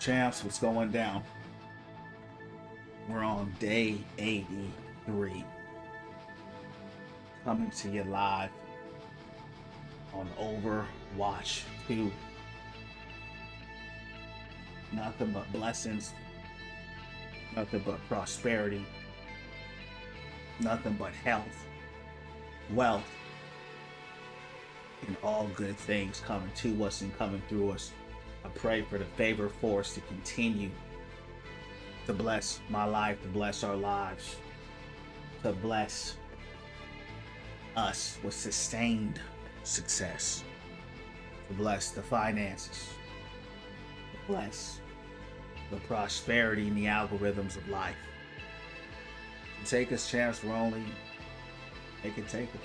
Champs, what's going down? We're on day 83. Coming to you live on Overwatch 2. Nothing but blessings. Nothing but prosperity. Nothing but health, wealth, and all good things coming to us and coming through us. I pray for the favor force to continue to bless my life, to bless our lives, to bless us with sustained success, to bless the finances, to bless the prosperity and the algorithms of life. To take us, champs, we're only they can take us.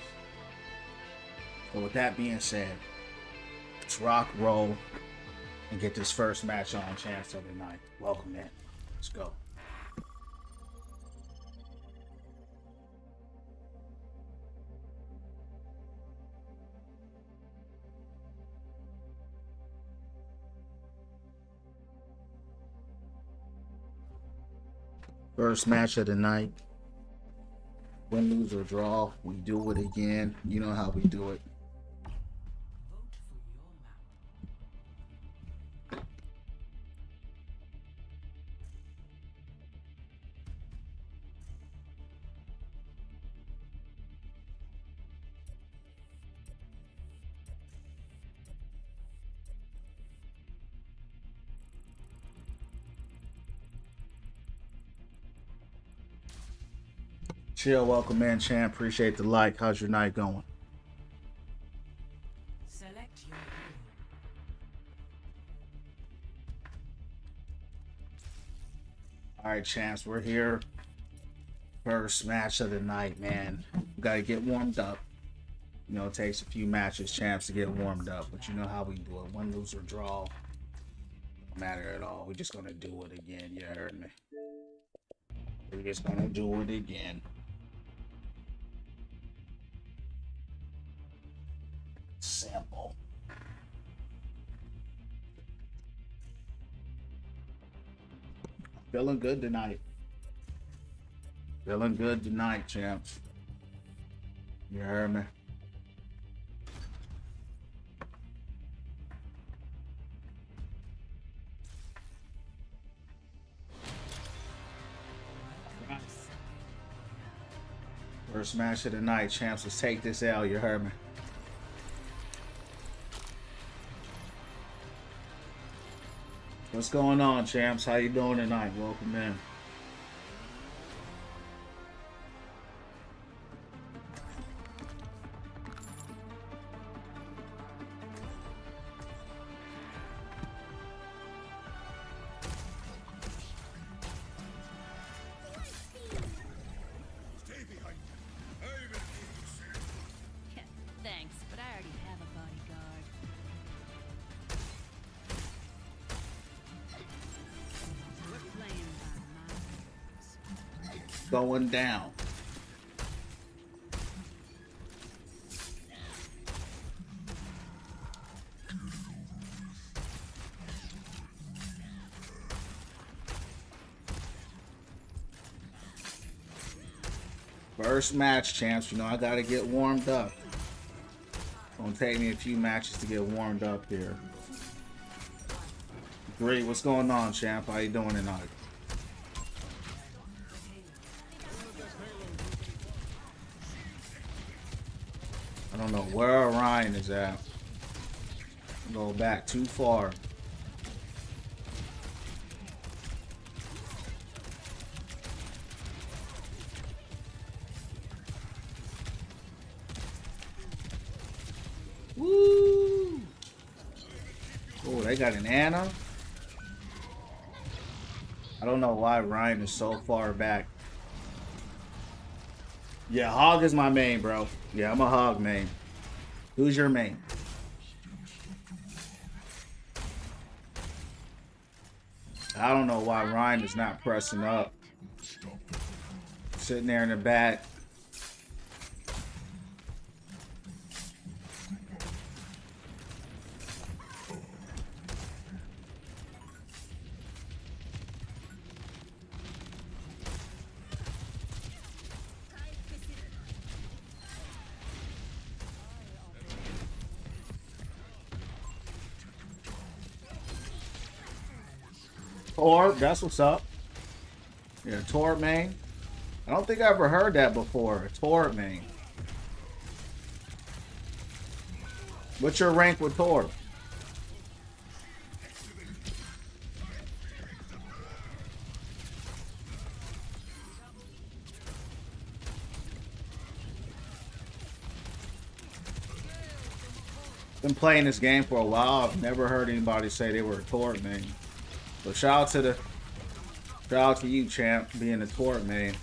So with that being said, let's rock, roll, and get this first match on, champs, of the night. Welcome in. Let's go. First match of the night. Win, lose, or draw. We do it again. You know how we do it. Chill, welcome in, champ. Appreciate the like. How's your night going? Select your All right, champs, we're here. First match of the night, man. We gotta get warmed up. You know, it takes a few matches, champs, to get warmed up. But you know how we do it. Win, lose, or draw. No matter at all. We're just gonna do it again. You heard me. We're just gonna do it again. Sample. Feeling good tonight. Feeling good tonight, champs. You heard me. First match of the night, champs. Let's take this L. You heard me. What's going on, champs? How you doing tonight? Welcome in. thanks, but I already have a bodyguard. We're playing by my rules. Going down. First match, champs. You know I gotta get warmed up. Gonna take me a few matches to get warmed up here. Great, what's going on, champ? How you doing tonight? I don't know where Orion is at. Go back too far. Woo! Oh, they got an Anna. I don't know why Ryan is so far back. Yeah, Hog is my main, bro. Yeah, I'm a Hog main. Who's your main? I don't know why Ryan is not pressing up. Sitting there in the back. Torb, that's what's up. Yeah, Torb main. I don't think I ever heard that before. A Torb main. What's your rank with Torb? Been playing this game for a while. I've never heard anybody say they were a Torb main. So shout out to you, champ, being a Torb main.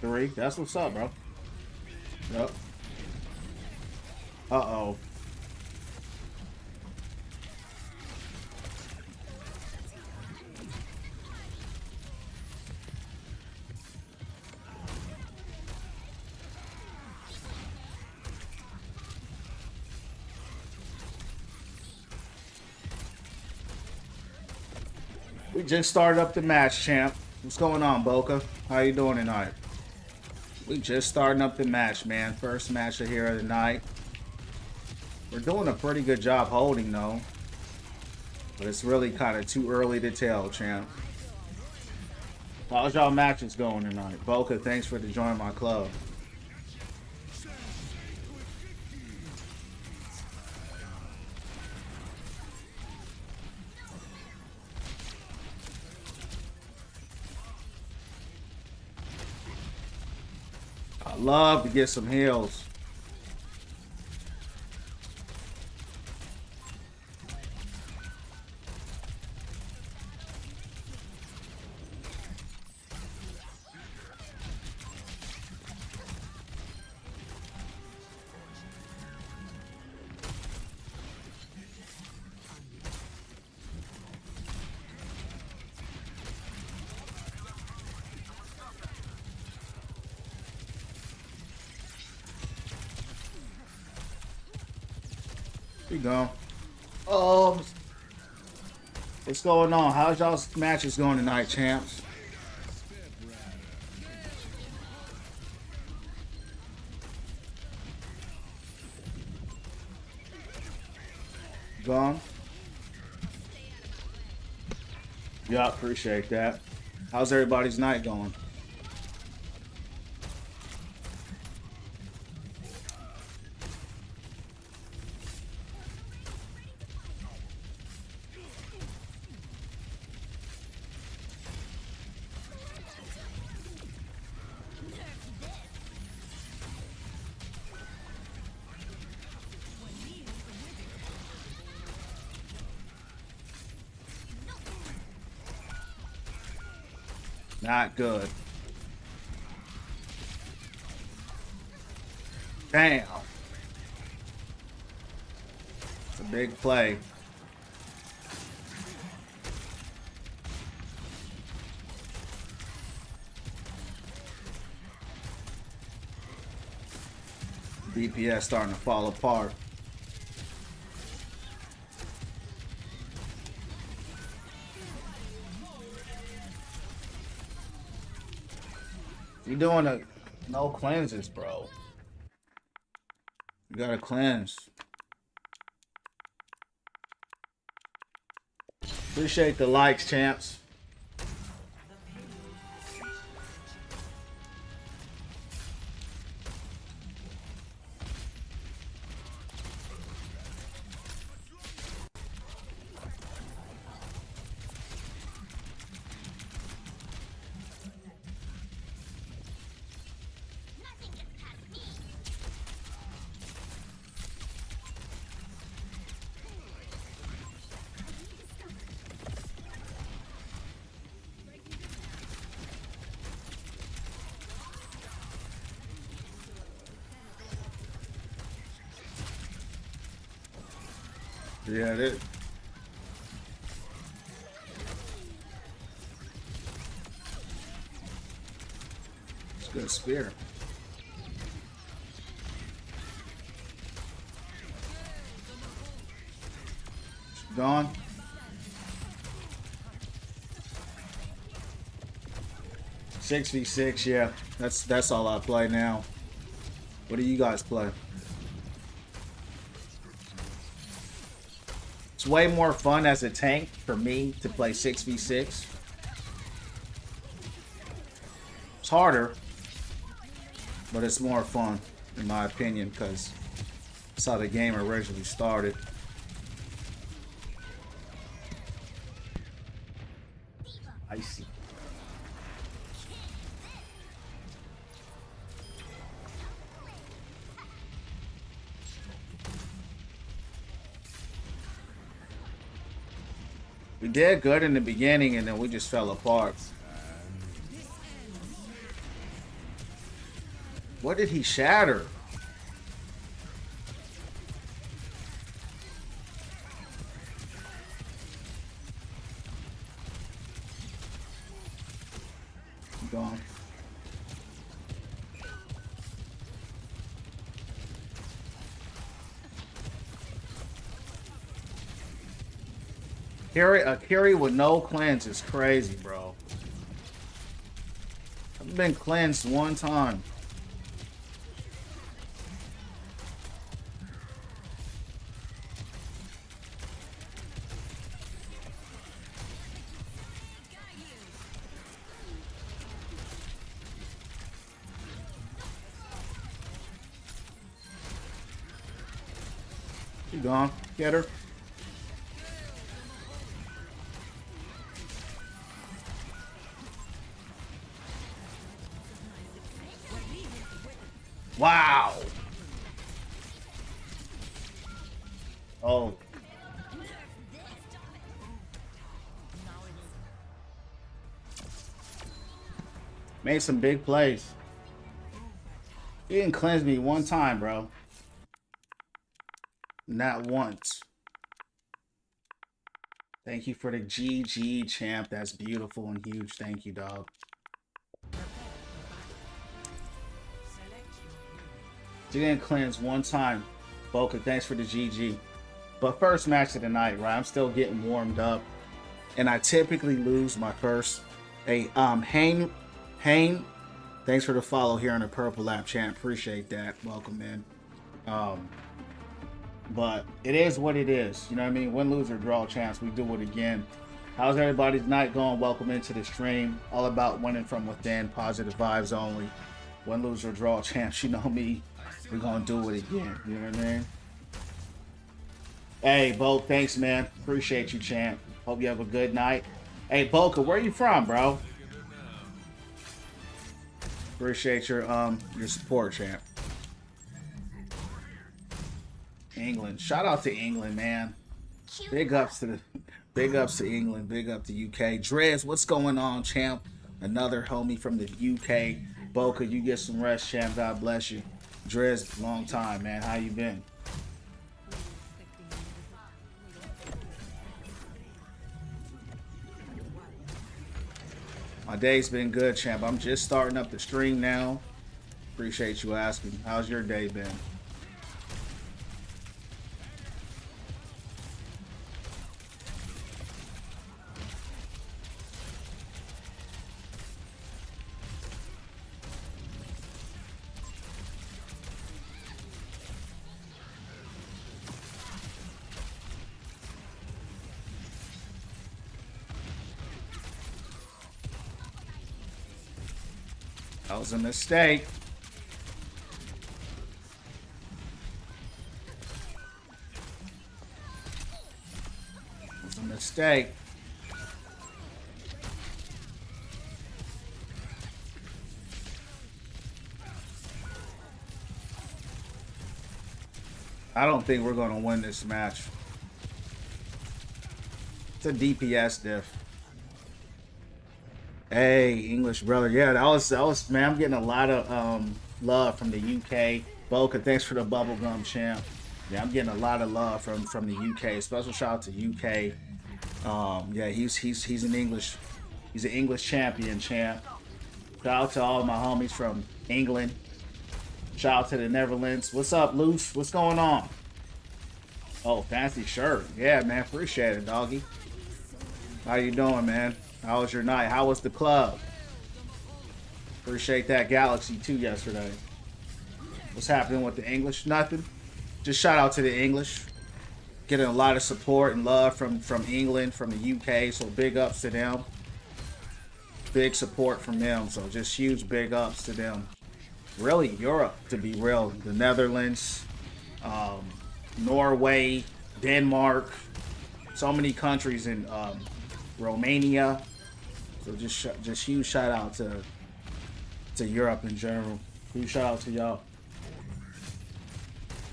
Three. That's what's up, bro. Yep. Uh-oh. We just started up the match, champ. What's going on, Boca? How you doing tonight? We just starting up the match, man. First match of here of the night. We're doing a pretty good job holding, though. But it's really kind of too early to tell, champ. How's y'all matches going tonight? Boca, thanks for joining my club. I love to get some heals. Here you go. What's going on? How's y'all's matches going tonight, champs? Gone? Yeah, appreciate that. How's everybody's night going? Not good. Damn. It's a big play. DPS starting to fall apart. You're doing no cleanses, bro. You gotta cleanse. Appreciate the likes, champs. Yeah, it is. It's a good spear. She's gone. 6v6, yeah. That's all I play now. What do you guys play? It's way more fun as a tank for me to play 6v6. It's harder, but it's more fun, in my opinion, because that's how the game originally started. Icy. We did good in the beginning, and then we just fell apart. What did he shatter? Gone. Carry with no cleanse is crazy, bro. I've been cleansed one time. She gone. Get her. Wow. Oh. Made some big plays. He didn't cleanse me one time, bro. Not once. Thank you for the GG, champ. That's beautiful and huge. Thank you, dog. She didn't cleanse one time. Boca, thanks for the GG. But first match of the night, right? I'm still getting warmed up. And I typically lose my first. Hey, Hain, thanks for the follow here on the Purple Lap, champ. Appreciate that. Welcome in. But it is what it is. You know what I mean? Win, lose, or draw chance. We do it again. How's everybody's night going? Welcome into the stream. All about winning from within. Positive vibes only. Win, lose, or draw chance. You know me. We're going to do it again. You know what I mean? Hey, Bo, thanks, man. Appreciate you, champ. Hope you have a good night. Hey, Boca, where you from, bro? Appreciate your support, champ. England. Shout out to England, man. Big ups to England. Big up to UK. Drez, what's going on, champ? Another homie from the UK. Boca, you get some rest, champ. God bless you. Drez, long time, man. How you been? My day's been good, champ. I'm just starting up the stream now. Appreciate you asking. How's your day been? That was a mistake. It was a mistake. I don't think we're going to win this match. It's a DPS diff. Hey, English brother. Yeah, that was man, I'm getting a lot of love from the UK. Boca, thanks for the bubblegum, champ. Yeah, I'm getting a lot of love from the UK. Special shout out to UK. Yeah, he's an English champion, champ. Shout out to all my homies from England. Shout out to the Netherlands. What's up, Luce? What's going on? Oh, fancy shirt. Yeah, man, appreciate it, doggy. How you doing, man? How was your night? How was the club? Appreciate that Galaxy too yesterday. What's happening with the English? Nothing. Just shout out to the English. Getting a lot of support and love from England, from the UK. So big ups to them. Big support from them. So just huge big ups to them. Really, Europe, to be real. The Netherlands, Norway, Denmark, so many countries in Romania. So just huge shout out to Europe in general. Huge shout out to y'all.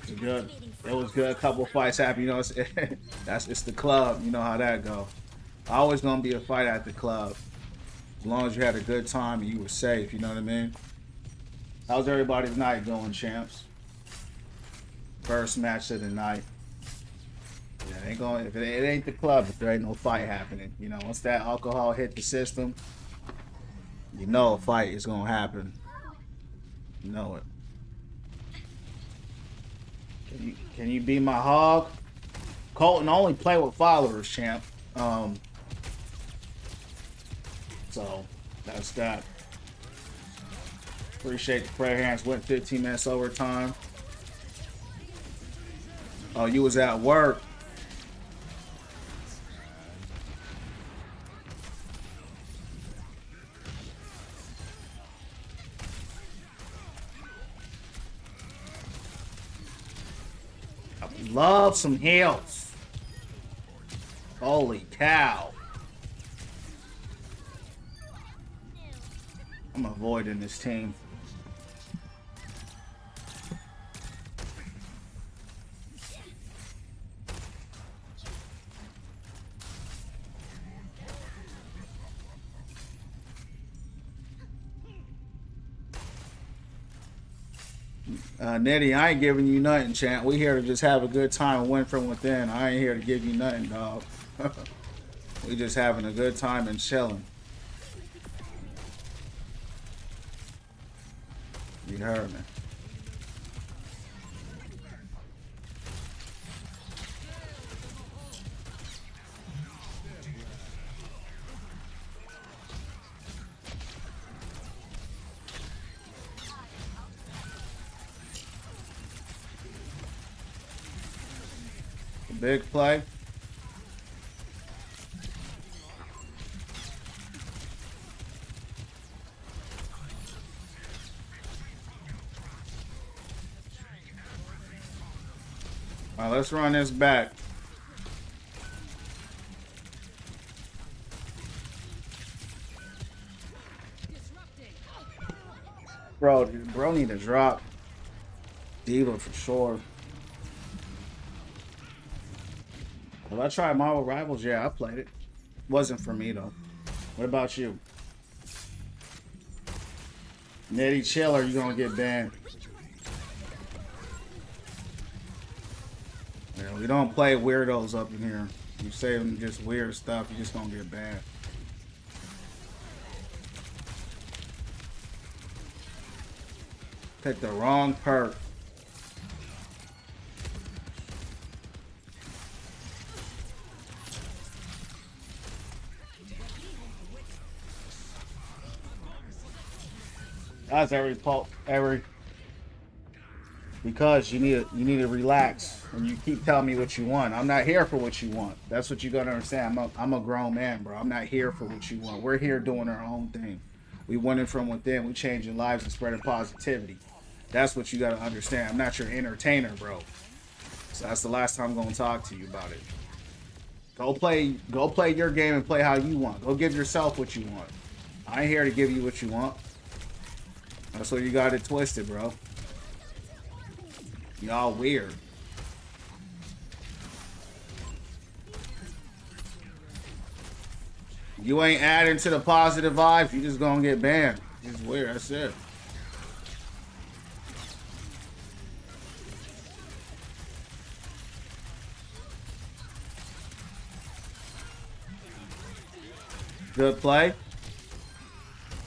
It was good. It was good. A couple fights happened. You know, it's the club. You know how that go. Always gonna be a fight at the club. As long as you had a good time and you were safe. You know what I mean? How's everybody's night going, champs? First match of the night. Yeah, it ain't going. If it ain't the club, if there ain't no fight happening, you know, once that alcohol hit the system, you know a fight is gonna happen. You know it. Can you be my hog? Colton only play with followers, champ. So that's that. Appreciate the prayer hands. Went 15 minutes overtime. Oh, you was at work. I love some heals. Holy cow. I'm avoiding this team. Nettie, I ain't giving you nothing, champ. We here to just have a good time and win from within. I ain't here to give you nothing, dog. We just having a good time and chilling. You heard me. Big play. All right, let's run this back. Bro need to drop Diva for sure. Have I tried Marvel Rivals? Yeah, I played it. Wasn't for me though. What about you? Nettie, chill or you gonna get banned. Yeah, we don't play weirdos up in here. You say them just weird stuff, you just gonna get banned. Pick the wrong perk. That's every because you need to relax and you keep telling me what you want. I'm not here for what you want. That's what you gotta understand. I'm a grown man, bro. I'm not here for what you want. We're here doing our own thing. We winning from within. We changing lives and spreading positivity. That's what you gotta understand. I'm not your entertainer, bro. So that's the last time I'm gonna talk to you about it. Go play your game and play how you want. Go give yourself what you want. I ain't here to give you what you want. That's where you got it twisted, bro. Y'all weird. You ain't adding to the positive vibes, you just gonna get banned. It's weird, that's it. Good play.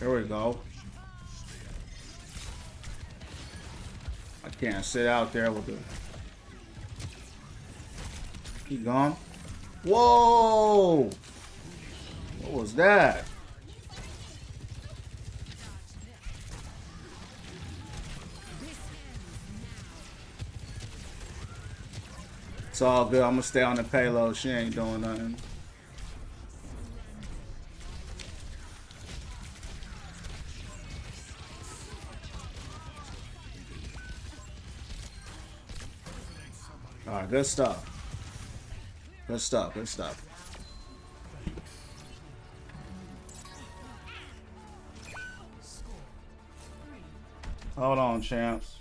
There we go. I can't sit out there with the... He gone. Whoa! What was that? It's all good. I'm gonna stay on the payload. She ain't doing nothing. All right, good stuff. Good stuff. Good stuff. Hold on, champs.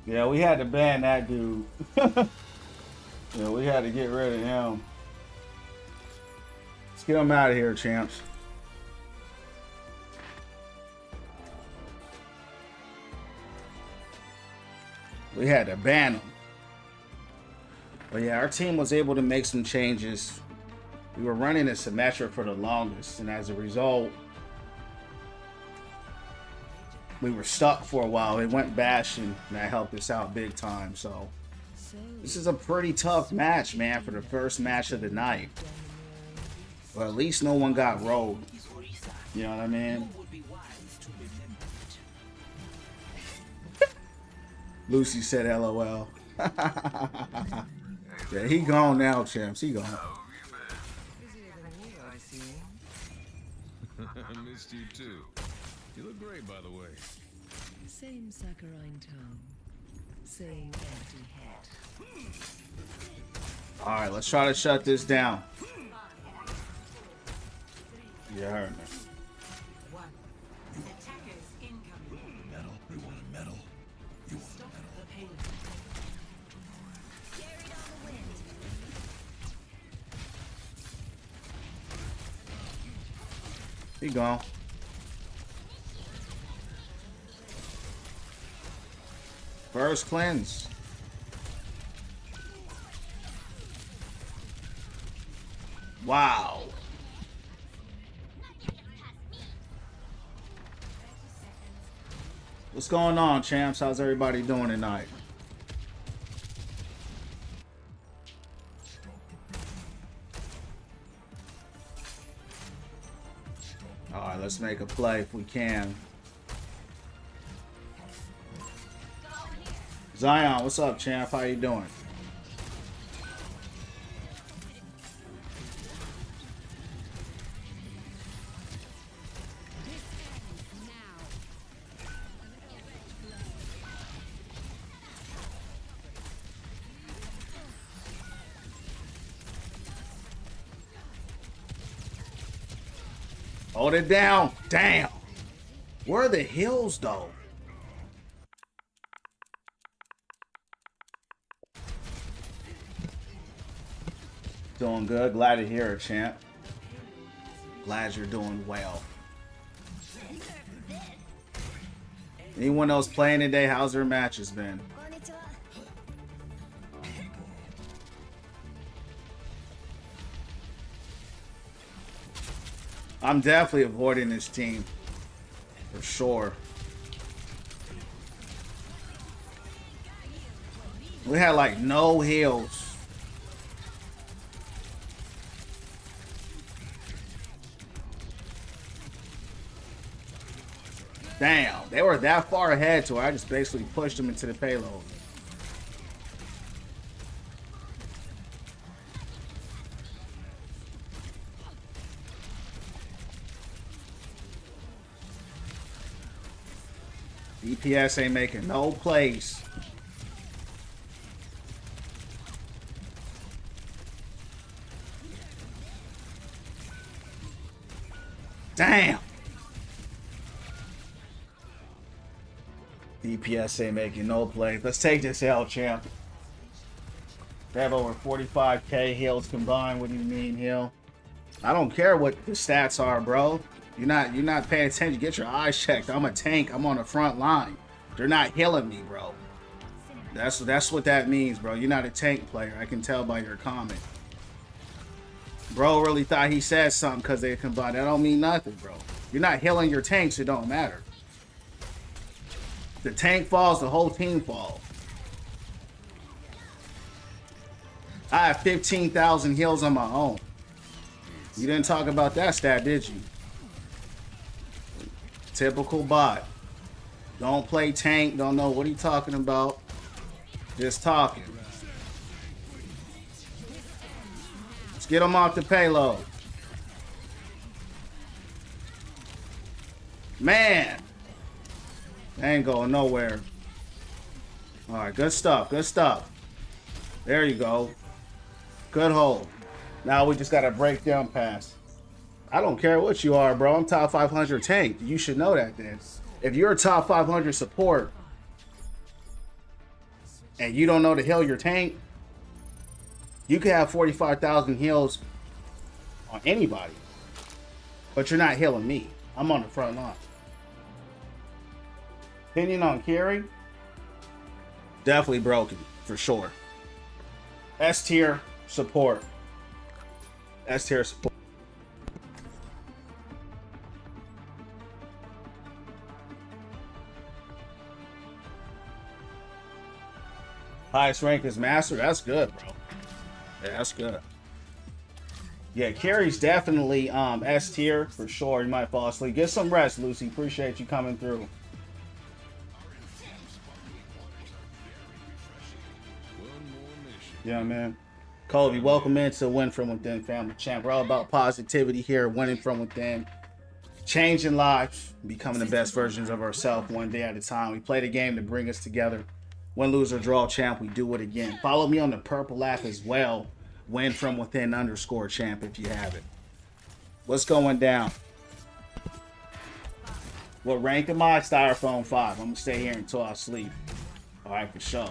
Yeah, we had to ban that dude. Yeah, we had to get rid of him. Let's get him out of here, champs. We had to ban him. But yeah, our team was able to make some changes. We were running a Symmetra for the longest, and as a result, we were stuck for a while. It went bashing, and that helped us out big time. So this is a pretty tough match, man, for the first match of the night. Well, at least no one got rolled. You know what I mean? Lucy said LOL. Yeah, he gone now, champs. He gone. I missed you too. You look great, by the way. Same saccharine tone, same empty head. All right, let's try to shut this down. You heard me. Metal. We want a metal. You want a metal. He gone. First cleanse. Wow. What's going on, champs? How's everybody doing tonight? All right, let's make a play if we can. Zion, what's up, champ? How you doing? Hold it down. Damn. Where are the hills, though? Doing good. Glad to hear it, champ. Glad you're doing well. Anyone else playing today? How's their matches been? I'm definitely avoiding this team. For sure. We had like no heals. Damn, they were that far ahead to where I just basically pushed them into the payload. DPS ain't making no plays. Damn. DPS ain't making no plays. Let's take this L, champ. They have over 45k heals combined. What do you mean, heal? I don't care what the stats are, bro. You're not paying attention. Get your eyes checked. I'm a tank. I'm on the front line. They're not healing me, bro. That's what that means, bro. You're not a tank player. I can tell by your comment. Bro really thought he said something because they combined. That don't mean nothing, bro. You're not healing your tanks. It don't matter. The tank falls, the whole team falls. I have 15,000 heals on my own. You didn't talk about that stat, did you? Typical bot. Don't play tank. Don't know what he talking about. Just talking. Let's get him off the payload. Man. They ain't going nowhere. All right, good stuff. Good stuff. There you go. Good hold. Now we just got to break down pass. I don't care what you are, bro. I'm top 500 tank. You should know that then. If you're a top 500 support and you don't know to heal your tank, you could have 45,000 heals on anybody. But you're not healing me. I'm on the front line. Opinion on carry? Definitely broken, for sure. S tier support. S tier support. Highest rank is master. That's good, bro. Yeah, that's good. Yeah, carry's definitely S tier for sure. You might fall asleep. Get some rest, Lucy. Appreciate you coming through. Yeah, man. Colby, welcome into Win From Within Family Champ. We're all about positivity here, winning from within, changing lives, becoming the best versions of ourselves one day at a time. We play the game to bring us together. Win, lose, or draw, champ, we do it again. Follow me on the purple app as well. Win From Within _ champ if you have it. What's going down? What rank am I? Styrofoam 5. I'm going to stay here until I sleep. All right, for sure.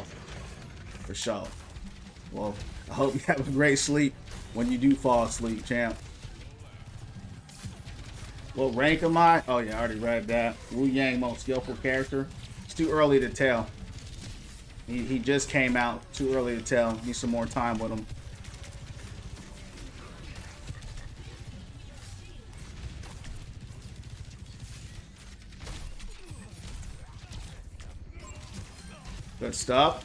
For sure. Well, I hope you have a great sleep when you do fall asleep, champ. What rank am I? Oh, yeah, I already read that. Wu Yang, most skillful character. It's too early to tell. He just came out. Too early to tell. Need some more time with him. Good stuff.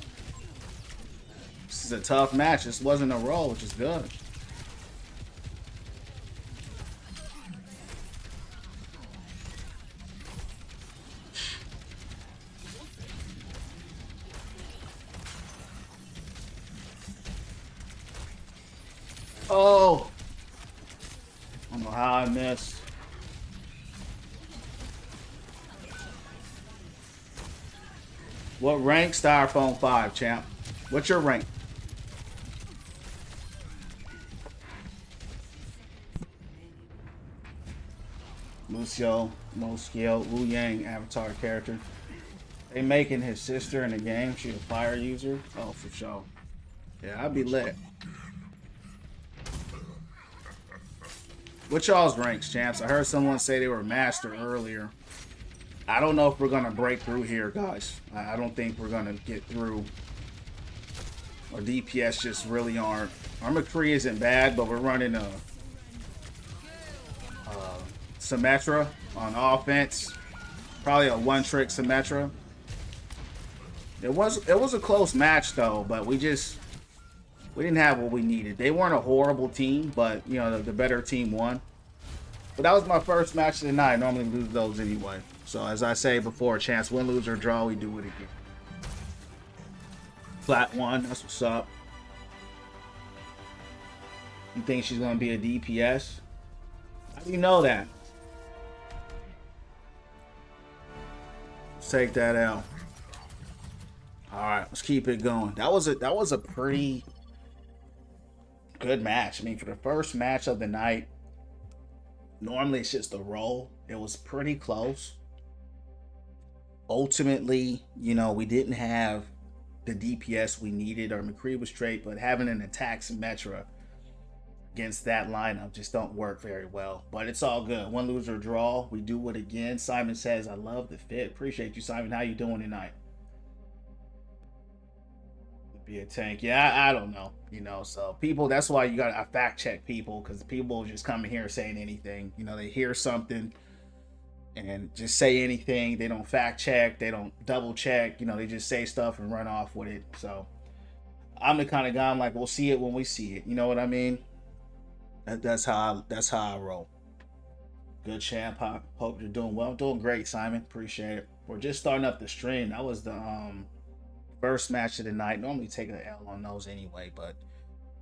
This is a tough match. This wasn't a roll, which is good. Oh! I don't know how I missed. What rank? Styrofoam 5, champ. What's your rank? Lucio, most skilled, Wu Yang avatar character. They making his sister in the game. She a fire user. Oh, for sure. Yeah, I'd be lit. What y'all's ranks, champs? I heard someone say they were master earlier. I don't know if we're gonna break through here, guys. I don't think we're gonna get through. Our DPS just really aren't. Our McCree isn't bad, but we're running a Symmetra on offense. Probably a one-trick Symmetra. It was a close match though, but we didn't have what we needed. They weren't a horrible team, but you know the better team won. But that was my first match of the night. I normally lose those anyway. So as I say before, chance win, lose, or draw, we do it again. Flat 1, that's what's up. You think she's gonna be a DPS? How do you know that? Let's take that out. All right, let's keep it going. That was a pretty good match. I mean, for the first match of the night, normally it's just a roll. It was pretty close. Ultimately, you know, we didn't have the DPS we needed. Our McCree was straight, but having an attack Symmetra against that lineup just don't work very well. But it's all good. One loser draw. We do it again. Simon says, I love the fit. Appreciate you, Simon. How you doing tonight? Be a tank. Yeah, I don't know. You know, so people, that's why you got to fact check people, because people just come in here saying anything. You know, they hear something and just say anything. They don't fact check. They don't double check. You know, they just say stuff and run off with it. So I'm the kind of guy, I'm like, we'll see it when we see it. You know what I mean? That's how I roll. Good champ. Hope you're doing well. Doing great, Simon. Appreciate it. We're just starting up the stream. That was the first match of the night. Normally take an L on those anyway, but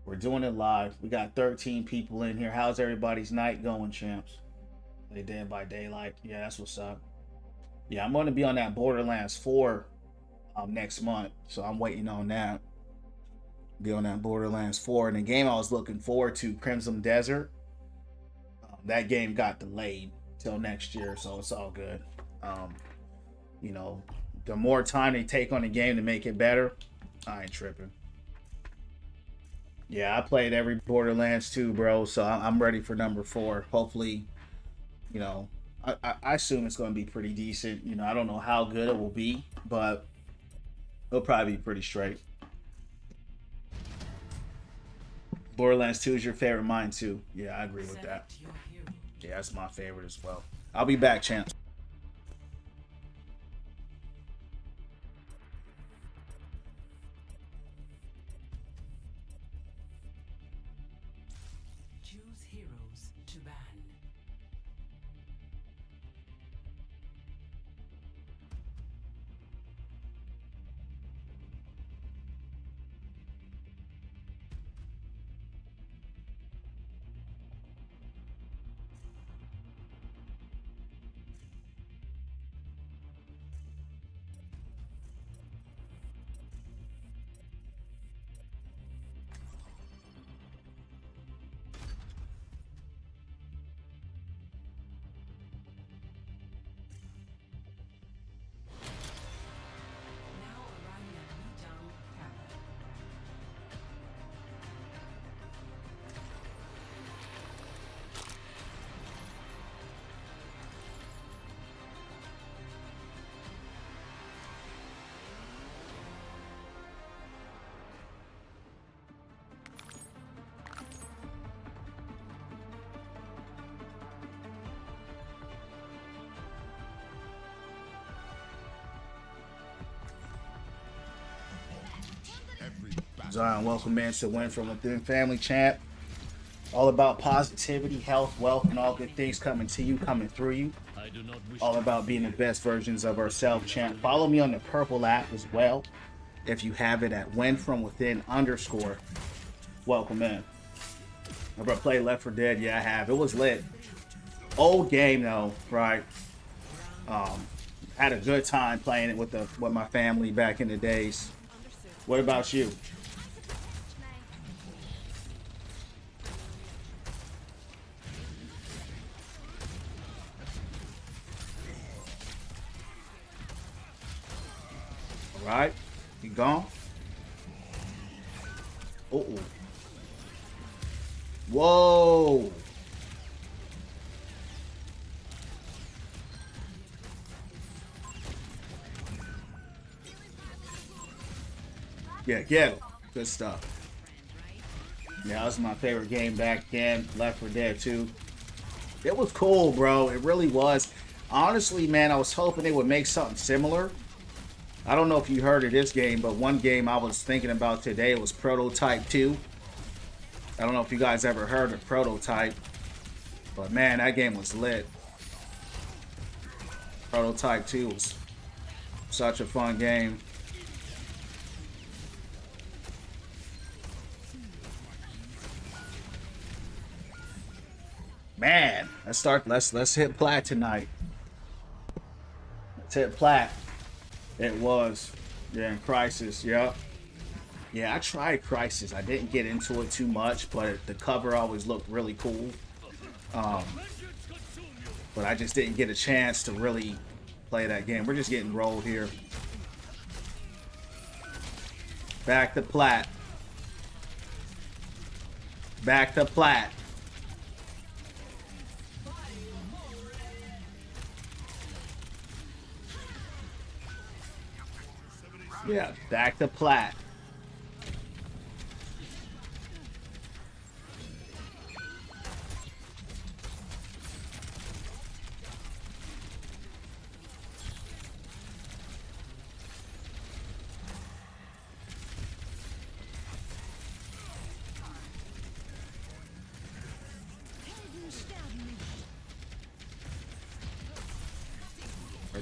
we're doing it live. We got 13 people in here. How's everybody's night going, champs? They Dead by Daylight. Yeah, that's what's up. Yeah, I'm going to be on that Borderlands 4 next month, so I'm waiting on that. Be on that Borderlands 4. And the game I was looking forward to, Crimson Desert, that game got delayed till next year, so it's all good. You know, the more time they take on the game to make it better, I ain't tripping. Yeah, I played every Borderlands 2, bro, so I'm ready for number 4. Hopefully, you know, I assume it's going to be pretty decent. You know, I don't know how good it will be, but it'll probably be pretty straight. Borderlands 2 is your favorite. Mine too. Yeah, I agree with that. Yeah, that's my favorite as well. I'll be back, champs. Choose heroes to ban. Now arriving at Midtown Tower. Every Zion, welcome man to Win From Within Family, champ. All about positivity, health, wealth, and all good things coming to you, coming through you. I do not wish All about being the best versions of ourselves, champ. Follow me on the Purple app as well, if you have it, at Win From Within _. Welcome in. Ever play Left 4 Dead? Yeah, I have. It was lit. Old game though, right? Had a good time playing it with my family back in the days. What about you? All right, you gone? Uh-oh. Whoa. Yeah, get it. Good stuff. Yeah, that was my favorite game back then. Left 4 Dead 2. It was cool, bro. It really was. Honestly, man, I was hoping they would make something similar. I don't know if you heard of this game, but one game I was thinking about today was Prototype 2. I don't know if you guys ever heard of Prototype, but man, that game was lit. Prototype 2 was such a fun game. Man, let's hit plat tonight. Let's hit plat. It was. Yeah, in Crisis, yep. Yeah, I tried Crisis. I didn't get into it too much, but the cover always looked really cool. But I just didn't get a chance to really play that game. We're just getting rolled here. Back to plat. Back to plat. Yeah, back to plat.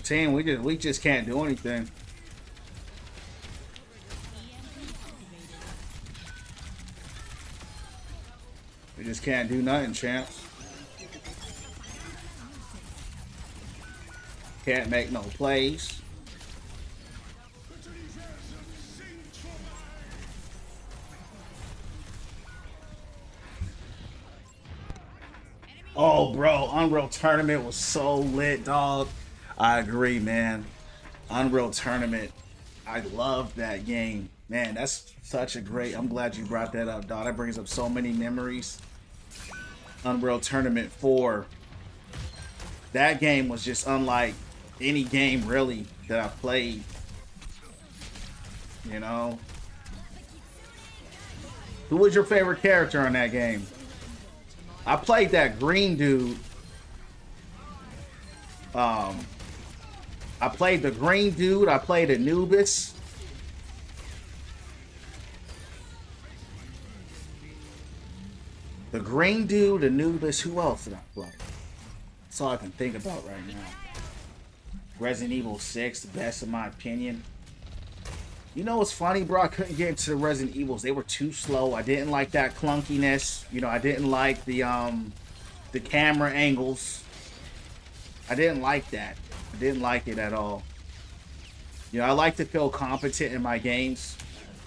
team. We just can't do anything. We just can't do nothing, champs. Can't make no plays. Oh, bro, Unreal Tournament was so lit, dog. I agree, man. Unreal Tournament, I love that game. Man, that's such a great... I'm glad you brought that up, dog. That brings up so many memories. Unreal Tournament 4. That game was just unlike any game, really, that I played. You know? Who was your favorite character on that game? I played that green dude. I played the green dude. I played Anubis. The green dude, Anubis. Who else did I play? That's all I can think about right now. Resident Evil 6, the best in my opinion. You know what's funny, bro? I couldn't get into the Resident Evils. They were too slow. I didn't like that clunkiness. You know, I didn't like the camera angles. I didn't like that. I didn't like it at all. You know, I like to feel competent in my games.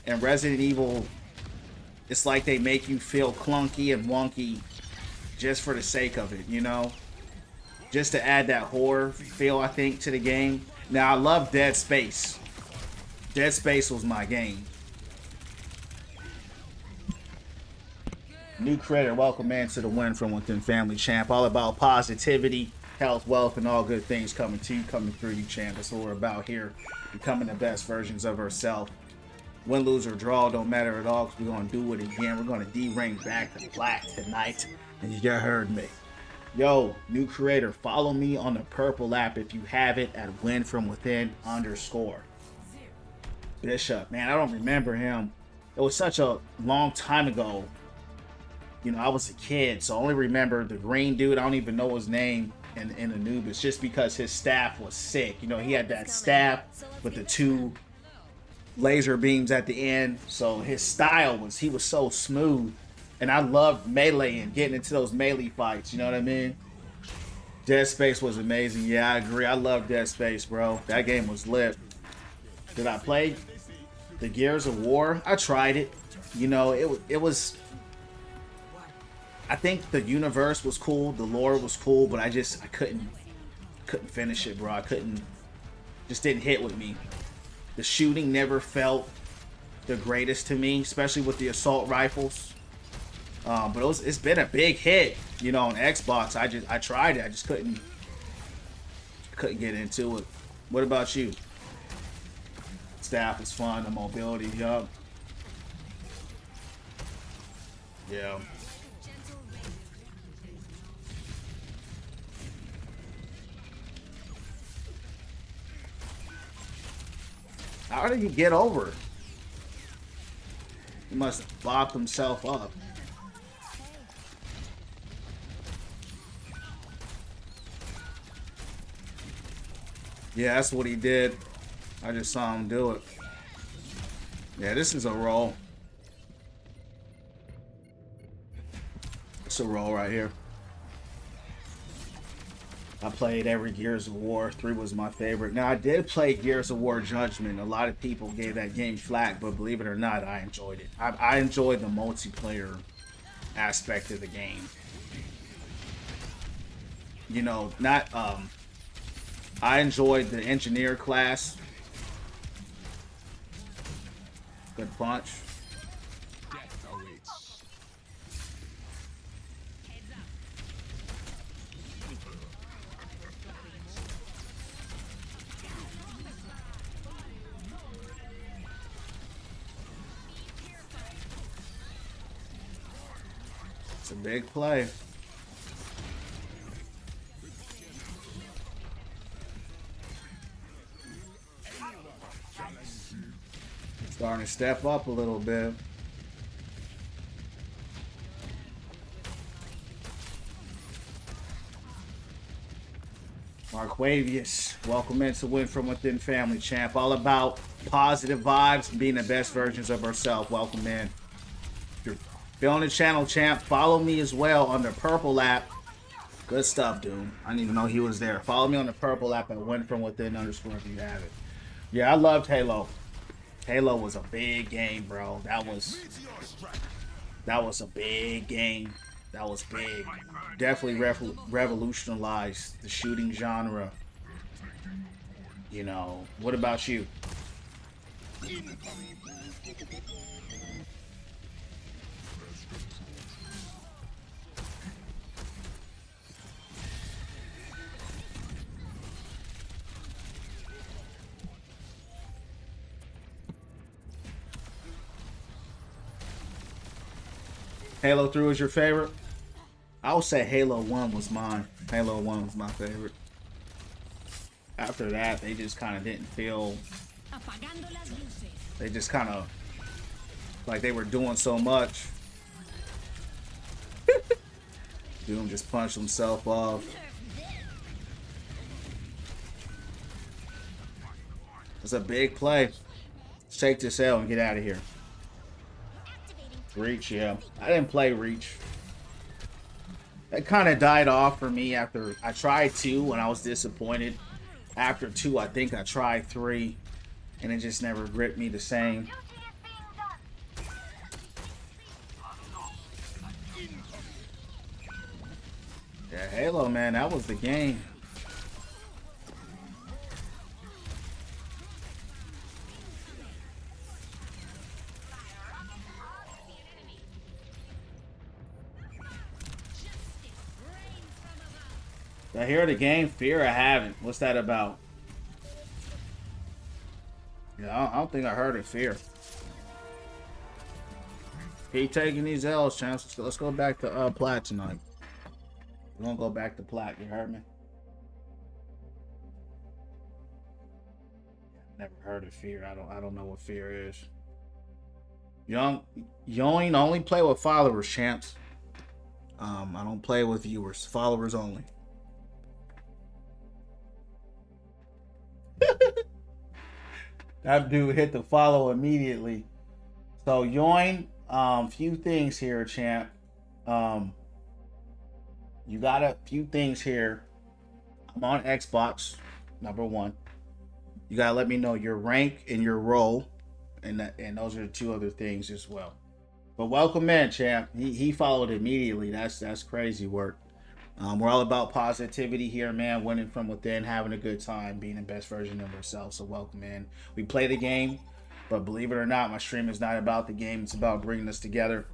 And Resident Evil, it's like they make you feel clunky and wonky just for the sake of it, you know? Just to add that horror feel, I think, to the game. Now, I love Dead Space. Dead Space was my game. New creator, welcome man to the Win From Within family, champ. All about positivity, health, wealth, and all good things coming to you, coming through you, champ. That's what we're about here. Becoming the best versions of ourselves. Win, lose, or draw, don't matter at all, because we're going to do it again. We're going to D-rank back to black tonight. And you just heard me. Yo, new creator, follow me on the purple app if you have it at WinFromWithin_. Bishop, man, I don't remember him. It was such a long time ago. You know, I was a kid, so I only remember the green dude. I don't even know his name in Anubis, just because his staff was sick. You know, he had that staff with the 2 laser beams at the end. So his style was, he was so smooth. And I loved melee and getting into those melee fights. You know what I mean? Dead Space was amazing. Yeah, I agree. I love Dead Space, bro. That game was lit. Did I play the Gears of War? I tried it. You know, it was. I think the universe was cool, the lore was cool, but I couldn't finish it, bro. Just didn't hit with me. The shooting never felt the greatest to me, especially with the assault rifles. But it's been a big hit, you know, on Xbox. I tried it, I just couldn't get into it. What about you? Staff is fun, the mobility, yup. Yeah. How did he get over? He must have bopped himself up. Yeah, that's what he did. I just saw him do it. Yeah, this is a roll. It's a roll right here. I played every Gears of War. 3 was my favorite. Now, I did play Gears of War Judgment. A lot of people gave that game flack, but believe it or not, I enjoyed it. I enjoyed the multiplayer aspect of the game. You know, I enjoyed the engineer class. Good punch. It's a big play. Starting to step up a little bit. Quavius, welcome into Win From Within Family Champ. All about positive vibes and being the best versions of ourselves. Welcome in. If you're feeling the channel, champ, follow me as well on the purple app. Good stuff, Doom. I didn't even know he was there. Follow me on the purple app at Win From Within _ if you have it. Yeah, I loved Halo. Halo was a big game, bro. That was a big game. That was big. Definitely revolutionized the shooting genre. You know, what about you? Halo 3 was your favorite? I would say Halo 1 was mine. Halo 1 was my favorite. After that, they just kind of didn't feel... They just kind of... Like they were doing so much. Doom just punched himself off. It's a big play. Let's take this L and get out of here. Reach, yeah. I didn't play Reach. That kind of died off for me after I tried 2 and I was disappointed. After 2, I think I tried 3 and it just never gripped me the same. Yeah, Halo, man, that was the game. I hear the game Fear I haven't. What's that about? Yeah, I don't think I heard of Fear. Keep taking these L's, champs. Let's go back to plat tonight. We're gonna go back to plat. You heard me? Never heard of Fear. I don't know what Fear is. You only play with followers, champs. I don't play with viewers. Followers only. That dude hit the follow immediately. So join few things here, champ. You got a few things here. I'm on Xbox, number 1. You gotta let me know your rank and your role, and those are the 2 other things as well. But welcome in, champ. He followed immediately. That's crazy work. We're all about positivity here, man. Winning from within, having a good time, being the best version of ourselves. So welcome in. We play the game, but believe it or not, my stream is not about the game. It's about bringing us together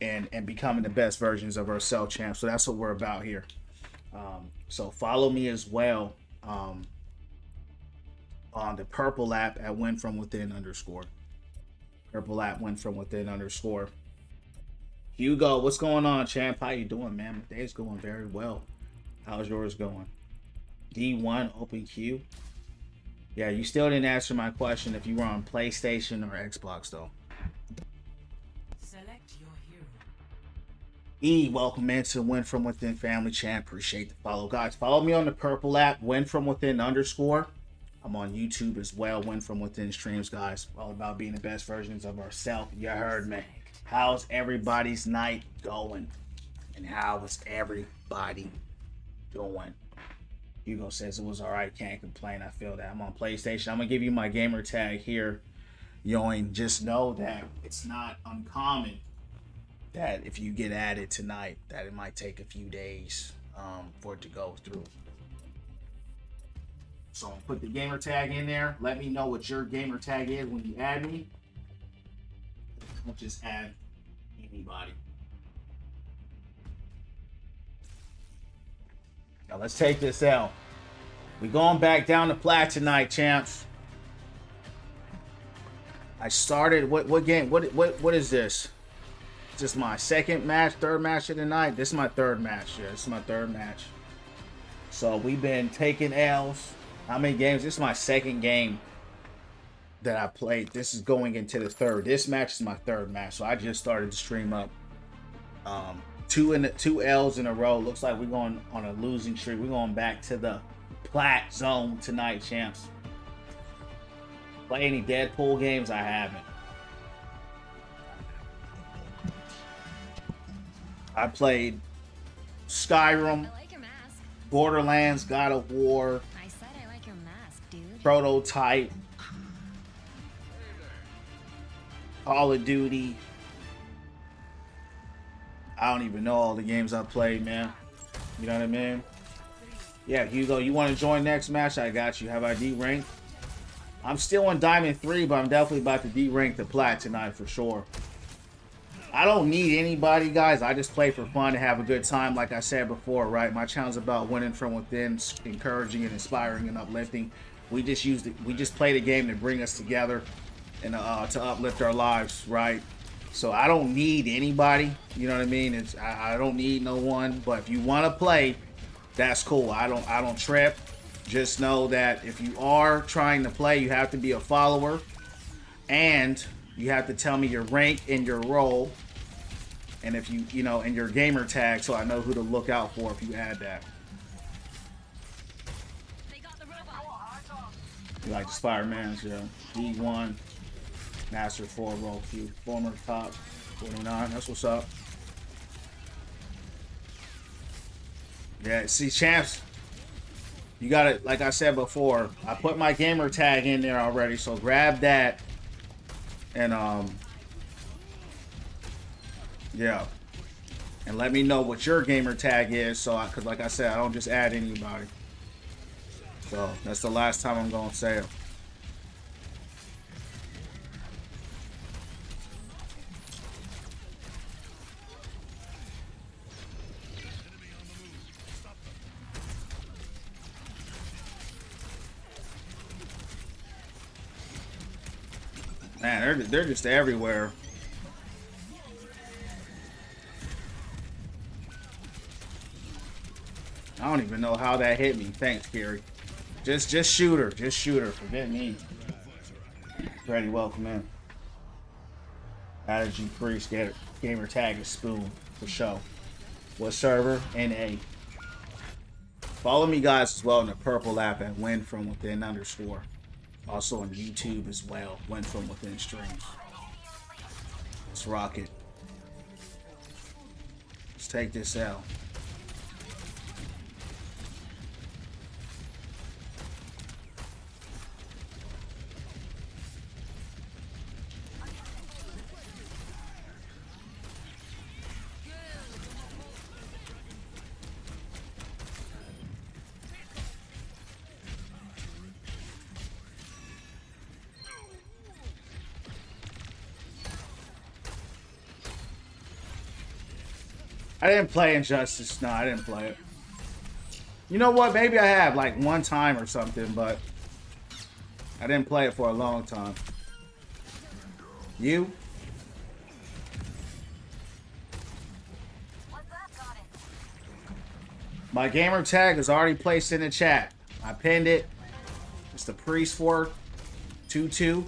and becoming the best versions of ourselves, champ. So that's what we're about here. So follow me as well on the purple app at Win From Within _ Purple app Win From Within _ Hugo, what's going on, champ? How you doing, man? My day's going very well. How's yours going? D1 Open Q. Yeah, you still didn't answer my question if you were on PlayStation or Xbox, though. Select your hero. E, welcome into Win From Within Family Champ. Appreciate the follow, guys. Follow me on the purple app, Win From Within _ I'm on YouTube as well, Win From Within streams, guys. All about being the best versions of ourselves. You heard me. How's everybody's night going? And how is everybody doing? Hugo says it was alright, can't complain. I feel that. I'm on PlayStation. I'm gonna give you my gamer tag here, Yoing. Just know that it's not uncommon that if you get added tonight, that it might take a few days for it to go through. So put the gamer tag in there. Let me know what your gamer tag is when you add me. Don't just add anybody. Now let's take this out. We going back down to plat tonight, champs. I started what game? What is this? Is this my second match, third match of the night? This is my third match. Yeah, this is my third match. So we've been taking L's. How many games? This is my second game that I played. This is going into the third. This match is my third match. So I just started to stream up. Two L's in a row. Looks like we're going on a losing streak. We're going back to the plat zone tonight, champs. Play any Deadpool games? I haven't. I played Skyrim, I like your mask. Borderlands, God of War, I said I like your mask, dude. Prototype, Call of Duty. I don't even know all the games I played, man. You know what I mean? Yeah, Hugo, you want to join next match? I got you. Have I D-ranked? I'm still on Diamond 3, but I'm definitely about to D-rank the Plat tonight for sure. I don't need anybody, guys. I just play for fun and have a good time, like I said before, right? My channel's about winning from within, encouraging and inspiring and uplifting. We just play the game to bring us together and to uplift our lives, right? So I don't need anybody, you know what I mean? I don't need no one, but if you want to play, that's cool. I don't trip. Just know that if you are trying to play, you have to be a follower, and you have to tell me your rank and your role, and if you know, and your gamer tag, so I know who to look out for if you add that. They got the robot. You like the Spider-Mans, yeah. D1, Master 4, Roll Q, former top 49. That's what's up. Yeah, see, champs, you got it. Like I said before, I put my gamer tag in there already, so grab that. And yeah, and let me know what your gamer tag is, so because like I said, I don't just add anybody. So that's the last time I'm gonna say it. Man, they're just everywhere. I don't even know how that hit me. Thanks, Gary. Just shoot her. Just shoot her. Forget me. Ready, welcome in. Added G Priest. Gamer tag is Spoon for show. What server? NA. Follow me, guys, as well in the purple app at Win From Within _ Also on YouTube as well. Win From Within streams. Let's rock it. Let's take this out. I didn't play Injustice. No, I didn't play it. You know what? Maybe I have, like, one time or something, but I didn't play it for a long time. You? My gamer tag is already placed in the chat. I pinned it. It's the Priest 422.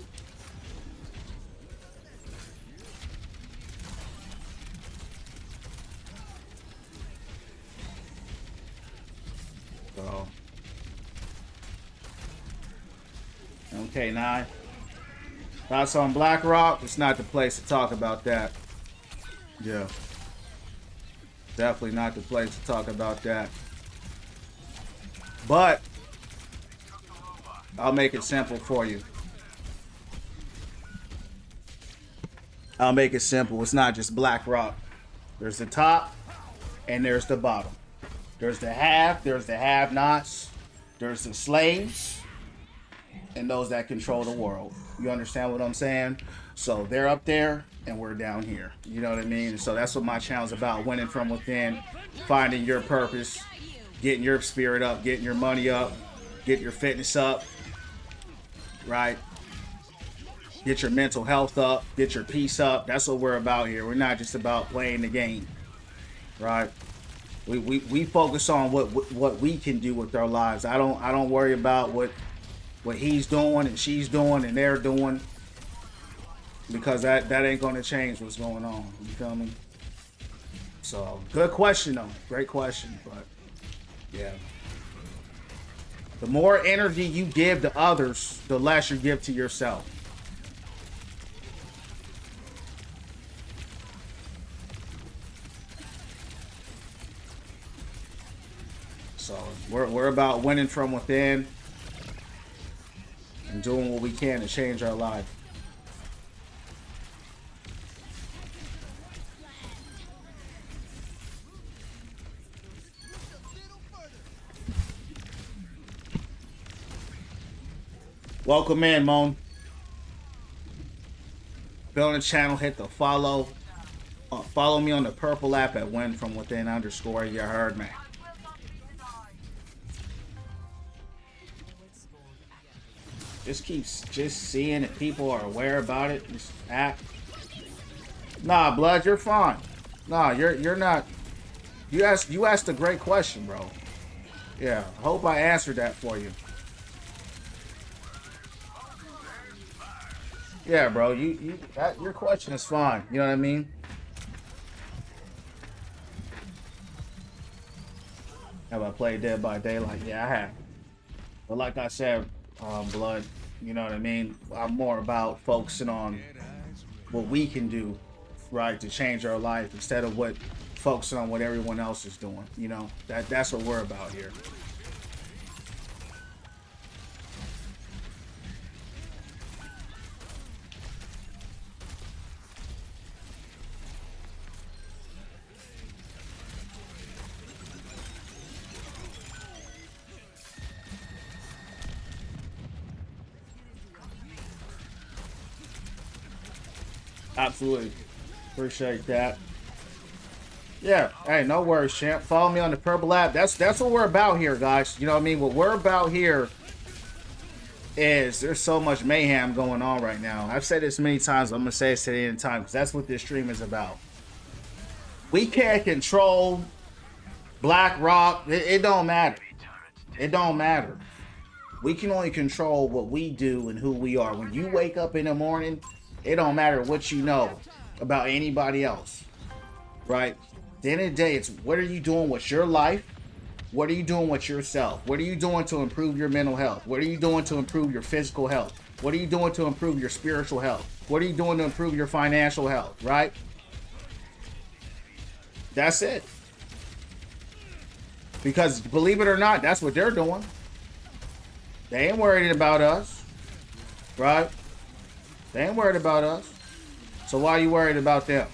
So. Okay, now. Thoughts on BlackRock? It's not the place to talk about that. Yeah. Definitely not the place to talk about that. But I'll make it simple for you. I'll make it simple. It's not just BlackRock. There's the top and there's the bottom. There's the have-nots, there's the slaves, and those that control the world. You understand what I'm saying? So they're up there and we're down here. You know what I mean? So that's what my channel's about. Winning from within, finding your purpose, getting your spirit up, getting your money up, get your fitness up, right? Get your mental health up, get your peace up. That's what we're about here. We're not just about playing the game, right? We focus on what we can do with our lives. I don't worry about what he's doing and she's doing and they're doing, because that ain't going to change what's going on. You feel me? So good question though, great question, but yeah. The more energy you give to others, the less you give to yourself. So we're about winning from within and doing what we can to change our life. Welcome in, Moan. Go on the channel, hit the follow. Follow me on the purple app at win from within _. You heard me. Just seeing if people are aware about it. This app. Nah, Blood, you're fine. Nah, you're not. You asked a great question, bro. Yeah, I hope I answered that for you. Yeah, bro, your question is fine. You know what I mean? Have I played Dead by Daylight? Yeah, I have. But like I said, Blood, you know what I mean? I'm more about focusing on what we can do, right, to change our life instead of focusing on what everyone else is doing. You know, that's what we're about here. Absolutely. Appreciate that. Yeah. Hey, no worries, champ. Follow me on the purple app. That's what we're about here, guys. You know what I mean? What we're about here is there's so much mayhem going on right now. I've said this many times. I'm going to say it to the end of time because that's what this stream is about. We can't control BlackRock. It don't matter. It don't matter. We can only control what we do and who we are. When you wake up in the morning, it don't matter what you know about anybody else, right? At the end of the day, it's what are you doing with your life? What are you doing with yourself? What are you doing to improve your mental health? What are you doing to improve your physical health? What are you doing to improve your spiritual health? What are you doing to improve your financial health, right? That's it. Because believe it or not, that's what they're doing. They ain't worried about us, right? They ain't worried about us. So why are you worried about them?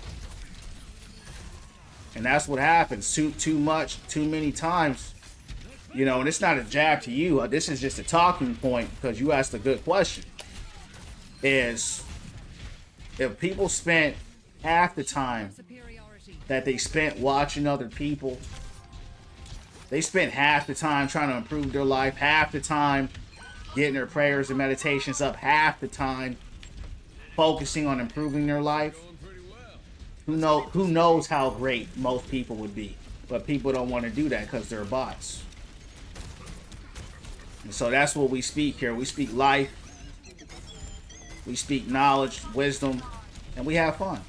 And that's what happens too much, too many times. You know, and it's not a jab to you. This is just a talking point because you asked a good question. Is if people spent half the time that they spent watching other people, they spent half the time trying to improve their life, half the time getting their prayers and meditations up, half the time focusing on improving their life, who knows how great most people would be. But people don't want to do that because they're bots. And so that's what we speak here. We speak life, we speak knowledge, wisdom, and we have fun,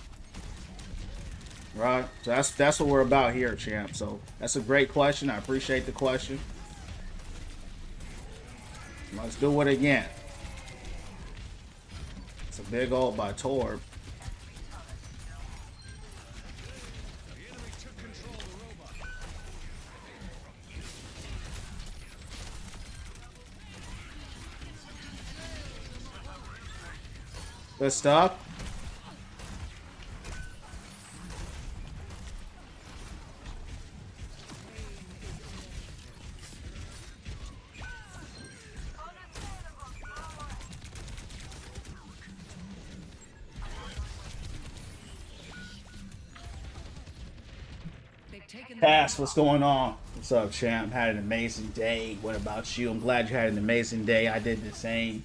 right? So that's what we're about here, champ. So that's a great question. I appreciate the question. Let's do it again. It's a big ult by Torb. Good stuff. Pass, what's going on? What's up, champ? Had an amazing day. What about you? I'm glad you had an amazing day. I did the same.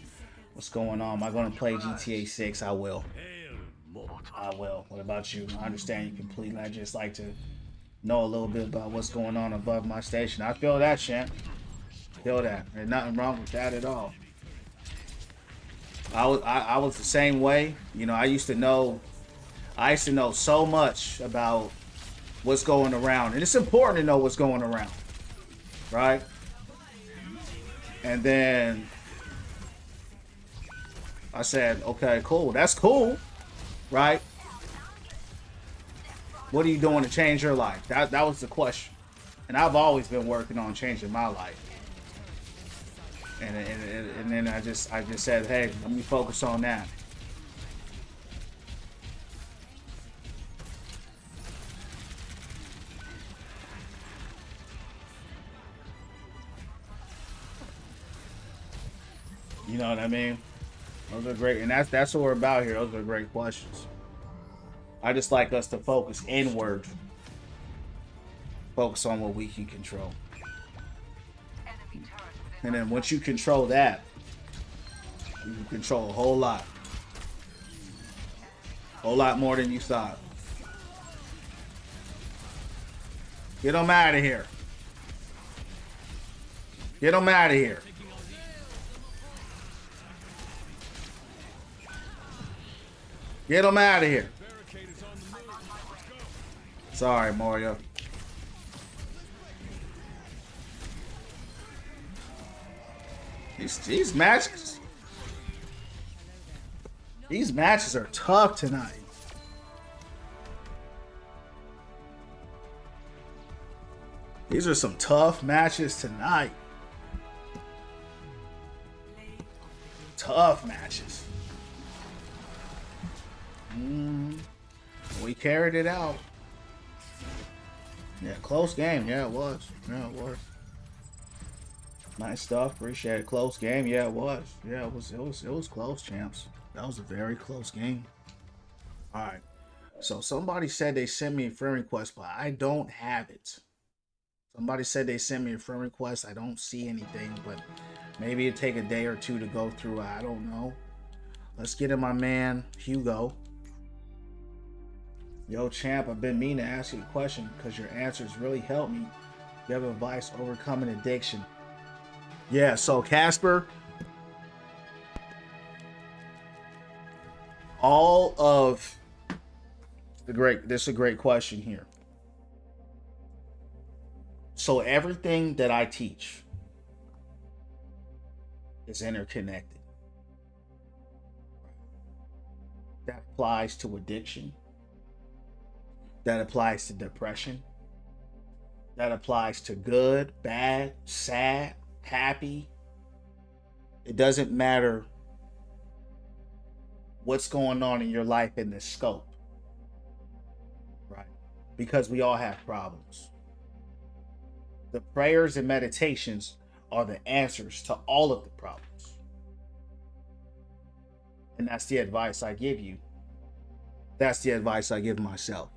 What's going on? Am I going to play GTA 6? I will. I will. What about you? I understand you completely. I just like to know a little bit about what's going on above my station. I feel that, champ. Feel that. There's nothing wrong with that at all. I was the same way. You know, I used to know so much about what's going around. And it's important to know what's going around, right? And then I said, okay, cool. That's cool, right? What are you doing to change your life? That was the question. And I've always been working on changing my life. And then I just said, hey, let me focus on that. You know what I mean? Those are great, and that's what we're about here. Those are great questions. I just like us to focus inward. Focus on what we can control. And then once you control that, you can control a whole lot. A whole lot more than you thought. Get them out of here. Get them out of here. Get them out of here. Sorry, Mario. These matches are tough tonight. These are some tough matches tonight. Tough matches. We carried it out. Yeah, close game. Yeah, it was. Yeah, it was. Nice stuff. Appreciate it. Close game. Yeah, it was. Yeah, it was close, champs. That was a very close game. All right. So somebody said they sent me a friend request, but I don't have it. Somebody said they sent me a friend request. I don't see anything, but maybe it'd take a day or two to go through. I don't know. Let's get in my man Hugo. Yo, champ, I've been meaning to ask you a question because your answers really helped me. You have advice overcoming addiction. Yeah, so Casper, this is a great question here. So everything that I teach is interconnected. That applies to addiction. That applies to depression. That applies to good, bad, sad, happy. It doesn't matter what's going on in your life in this scope, right? Because we all have problems. The prayers and meditations are the answers to all of the problems. And that's the advice I give you. That's the advice I give myself.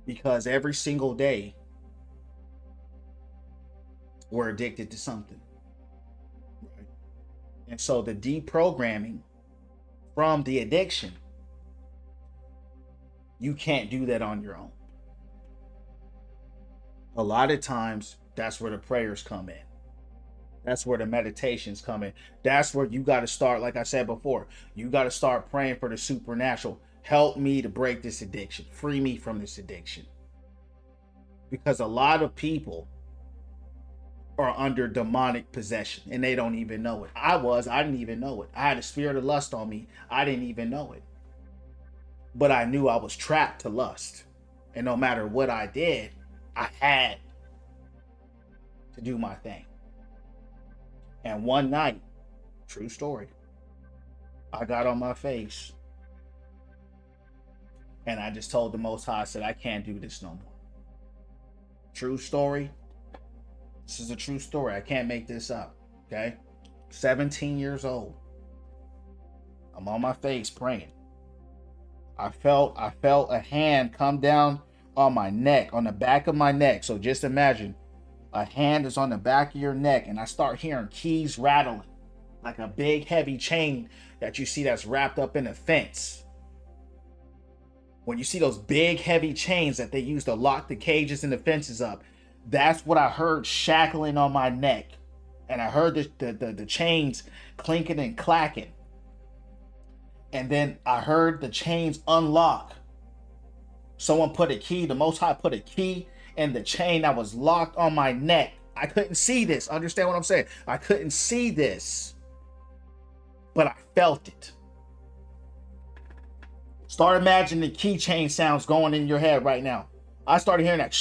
Because every single day, we're addicted to something. Right? And so the deprogramming from the addiction, you can't do that on your own. A lot of times, that's where the prayers come in. That's where the meditations come in. That's where you got to start, like I said before, you got to start praying for the supernatural. Help me to break this addiction. Free me from this addiction. Because a lot of people are under demonic possession and they don't even know it. I didn't even know it. I had a spirit of lust on me. I didn't even know it. But I knew I was trapped to lust. And no matter what I did, I had to do my thing. And one night, true story, I got on my face and I just told the Most High, I said, I can't do this no more. True story. This is a true story. I can't make this up. Okay? 17 years old. I'm on my face praying. I felt a hand come down on my neck, on the back of my neck. So just imagine a hand is on the back of your neck and I start hearing keys rattling like a big heavy chain that you see that's wrapped up in a fence. When you see those big heavy chains that they use to lock the cages and the fences up, that's what I heard shackling on my neck. And I heard the chains clinking and clacking. And then I heard the chains unlock. Someone put a key, the Most High put a key in the chain that was locked on my neck. I couldn't see this. Understand what I'm saying? I couldn't see this, but I felt it. Start imagining the keychain sounds going in your head right now. I started hearing that.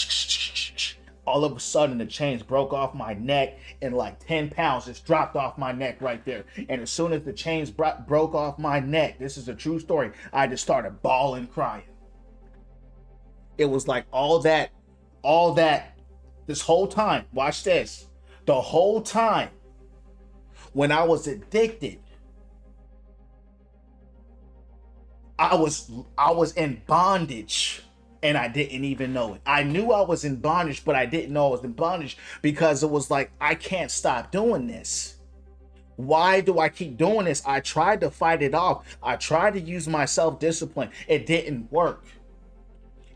All of a sudden, the chains broke off my neck, and like 10 pounds just dropped off my neck right there. And as soon as the chains broke off my neck, this is a true story, I just started bawling, crying. It was like all that, this whole time, watch this, the whole time when I was addicted, I was in bondage. And I didn't even know it. I knew I was in bondage, but I didn't know I was in bondage because it was like, I can't stop doing this. Why do I keep doing this? I tried to fight it off. I tried to use my self-discipline. It didn't work.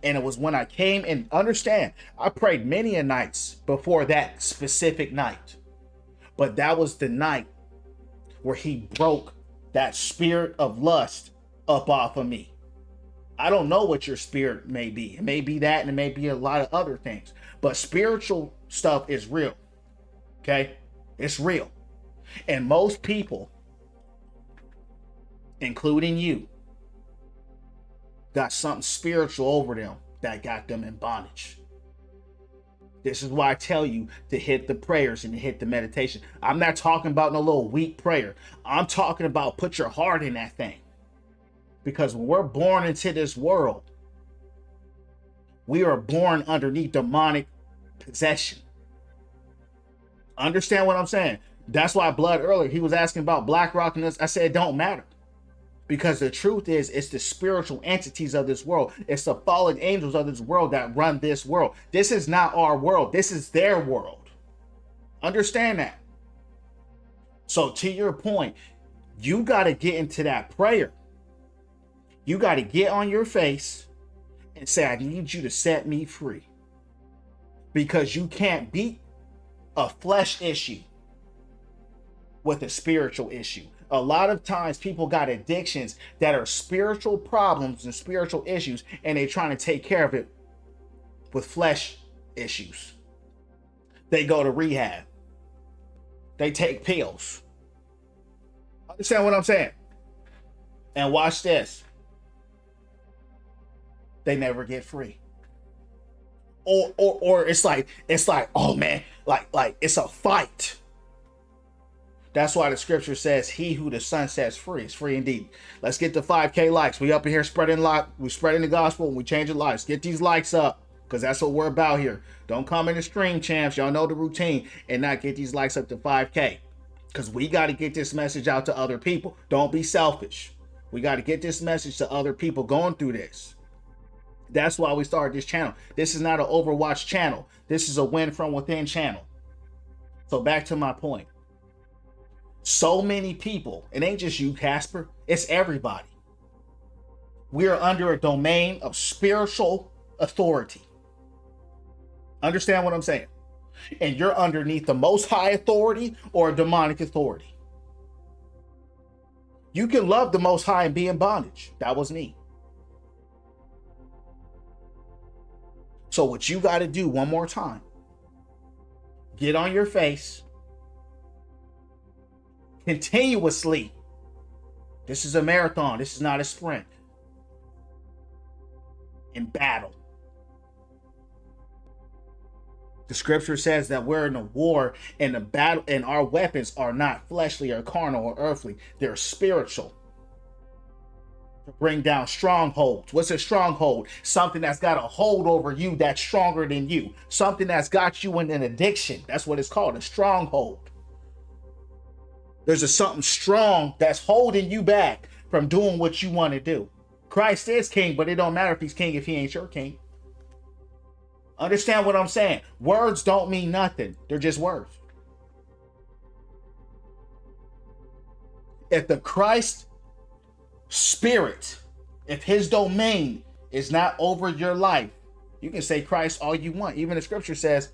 And it was when I came and understand, I prayed many a nights before that specific night. But that was the night where he broke that spirit of lust up off of me. I don't know what your spirit may be. It may be that, and it may be a lot of other things. But spiritual stuff is real. Okay? It's real. And most people, including you, got something spiritual over them that got them in bondage. This is why I tell you to hit the prayers and to hit the meditation. I'm not talking about no little weak prayer. I'm talking about put your heart in that thing. Because when we're born into this world, we are born underneath demonic possession. Understand what I'm saying? That's why Blood earlier, he was asking about BlackRock, and I said it don't matter. Because the truth is, it's the spiritual entities of this world. It's the fallen angels of this world that run this world. This is not our world. This is their world. Understand that. So to your point, you got to get into that prayer. You got to get on your face and say, I need you to set me free. Because you can't beat a flesh issue with a spiritual issue. A lot of times people got addictions that are spiritual problems and spiritual issues, and they're trying to take care of it with flesh issues. They go to rehab. They take pills. Understand what I'm saying? And watch this. They never get free. Or it's like, oh man, like it's a fight. That's why the scripture says, he who the Son sets free is free indeed. Let's get the 5K likes. We up in here spreading the gospel, and we changing lives. Get these likes up, because that's what we're about here. Don't come in the stream, champs. Y'all know the routine, and not get these likes up to 5K. Because we got to get this message out to other people. Don't be selfish. We got to get this message to other people going through this. That's why we started this channel. This is not an Overwatch channel. This is a win from within channel. So back to my point. So many people, it ain't just you, Casper, it's everybody. We are under a domain of spiritual authority. Understand what I'm saying? And you're underneath the most high authority or a demonic authority. You can love the most high and be in bondage. That was me. So what you got to do one more time, get on your face continuously. This is a marathon. This is not a sprint. In battle. The scripture says that we're in a war, and the battle, and our weapons are not fleshly or carnal or earthly. They're spiritual. To bring down strongholds. What's a stronghold? Something that's got a hold over you that's stronger than you. Something that's got you in an addiction. That's what it's called, a stronghold. There's something strong that's holding you back from doing what you want to do. Christ is king, but it don't matter if he's king if he ain't your king. Understand what I'm saying? Words don't mean nothing. They're just words. If the Christ Spirit, if his domain is not over your life, you can say Christ all you want. Even the scripture says,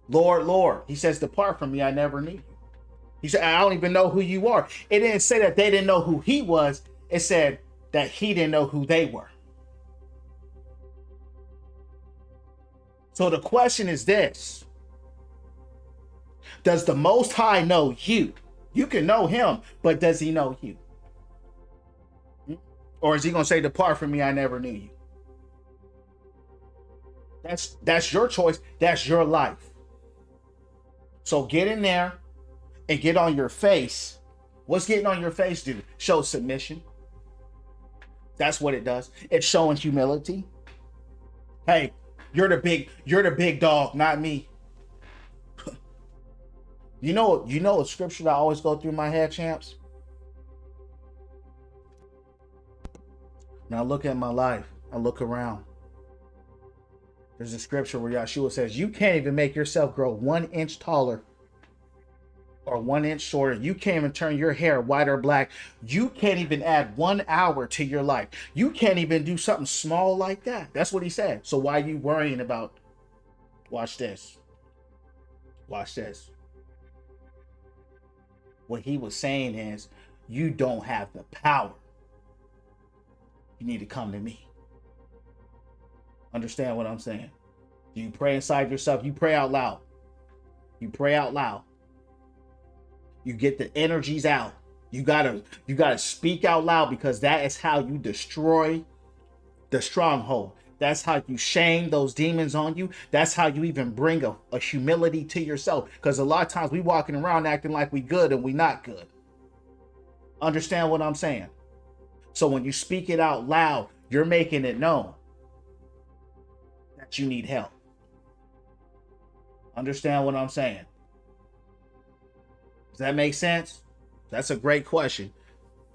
Lord, Lord. He says, depart from me, I never knew you. He said, I don't even know who you are. It didn't say that they didn't know who he was. It said that he didn't know who they were. So the question is this. Does the Most High know you? You can know him, but does he know you? Or is he going to say, depart from me, I never knew you? That's your choice. That's your life. So get in there and get on your face. What's getting on your face do? Show submission. That's what it does. It's showing humility. Hey, you're the big dog, not me. You know a scripture that I always go through my head, champs? Now I look at my life. I look around. There's a scripture where Yahshua says, you can't even make yourself grow 1 inch taller or 1 inch shorter. You can't even turn your hair white or black. You can't even add 1 hour to your life. You can't even do something small like that. That's what he said. So why are you worrying about? Watch this. Watch this. What he was saying is, you don't have the power. You need to come to me. Understand what I'm saying? You pray inside yourself. You pray out loud. You pray out loud. You get the energies out. You gotta speak out loud, because that is how you destroy the stronghold. That's how you shame those demons on you. That's how you even bring a humility to yourself. Because a lot of times we walking around acting like we good and we not good. Understand what I'm saying? So when you speak it out loud, you're making it known that you need help. Understand what I'm saying? Does that make sense? That's a great question.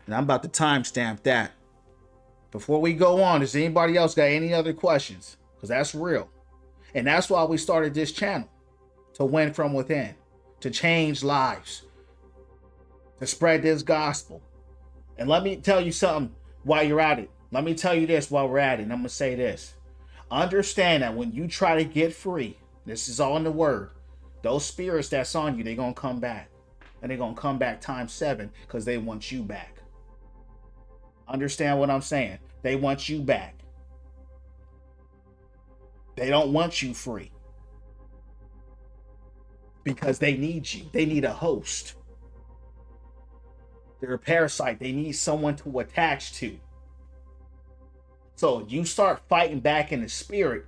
And I'm about to timestamp that. Before we go on, does anybody else got any other questions? Because that's real. And that's why we started this channel. To win from within. To change lives. To spread this gospel. And let me tell you something while you're at it. Let me tell you this while we're at it. And I'm going to say this. Understand that when you try to get free, this is all in the word, those spirits that's on you, they're going to come back. And they're going to come back times 7, because they want you back. Understand what I'm saying? They want you back. They don't want you free. Because they need you. They need a host. They're a parasite. They need someone to attach to. So you start fighting back in the spirit.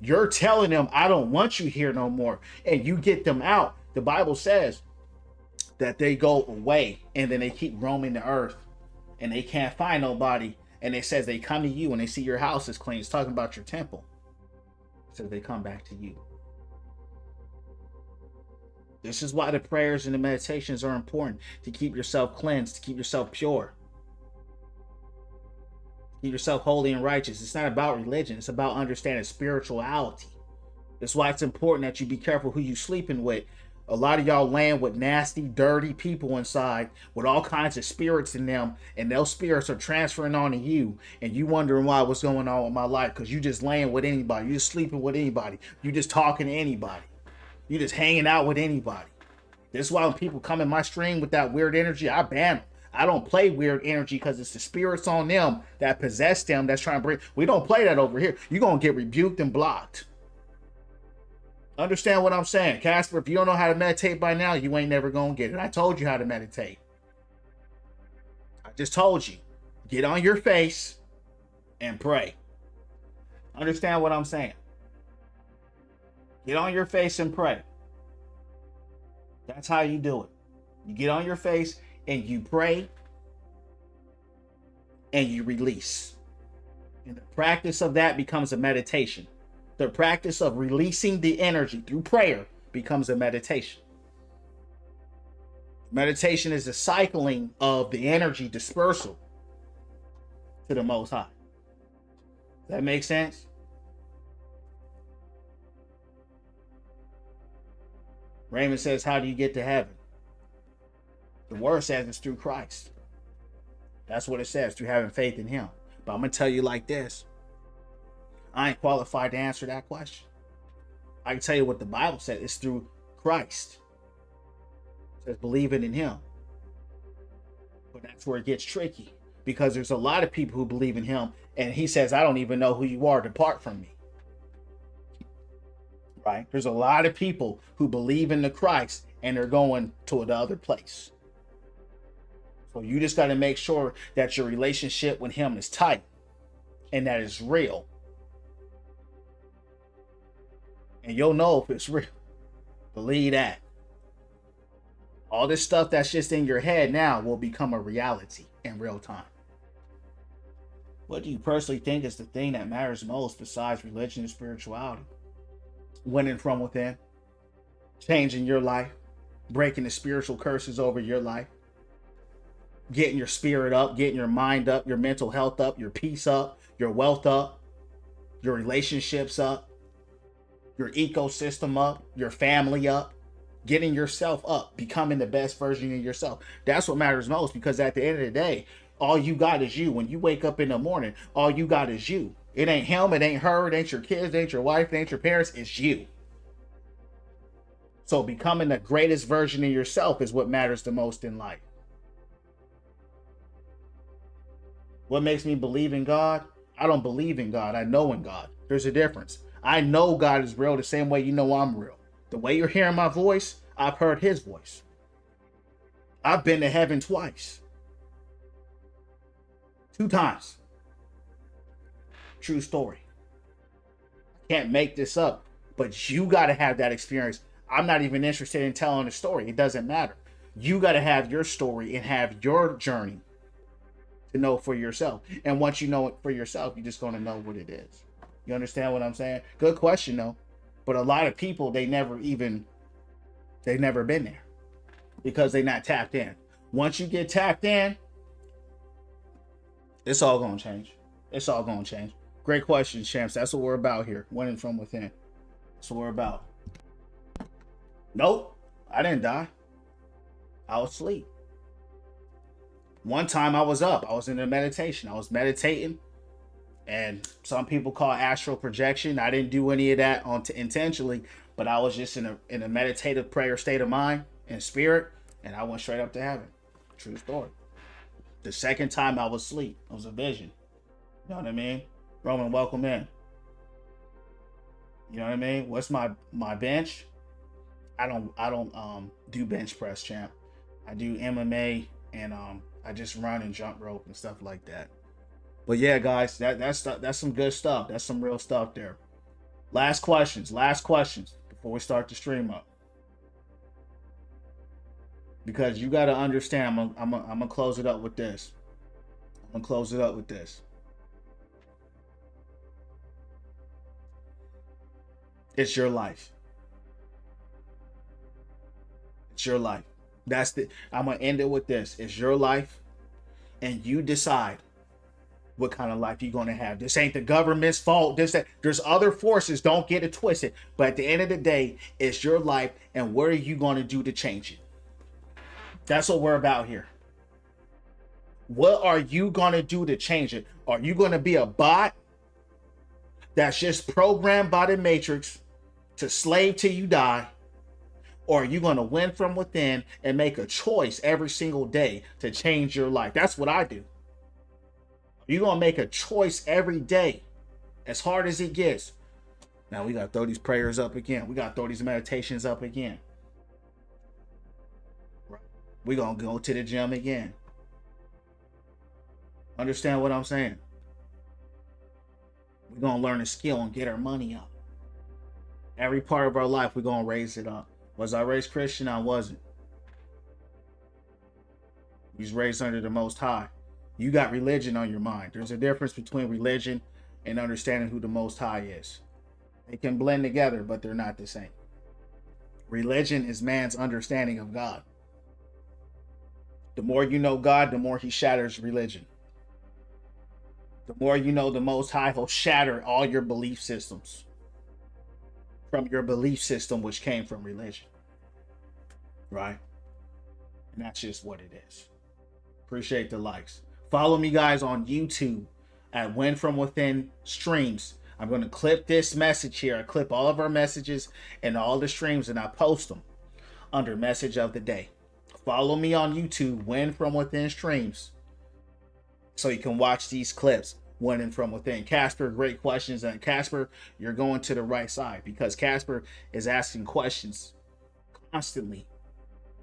You're telling them, I don't want you here no more. And you get them out. The Bible says that they go away and then they keep roaming the earth and they can't find nobody. And it says they come to you and they see your house is clean. It's talking about your temple. It says they come back to you. This is why the prayers and the meditations are important. To keep yourself cleansed, to keep yourself pure. Keep yourself holy and righteous. It's not about religion. It's about understanding spirituality. That's why it's important that you be careful who you sleeping with. A lot of y'all laying with nasty, dirty people inside with all kinds of spirits in them, and those spirits are transferring onto you, and you wondering why, what's going on with my life, because you just laying with anybody. You just sleeping with anybody. You just talking to anybody. You just hanging out with anybody. This is why when people come in my stream with that weird energy, I ban them. I don't play weird energy, because it's the spirits on them that possess them that's trying to bring. We don't play that over here. You're going to get rebuked and blocked. Understand what I'm saying? Casper, if you don't know how to meditate by now, you ain't never going to get it. I told you how to meditate. I just told you. Get on your face and pray. Understand what I'm saying? Get on your face and pray. That's how you do it. You get on your face and you pray and you release. And the practice of that becomes a meditation. The practice of releasing the energy through prayer becomes a meditation. Meditation is the cycling of the energy dispersal to the Most High. Does that make sense? Raymond says, how do you get to heaven? The word says it's through Christ. That's what it says, through having faith in him. But I'm going to tell you like this. I ain't qualified to answer that question. I can tell you what the Bible said. It's through Christ. It says believing in him. But that's where it gets tricky. Because there's a lot of people who believe in him. And he says, I don't even know who you are. Depart from me. Right? There's a lot of people who believe in the Christ and they're going to another place. So you just got to make sure that your relationship with him is tight and that it's real. And you'll know if it's real. Believe that. All this stuff that's just in your head now will become a reality in real time. What do you personally think is the thing that matters most besides religion and spirituality? Winning from within, changing your life, breaking the spiritual curses over your life, getting your spirit up, getting your mind up, your mental health up, your peace up, your wealth up, your relationships up, your ecosystem up, your family up, getting yourself up, becoming the best version of yourself. That's what matters most, because at the end of the day, all you got is you. When you wake up in the morning, all you got is you. It ain't him, it ain't her, it ain't your kids, it ain't your wife, it ain't your parents, it's you. So becoming the greatest version of yourself is what matters the most in life. What makes me believe in God? I don't believe in God. I know in God. There's a difference. I know God is real the same way you know I'm real. The way you're hearing my voice, I've heard his voice. I've been to heaven twice. 2 times. True story. Can't make this up, but you got to have that experience. I'm not even interested in telling the story. It doesn't matter. You got to have your story and have your journey to know for yourself. And once you know it for yourself, you're just going to know what it is. You understand what I'm saying? Good question, though. But a lot of people, they've never been there because they're not tapped in. Once you get tapped in, it's all going to change. It's all going to change. Great question, champs. That's what we're about here. Winning from within. That's what we're about. Nope. I didn't die. I was asleep. One time I was up. I was in a meditation. I was meditating. And some people call it astral projection. I didn't do any of that intentionally, but I was just in a meditative prayer state of mind and spirit, and I went straight up to heaven. True story. The second time I was asleep. It was a vision. You know what I mean? Roman, welcome in. You know what I mean? What's my bench? I don't do bench press, champ. I do MMA and I just run and jump rope and stuff like that. But yeah, guys, that's some good stuff. That's some real stuff there. Last questions before we start the stream up. Because you got to understand, I'm gonna close it up with this. It's your life. It's your life. I'm gonna end it with this. It's your life, and you decide what kind of life you're going to have. This ain't the government's fault. There's other forces. Don't get it twisted. But at the end of the day, it's your life, and what are you going to do to change it? That's what we're about here. What are you going to do to change it? Are you going to be a bot that's just programmed by the Matrix to slave till you die? Or are you going to win from within and make a choice every single day to change your life? That's what I do. You're going to make a choice every day, as hard as it gets. Now we got to throw these prayers up again. We got to throw these meditations up again. We're going to go to the gym again. Understand what I'm saying? We're going to learn a skill and get our money up. Every part of our life, we're going to raise it up. Was I raised Christian? I wasn't. We was raised under the Most High. You got religion on your mind. There's a difference between religion and understanding who the Most High is. They can blend together, but they're not the same. Religion is man's understanding of God. The more you know God, the more he shatters religion. The more you know the Most High, he'll shatter all your belief systems from your belief system, which came from religion. Right? And that's just what it is. Appreciate the likes. Follow me, guys, on YouTube at Win From Within Streams. I'm going to clip this message here. I clip all of our messages and all the streams, and I post them under Message of the Day. Follow me on YouTube, Win From Within Streams, so you can watch these clips, Winning From Within. Casper, great questions. And Casper, you're going to the right side, because Casper is asking questions constantly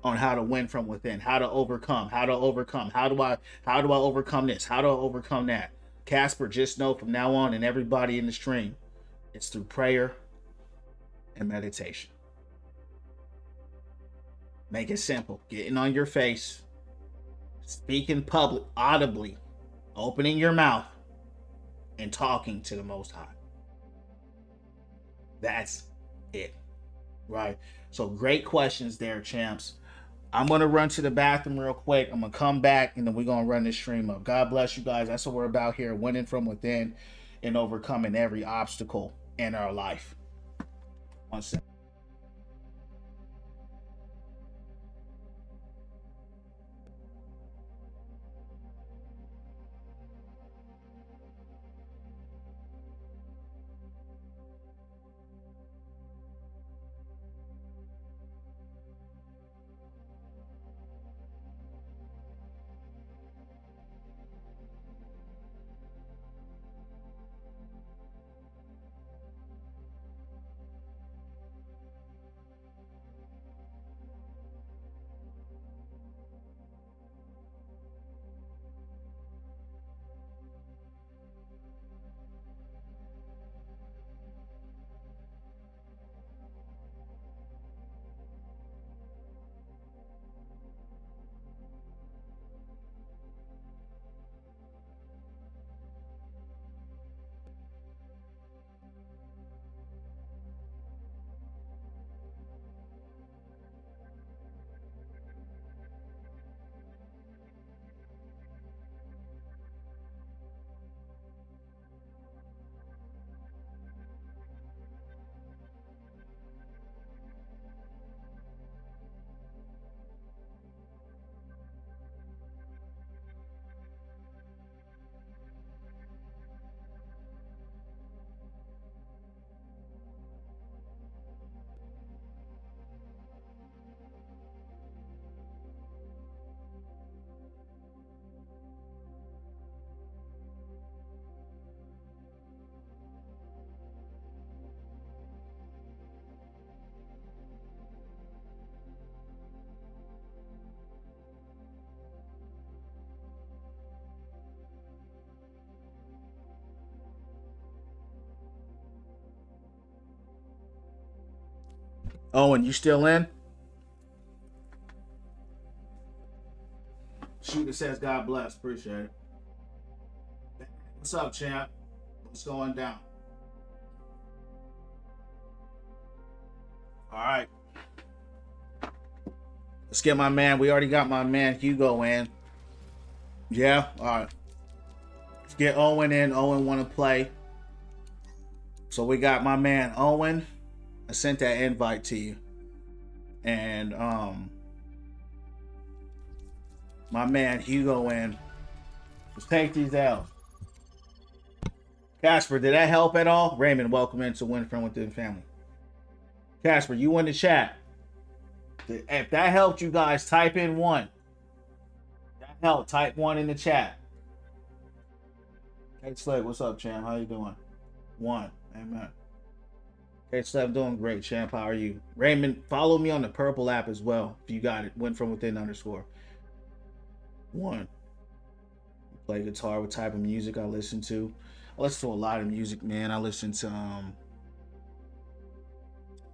on how to win from within, how to overcome, how to overcome, how do I overcome this, how do I overcome that. Casper, just know from now on, and everybody in the stream, it's through prayer and meditation. Make it simple. Getting on your face, speaking public, audibly, opening your mouth, and talking to the Most High. That's it. Right? So great questions there, champs. I'm going to run to the bathroom real quick. I'm going to come back, and then we're going to run this stream up. God bless you guys. That's what we're about here, winning from within and overcoming every obstacle in our life. 1 second. Owen, you still in? Shooter says God bless. Appreciate it. What's up, champ? What's going down? All right. Let's get my man. We already got my man Hugo in. Yeah? All right. Let's get Owen in. Owen want to play. So we got my man Owen. I sent that invite to you. And my man Hugo in. Let's take these out. Casper, did that help at all? Raymond, welcome into Win From Within Family. Casper, you in the chat. If that helped you guys, type in 1. That helped. Type 1 in the chat. Hey Slave, what's up, champ? How you doing? 1. Amen. Hey Slave, doing great, champ. How are you? Raymond, follow me on the purple app as well. If you got it. Win From Within _ 1. Play guitar. What type of music I listen to? I listen to a lot of music, man. I listen to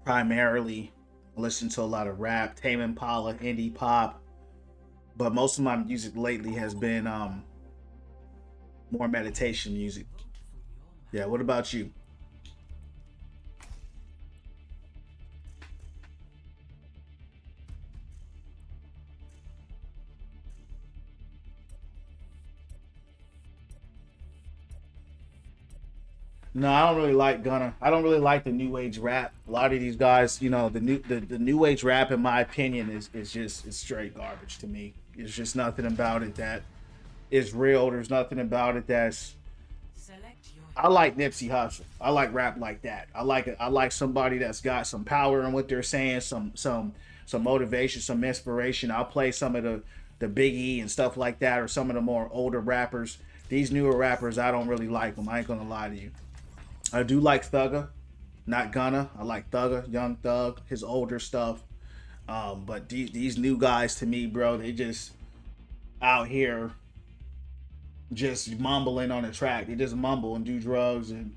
primarily I listen to a lot of rap, Tame Impala, indie pop, but most of my music lately has been more meditation music. Yeah, what about you? No, I don't really like Gunna. I don't really like the new age rap. A lot of these guys, you know, the new age rap, in my opinion, is just it's straight garbage to me. There's just nothing about it that is real. There's nothing about it that's. I like Nipsey Hussle. I like rap like that. I like it. I like somebody that's got some power in what they're saying, some motivation, some inspiration. I'll play some of the Big E and stuff like that, or some of the more older rappers. These newer rappers, I don't really like them. I ain't gonna lie to you. I do like Thugger, not Gunna. I like Thugger, Young Thug, his older stuff. But these new guys to me, bro, they just out here just mumbling on the track. They just mumble and do drugs, and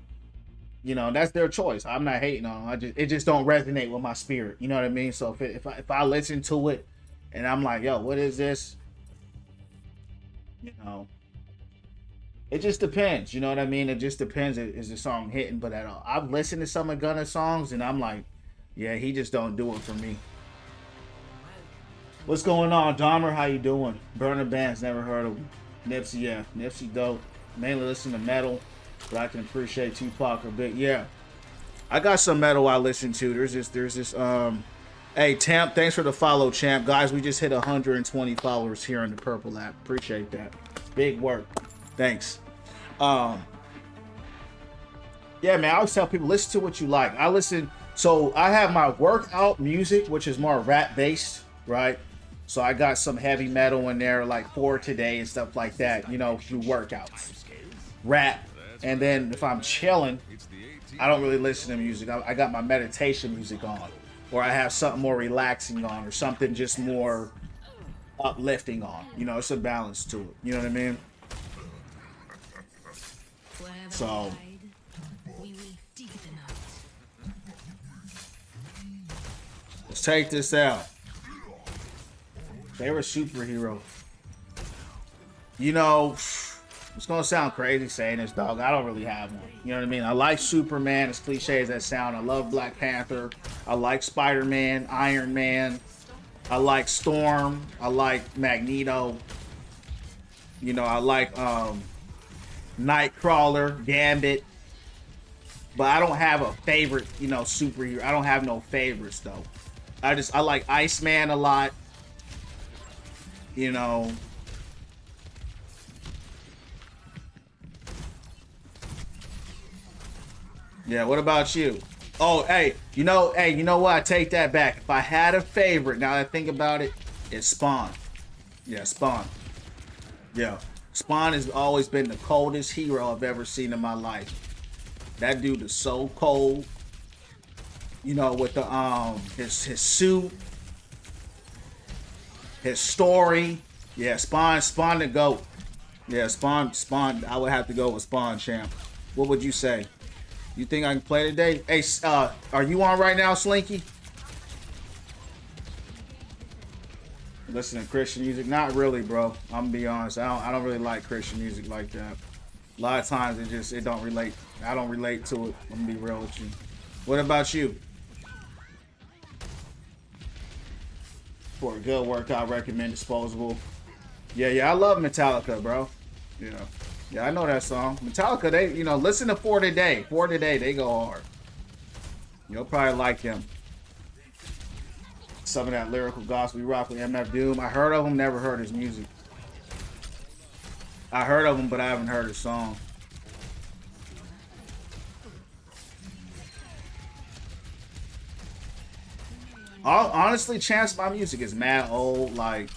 you know that's their choice. I'm not hating on them. It just don't resonate with my spirit. You know what I mean? So if I listen to it and I'm like, yo, what is this? You know, it just depends. You know what I mean? It just depends. Is the song hitting? But at all, I've listened to some of Gunna songs and I'm like, yeah, he just don't do it for me. What's going on, Dahmer? How you doing? Burner Bands, never heard of him. Nipsey, yeah, Nipsey dope. Mainly listen to metal, but I can appreciate Tupac a bit. Yeah, I got some metal I listen to. There's this. Hey Tamp, thanks for the follow, champ. Guys, we just hit 120 followers here on the Purple app. Appreciate that. Big work. Thanks. Yeah, man. I always tell people listen to what you like. So I have my workout music, which is more rap based, right? So I got some heavy metal in there, like For Today and stuff like that, you know, through workouts. Rap. And then if I'm chilling, I don't really listen to music. I got my meditation music on. Or I have something more relaxing on, or something just more uplifting on. You know, it's a balance to it. You know what I mean? So let's take this out. Favorite superhero. You know, it's gonna sound crazy saying this, dog. I don't really have one. You know what I mean? I like Superman, as cliche as that sound. I love Black Panther. I like Spider-Man, Iron Man. I like Storm. I like Magneto. You know, I like Nightcrawler, Gambit. But I don't have a favorite, you know, superhero. I don't have no favorites though. I like Iceman a lot. You know. Yeah, what about you? Oh, hey, you know what? I take that back. If I had a favorite, now that I think about it, it's Spawn. Yeah, Spawn. Yeah. Spawn has always been the coldest hero I've ever seen in my life. That dude is so cold. You know, with the his suit, his story. Yeah, Spawn the GOAT. Yeah, Spawn. I would have to go with Spawn, champ. What would you say? You think I can play today? Hey, are you on right now, Slinky? Listen to Christian music? Not really, bro. I'm gonna be honest. I don't really like Christian music like that. A lot of times it don't relate. I don't relate to it. I'm gonna be real with you. What about you? For a good workout, recommend Disposable. Yeah, I love Metallica, bro. Yeah, I know that song. Metallica, they, you know, listen to For Today. For Today, they go hard. You'll probably like them. Some of that lyrical gospel rock with MF Doom. I heard of him, never heard his music. I heard of him, but I haven't heard his song. Honestly, Chance, my music is mad old. Like,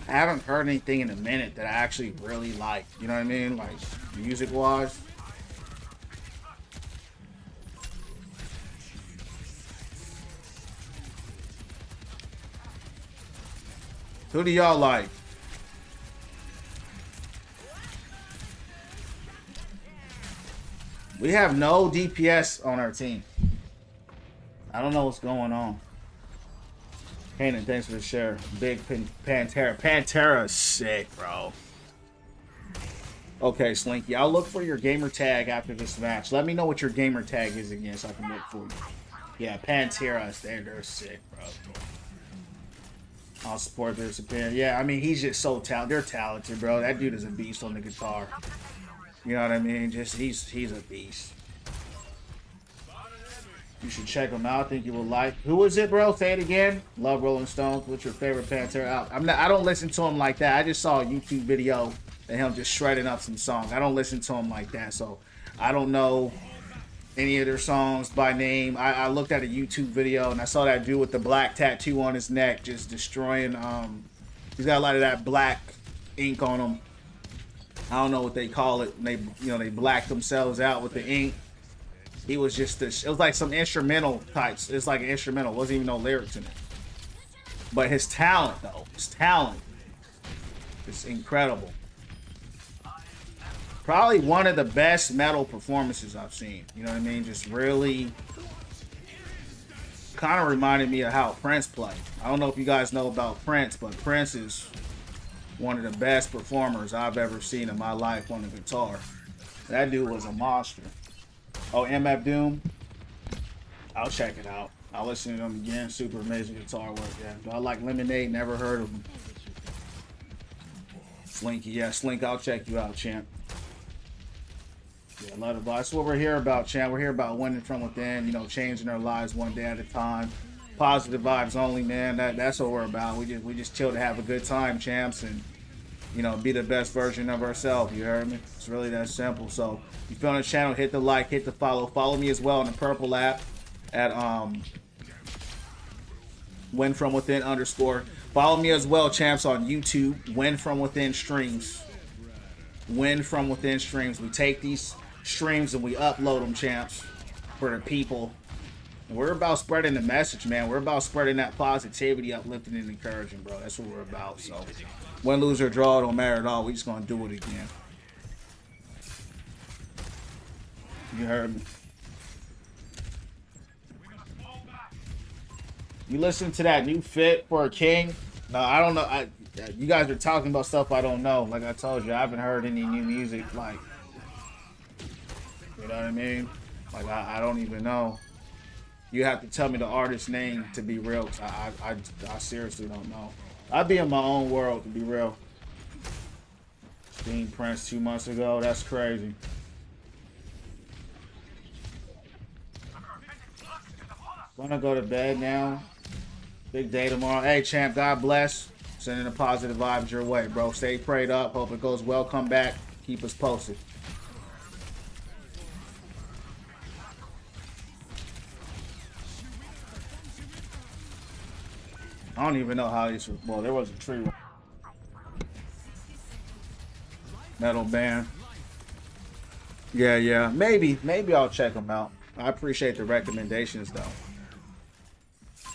I haven't heard anything in a minute that I actually really like. You know what I mean? Like, music-wise. Who do y'all like? We have no DPS on our team. I don't know what's going on. Kanan, thanks for the share. Big Pantera. Pantera is sick, bro. Okay, Slinky. I'll look for your gamer tag after this match. Let me know what your gamer tag is again so I can look for you. Yeah, Pantera, they're sick, bro. I'll support their opinion. Yeah, I mean, he's just so talented. They're talented, bro. That dude is a beast on the guitar. You know what I mean? Just he's a beast. You should check him out. I think you will like. Who is it, bro? Say it again. Love Rolling Stones. What's your favorite Pantera album? I don't listen to him like that. I just saw a YouTube video of him just shredding up some songs. I don't listen to him like that, so I don't know any of their songs by name. I looked at a YouTube video and I saw that dude with the black tattoo on his neck just destroying. He's got a lot of that black ink on him. I don't know what they call it. They black themselves out with the ink. He was just this. It was like some instrumental types. It's like an instrumental. Wasn't even no lyrics in it. But his talent, though, his talent is incredible. Probably one of the best metal performances I've seen. You know what I mean? Just really kind of reminded me of how Prince played. I don't know if you guys know about Prince, but Prince is one of the best performers I've ever seen in my life on the guitar. That dude was a monster. Oh, MF Doom? I'll check it out. I'll listen to them again. Super amazing guitar work, yeah. Do I like Lemonade? Never heard of him. Slinky, yeah, Slink, I'll check you out, champ. Yeah, love it. That's what we're here about, champ. We're here about winning from within, you know, changing our lives one day at a time. Positive vibes only, man. That's what we're about. We just chill to have a good time, champs, and you know, be the best version of ourselves. You heard me? It's really that simple. So, if you feel on the channel, hit the like, hit the follow. Follow me as well on the purple app at Win From Within _. Follow me as well, champs, on YouTube. Win From Within streams. Win From Within streams. We take these streams and we upload them, champs, for the people. And we're about spreading the message, man. We're about spreading that positivity, uplifting, and encouraging, bro. That's what we're about. So, win, lose, or draw, don't matter at all. We just gonna do it again. You heard me. You listen to that new Fit for a King? No, I don't know. You guys are talking about stuff I don't know. Like I told you, I haven't heard any new music. Like, you know what I mean? Like, I don't even know. You have to tell me the artist's name to be real. Cause I seriously don't know. I'd be in my own world, to be real. Being Prince 2 months ago, that's crazy. Gonna go to bed now. Big day tomorrow. Hey, champ, God bless. Sending the positive vibes your way, bro. Stay prayed up. Hope it goes well. Come back. Keep us posted. I don't even know how these. Well, there was a tree. Metal band. Yeah. Maybe I'll check them out. I appreciate the recommendations, though.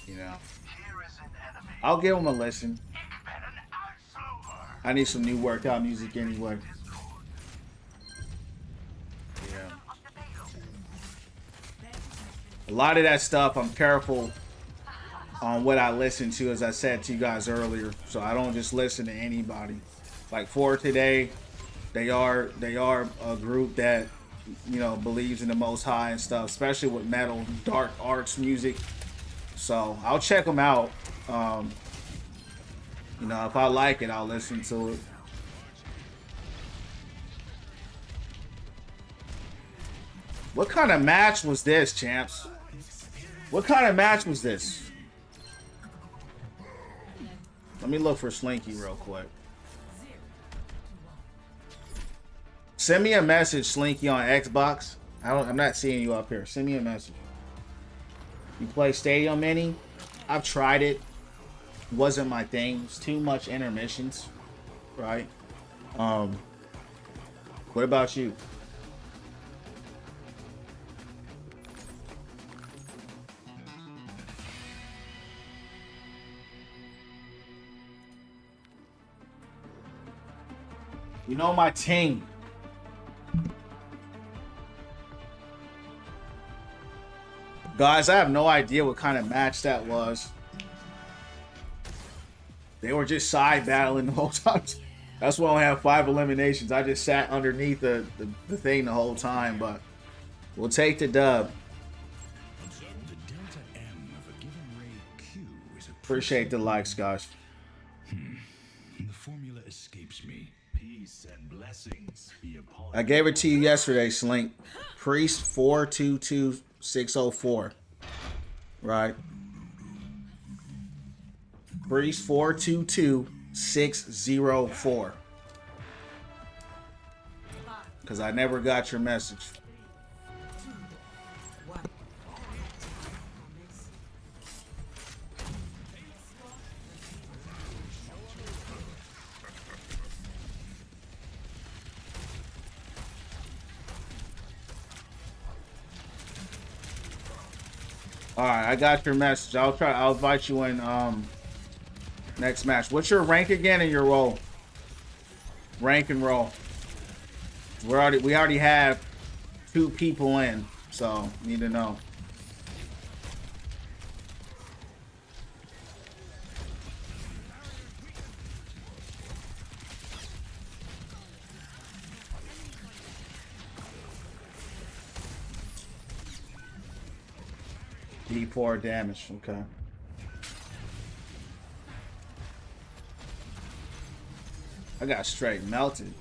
You know, I'll give them a listen. I need some new workout music anyway. Yeah. A lot of that stuff, I'm careful on what I listen to, as I said to you guys earlier. So I don't just listen to anybody. Like For Today, they are a group that, you know, believes in the Most High and stuff, especially with metal, dark arts music. So I'll check them out. You know, if I like it, I'll listen to it. What kind of match was this, champs? What kind of match was this? Let me look for Slinky real quick. Send me a message, Slinky, on Xbox. I'm not seeing you up here. Send me a message. You play Stadium Mini? I've tried it. Wasn't my thing. It's too much intermissions, right? What about you? You know my team. Guys, I have no idea what kind of match that was. They were just side battling the whole time. That's why I only have 5 eliminations. I just sat underneath the thing the whole time, but we'll take the dub. Appreciate the likes, guys. The formula escapes me. Peace and blessings be upon I gave it to you yesterday, Slink. Priest 422604. Right? Priest 422604. Because I never got your message. All right, I got your message. I'll invite you in next match. What's your rank again and your role? Rank and role. We already have 2 people in, so need to know. D4 damage, okay. I got straight melted.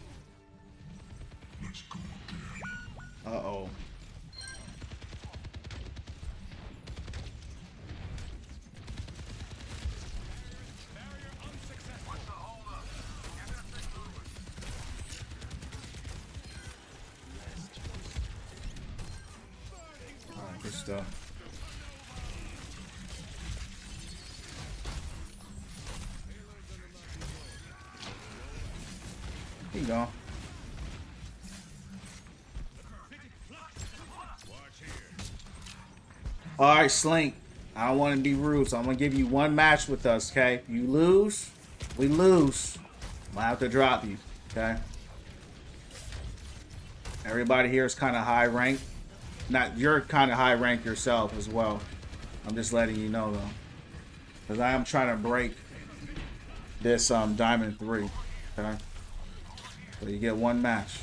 Uh-oh. Alright, good stuff. Here you go. All right, Slink. I don't want to be rude, so I'm gonna give you 1 match with us, okay? You lose, we lose. I'm gonna have to drop you, okay? Everybody here is kind of high rank. Not you're kind of high rank yourself as well. I'm just letting you know though, because I am trying to break this Diamond 3, okay? So you get 1 match.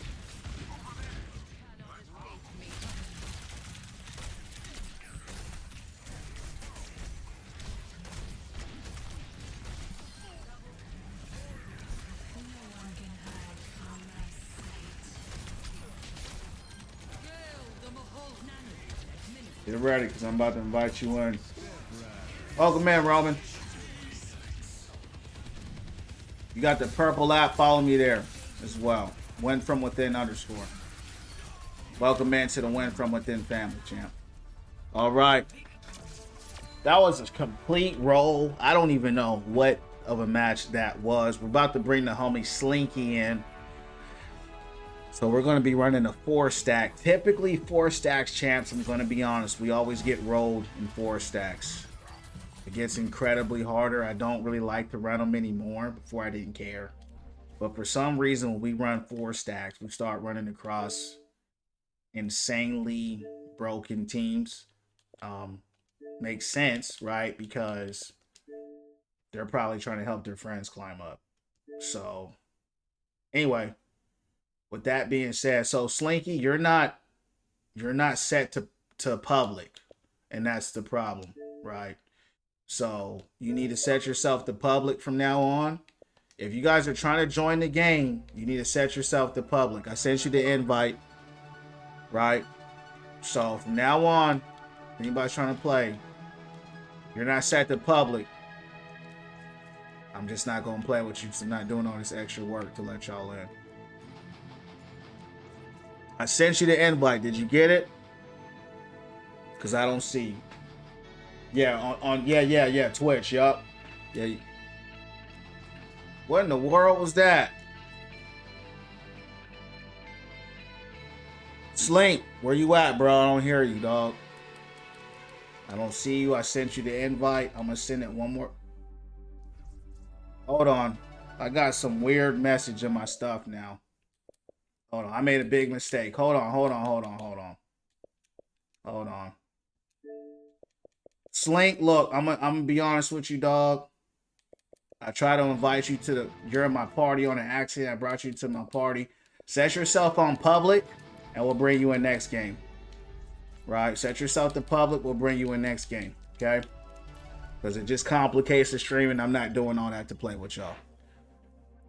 Get ready, because I'm about to invite you in. Welcome in, Roman. You got the purple app. Follow me there as well. Win from within _. Welcome in to the Win from Within family, champ. All right. That was a complete roll. I don't even know what of a match that was. We're about to bring the homie Slinky in. So we're going to be running a 4-stack. Typically 4 stacks, champs. I'm going to be honest. We always get rolled in 4 stacks. It gets incredibly harder. I don't really like to run them anymore. Before I didn't care. But for some reason, when we run 4 stacks, we start running across insanely broken teams. Makes sense, right? Because they're probably trying to help their friends climb up. So anyway, with that being said, so Slinky, you're not set to public, and that's the problem, right? So you need to set yourself to public from now on. If you guys are trying to join the game, you need to set yourself to public. I sent you the invite, right? So from now on, if anybody's trying to play, you're not set to public. I'm just not going to play with you, so I'm not doing all this extra work to let y'all in. I sent you the invite. Did you get it? Because I don't see you. Yeah, yeah, Twitch, yup. Yeah. What in the world was that? Slink, where you at, bro? I don't hear you, dog. I don't see you. I sent you the invite. I'm going to send it one more. Hold on. I got some weird message in my stuff now. Hold on. I made a big mistake. Hold on. Slink, look, I'm gonna be honest with you, dog. I try to invite you to you're in my party on an accident. I brought you to my party. Set yourself on public, and we'll bring you in next game. Right? Set yourself to public, we'll bring you in next game. Okay? Because it just complicates the stream, and I'm not doing all that to play with y'all.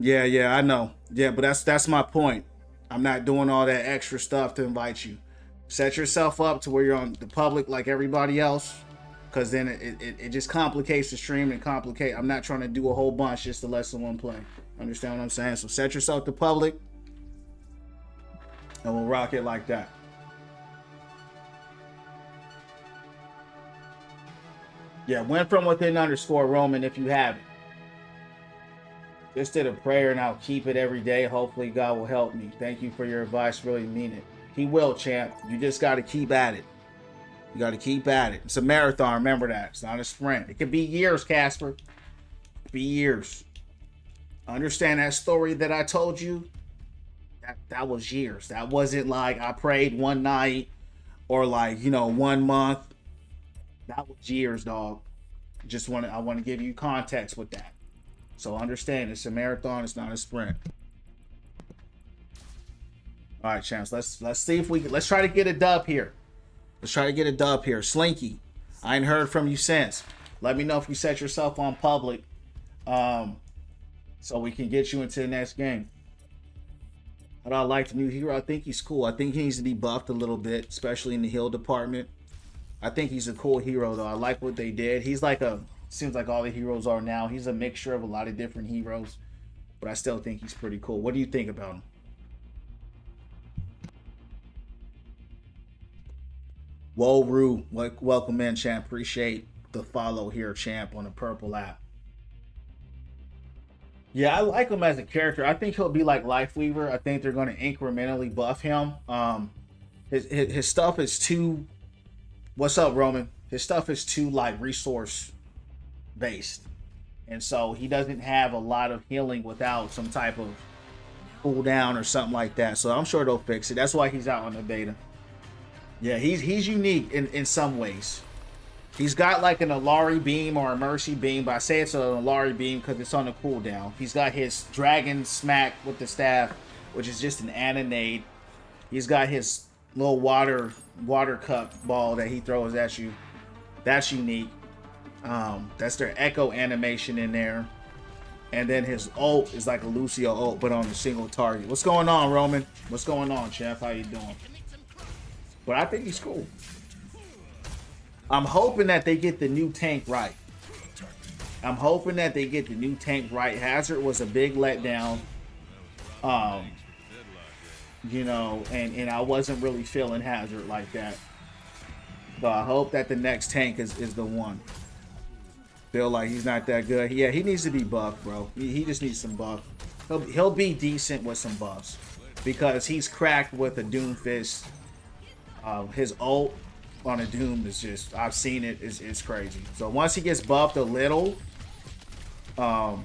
Yeah, I know. Yeah, but that's my point. I'm not doing all that extra stuff to invite you. Set yourself up to where you're on the public like everybody else. Because then it just complicates the stream and I'm not trying to do a whole bunch just to let someone play. Understand what I'm saying? So set yourself to public, and we'll rock it like that. Yeah, win from within _ Roman if you have it. Just did a prayer and I'll keep it every day. Hopefully God will help me. Thank you for your advice. Really mean it. He will, champ. You just got to keep at it. You got to keep at it. It's a marathon. Remember that. It's not a sprint. It could be years, Casper. It could be years. Understand that story that I told you? That was years. That wasn't like I prayed one night or like, 1 month. That was years, dog. I want to give you context with that. So understand, it's a marathon. It's not a sprint. All right, champs. Let's see if let's try to get a dub here. Let's try to get a dub here. Slinky, I ain't heard from you since. Let me know if you set yourself on public, so we can get you into the next game. But I like the new hero. I think he's cool. I think he needs to be buffed a little bit, especially in the heal department. I think he's a cool hero, though. I like what they did. He's like seems like all the heroes are now. He's a mixture of a lot of different heroes, but I still think he's pretty cool. What do you think about him? Whoa, Rue, welcome in, champ. Appreciate the follow here, champ, on the purple app. Yeah, I like him as a character. I think he'll be like Lifeweaver. I think they're going to incrementally buff him. His stuff is too. What's up, Roman? His stuff is too like resource based, and so he doesn't have a lot of healing without some type of cooldown or something like that. So I'm sure they'll fix it. That's why he's out on the beta. Yeah, he's unique in some ways. He's got like an Alari beam or a Mercy beam, but I say it's an Alari beam because it's on the cooldown. He's got his Dragon Smack with the staff, which is just an Annonade. He's got his little water cup ball that he throws at you. That's unique. That's their echo animation in there. And then his ult is like a Lucio ult, but on a single target. What's going on, Roman? What's going on, Chef? How you doing? But I think he's cool. I'm hoping that they get the new tank right. Hazard was a big letdown. And I wasn't really feeling Hazard like that. So I hope that the next tank is the one. Feel like he's not that good. Yeah, he needs to be buffed, bro. He just needs some buff. He'll be decent with some buffs. Because he's cracked with a Doomfist. His ult on a Doom is just, I've seen it, it's crazy. So once he gets buffed a little, yeah,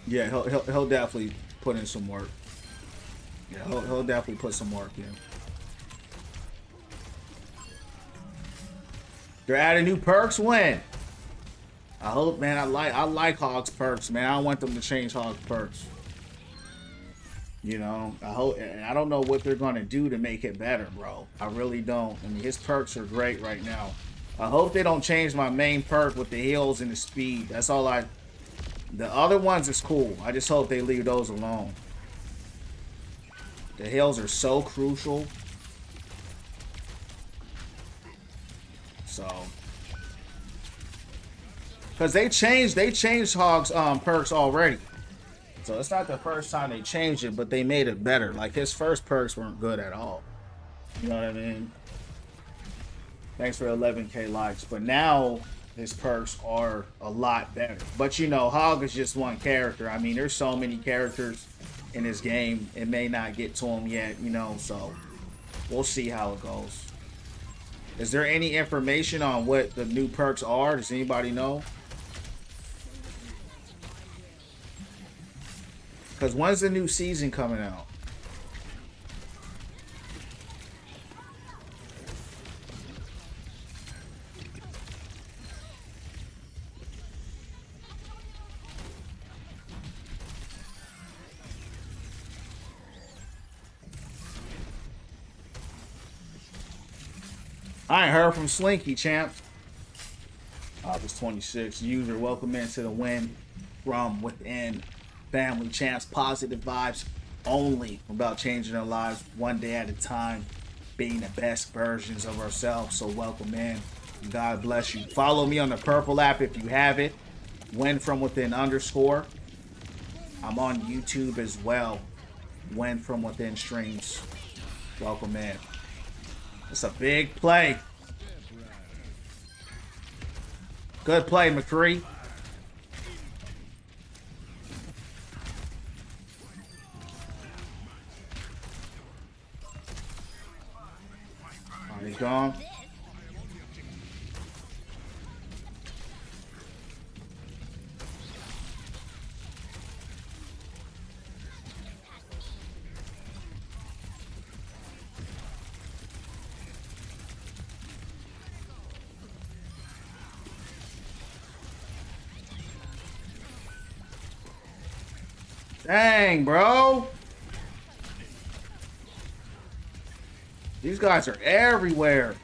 he'll definitely put in some work. Yeah, he'll definitely put some work in. They're adding new perks when? I hope, man. I like Hog's perks, man. I don't want them to change Hog's perks. I hope. I don't know what they're gonna do to make it better, bro. I really don't. I mean, his perks are great right now. I hope they don't change my main perk with the heals and the speed. That's all I. The other ones is cool. I just hope they leave those alone. The heals are so crucial. So, because they changed Hog's perks already. So it's not the first time they changed it, but they made it better. Like his first perks weren't good at all. You know what I mean? Thanks for 11K likes. But now his perks are a lot better. But Hog is just one character. I mean, there's so many characters in this game. It may not get to him yet, so we'll see how it goes. Is there any information on what the new perks are? Does anybody know? Because when's the new season coming out? I ain't heard from Slinky, champ. August 26th. User, welcome into the win from within. Family, champs, positive vibes only about changing our lives one day at a time, being the best versions of ourselves. So welcome in. God bless you. Follow me on the purple app if you have it. Win from within _ I'm on YouTube as well. Win from within streams. Welcome in. It's a big play. Good play, McCree. He's gone. Dang, bro. These guys are everywhere.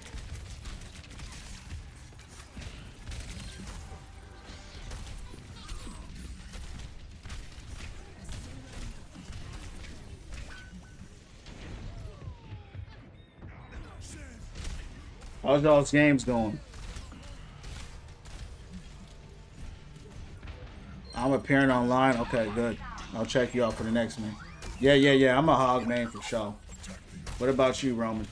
How's those games going? I'm appearing online. Okay, good. I'll check you out for the next one. Yeah. I'm a hog main for sure. What about you, Roman?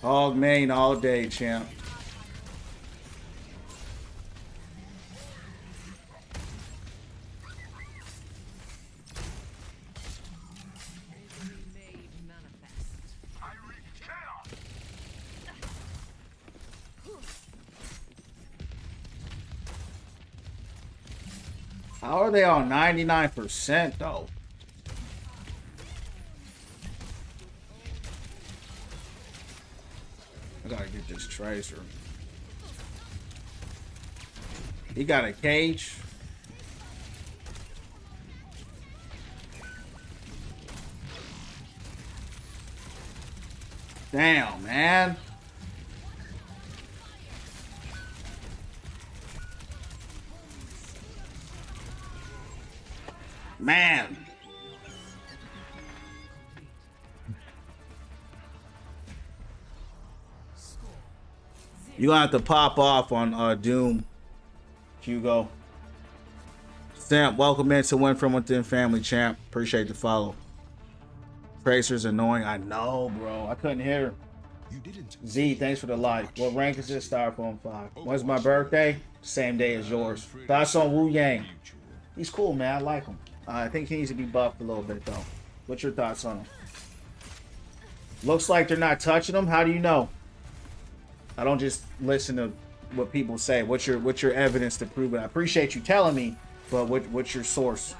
Hog main all day, champ. How are they on 99% though? I gotta get this Tracer. He got a cage. Damn, man. Man. You gonna have to pop off on Doom, Hugo. Stamp, welcome into Win From Within family, champ. Appreciate the follow. Tracer's annoying. I know, bro. I couldn't hear her. Z, thanks for the like. What rank is this? Styrofoam 5. When's my birthday? Same day as yours. Thoughts on Wu Yang? He's cool, man. I like him. I think he needs to be buffed a little bit, though. What's your thoughts on him? Looks like they're not touching him. How do you know? I don't just listen to what people say. What's your evidence to prove it? I appreciate you telling me, but what's your source?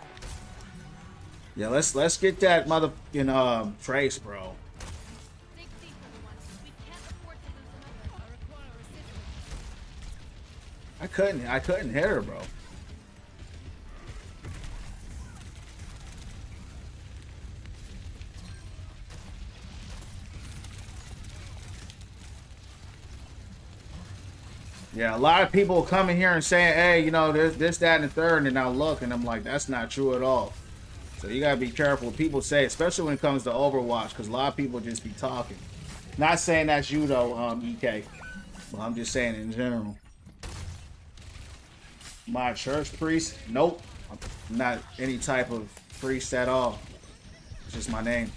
Yeah, let's get that motherfucking Trace, bro. Dig deeper, once. We can't afford to lose another. I require assistance. I couldn't hit her, bro. Yeah, a lot of people come in here and saying, hey, you know, there's this, that, and the third, and I look, and I'm like, that's not true at all. So you gotta be careful what people say, especially when it comes to Overwatch, because a lot of people just be talking. Not saying that's you though, EK. Well, I'm just saying in general. My church priest? Nope. I'm not any type of priest at all. It's just my name.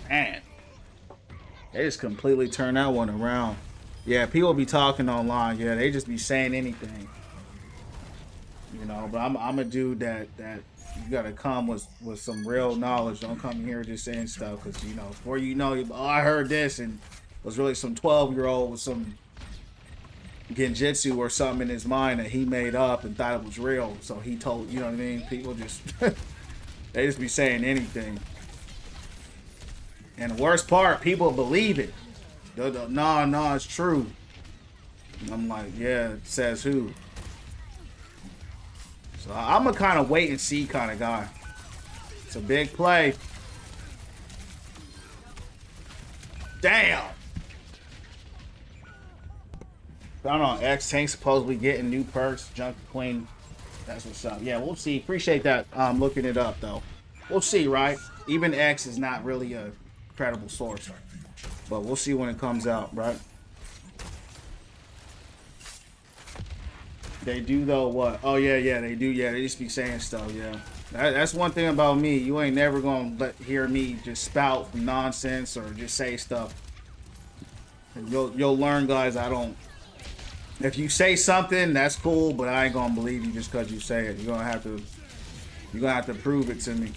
Man, they just completely turn that one around. Yeah, people be talking online. Yeah, they just be saying anything. You know, but I'm a dude that you gotta come with some real knowledge. Don't come here just saying stuff, because you know, before you know, oh, I heard this, and it was really some 12-year-old with some genjutsu or something in his mind that he made up and thought it was real. So he told, you know what I mean? People just they just be saying anything. And the worst part, people believe it. No, it's true. And I'm like, yeah, it says who? So I'm a kind of wait and see kind of guy. It's a big play. Damn. Found on X Tank supposedly getting new perks. Junk Queen. That's what's up. Yeah, we'll see. Appreciate that. Looking it up though. We'll see, right? Even X is not really a credible source, but we'll see when it comes out, right? They do though. What? Oh yeah, they do. Yeah, they just be saying stuff. Yeah, that's one thing about me. You ain't never gonna hear me just spout nonsense or just say stuff. And you'll learn, guys. I don't. If you say something, that's cool, but I ain't gonna believe you just because you say it. You're gonna have to prove it to me.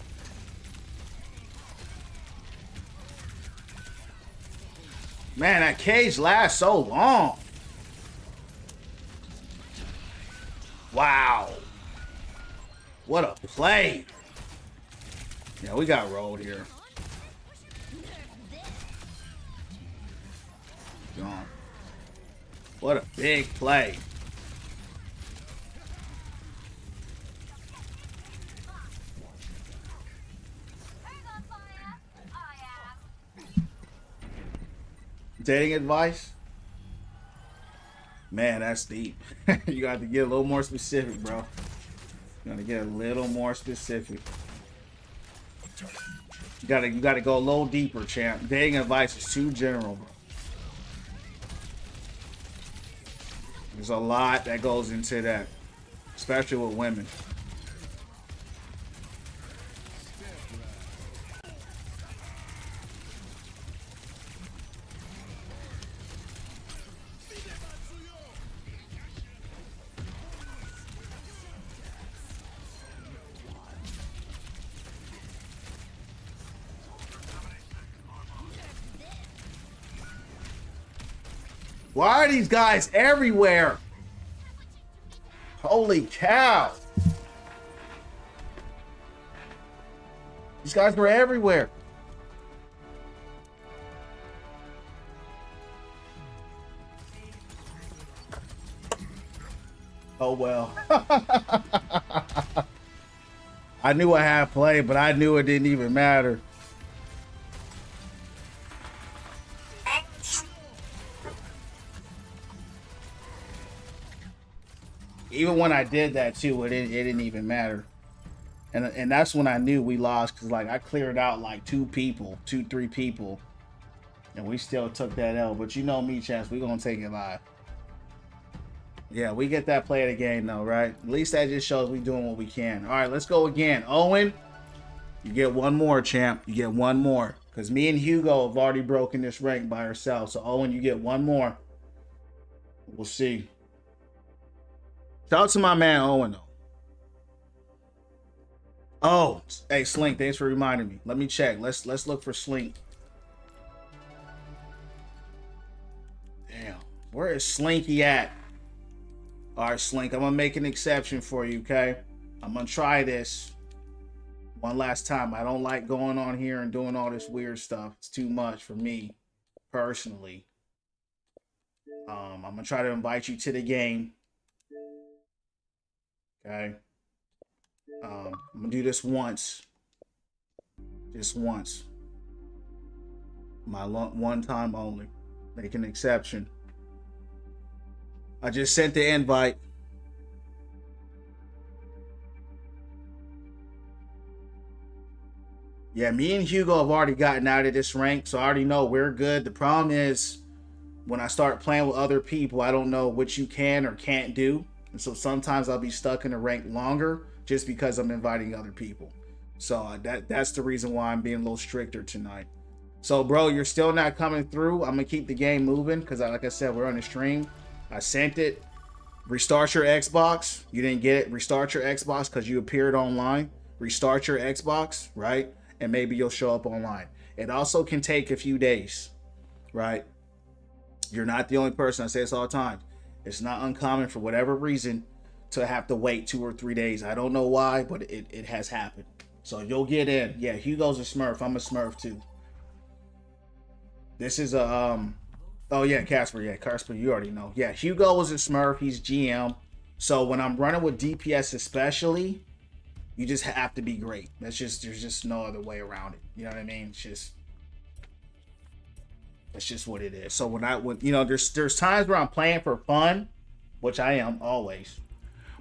Man, that cage lasts so long. Wow. What a play. Yeah, we got rolled here. Gone. What a big play. Dating advice? Man, that's deep. You got to get a little more specific, bro. You got to get a little more specific. You gotta go a little deeper, champ. Dating advice is too general, bro. There's a lot that goes into that, especially with women. Why are these guys everywhere? Holy cow. These guys were everywhere. Oh well. I knew I had play, but I knew it didn't even matter. Even when I did that too, it didn't even matter. And that's when I knew we lost, because like I cleared out like 3 people, and we still took that L. But you know me, Chance, we gonna take it live. Yeah, we get that play of the game though, right? At least that just shows we doing what we can. All right, let's go again. Owen, you get one more, champ. You get one more, because me and Hugo have already broken this rank by ourselves. So Owen, you get one more. We'll see. Shout out to my man Owen though. Oh, hey Slink, thanks for reminding me. Let me check. Let's look for Slink. Damn, where is Slinky at? All right, Slink, I'm gonna make an exception for you, okay? I'm gonna try this one last time. I don't like going on here and doing all this weird stuff. It's too much for me personally. I'm gonna try to invite you to the game. Okay. I'm gonna do this once. Just once. My one time only. Make an exception. I just sent the invite. Yeah, me and Hugo have already gotten out of this rank, so I already know we're good. The problem is when I start playing with other people, I don't know what you can or can't do. And so sometimes I'll be stuck in the rank longer just because I'm inviting other people. So that's the reason why I'm being a little stricter tonight. So, bro, you're still not coming through. I'm going to keep the game moving because, like I said, we're on the stream. I sent it. Restart your Xbox. You didn't get it. Restart your Xbox because you appeared online. Restart your Xbox, right? And maybe you'll show up online. It also can take a few days, right? You're not the only person. I say this all the time. It's not uncommon for whatever reason to have to wait 2 or 3 days. I don't know why, but it has happened. So you'll get in. Yeah, Hugo's a Smurf. I'm a Smurf too. This is a oh yeah, Casper. Yeah, Casper, you already know. Yeah, Hugo was a Smurf. He's GM. So when I'm running with DPS especially, you just have to be great. There's just no other way around it. You know what I mean? That's just what it is. So when you know, there's times where I'm playing for fun, which I am always.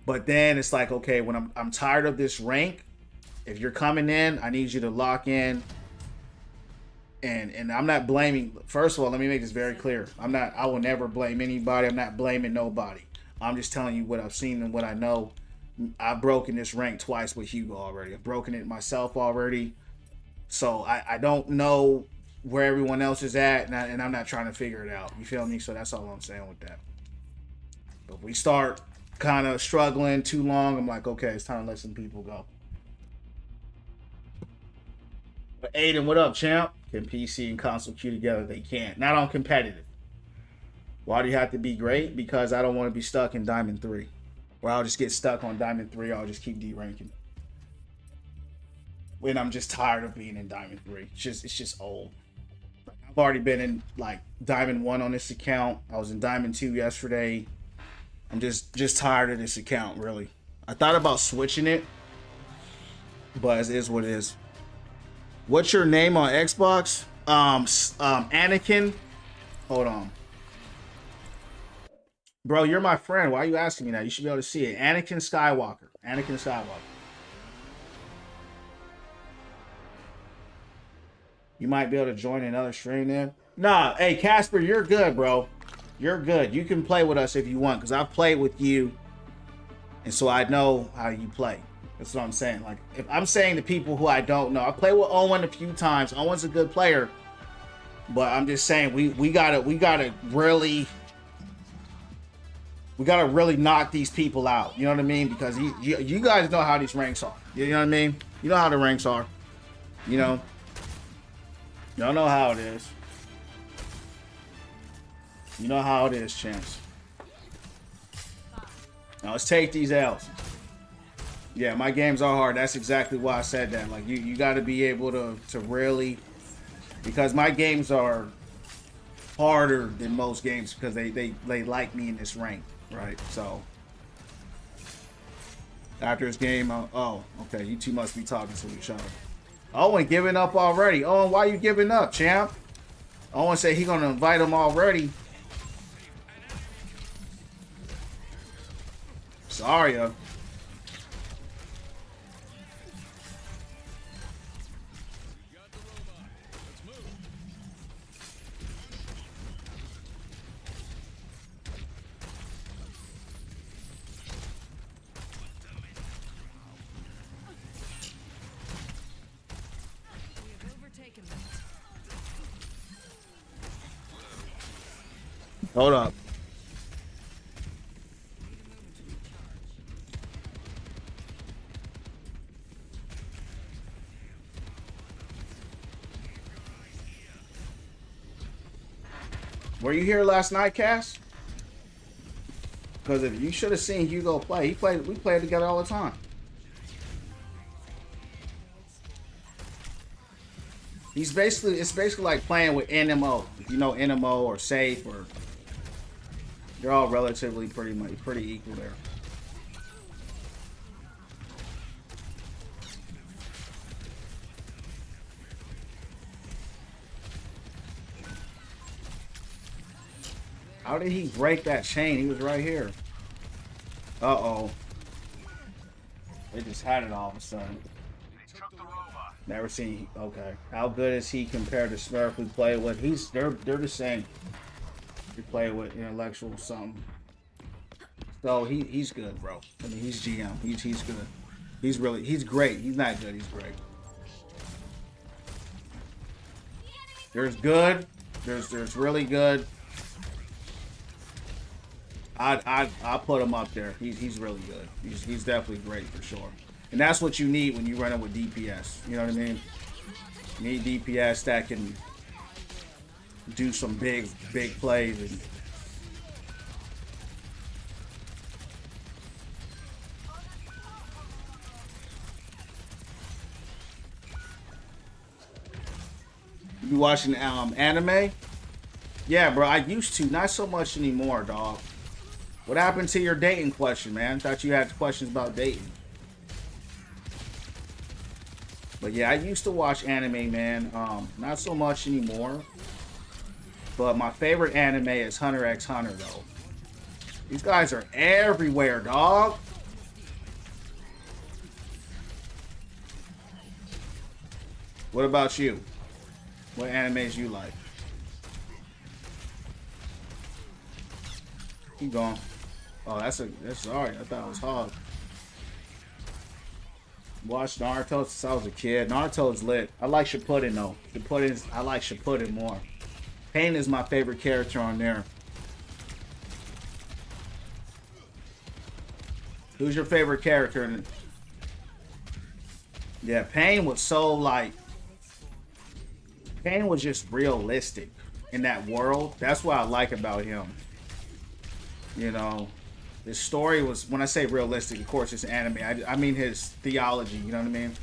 But then it's like, okay, when I'm tired of this rank, if you're coming in, I need you to lock in. And I'm not blaming. First of all, let me make this very clear. I will never blame anybody. I'm not blaming nobody. I'm just telling you what I've seen and what I know. I've broken this rank twice with Hugo already. I've broken it myself already. So I don't know where everyone else is at, and I'm not trying to figure it out. You feel me? So that's all I'm saying with that. But if we start kind of struggling too long, I'm like, okay, it's time to let some people go. Aiden, what up, champ? Can PC and console queue together? They can't. Not on competitive. Why do you have to be great? Because I don't want to be stuck in Diamond 3. Or I'll just get stuck on Diamond 3. I'll just keep D-ranking. When I'm just tired of being in Diamond 3. It's just old. I've already been in like Diamond 1 on this account. I was in Diamond 2 yesterday. I'm just tired of this account, really. I thought about switching it. But it is what it is. What's your name on Xbox? Anakin. Hold on. Bro, you're my friend. Why are you asking me that? You should be able to see it. Anakin Skywalker. Anakin Skywalker. You might be able to join another stream there. Nah, hey, Casper, you're good, bro. You're good. You can play with us if you want, because I've played with you, and so I know how you play. That's what I'm saying. Like, if I'm saying to people who I don't know, I played with Owen a few times. Owen's a good player, but I'm just saying we gotta really knock these people out. You know what I mean? Because you guys know how these ranks are. You know what I mean? You know how the ranks are. You know. Y'all know how it is. You know how it is, champs. Now let's take these L's. Yeah, my games are hard. That's exactly why I said that. Like you got to be able to really, because my games are harder than most games because they like me in this rank, right? So after this game, oh, okay, you two must be talking to each other. Owen giving up already. Owen, why you giving up, champ? Owen said he gonna invite him already. Sorry, Hold up. Were you here last night, Cass? Because if you should have seen Hugo play, we played together all the time. It's basically like playing with NMO. You know, NMO or Safe, or they're all relatively pretty equal there. How did he break that chain? He was right here. Uh-oh. They just had it all of a sudden. Never seen. Okay. How good is he compared to Smurf we play with? They're the same. We play with intellectual something. So he's good, bro. I mean, he's GM. He's good. He's great. He's not good. He's great. There's good. There's really good. I'll put him up there. He's really good. He's definitely great for sure. And that's what you need when you run it with DPS. You know what I mean? You need DPS that can do some big plays. And you be watching anime? Yeah, bro. I used to. Not so much anymore, dog. What happened to your dating question, man? Thought you had questions about dating. But yeah, I used to watch anime, man. Not so much anymore. But my favorite anime is Hunter x Hunter, though. These guys are everywhere, dog. What about you? What animes you like? Keep going. Oh, that's sorry. I thought it was hard. Watched Naruto since I was a kid. Naruto's lit. I like Shippuden though. I like Shippuden more. Pain is my favorite character on there. Who's your favorite character? Yeah, Pain was so like Pain was just realistic in that world. That's what I like about him. You know, his story was, when I say realistic, of course, it's anime. I mean his theology, you know what I mean?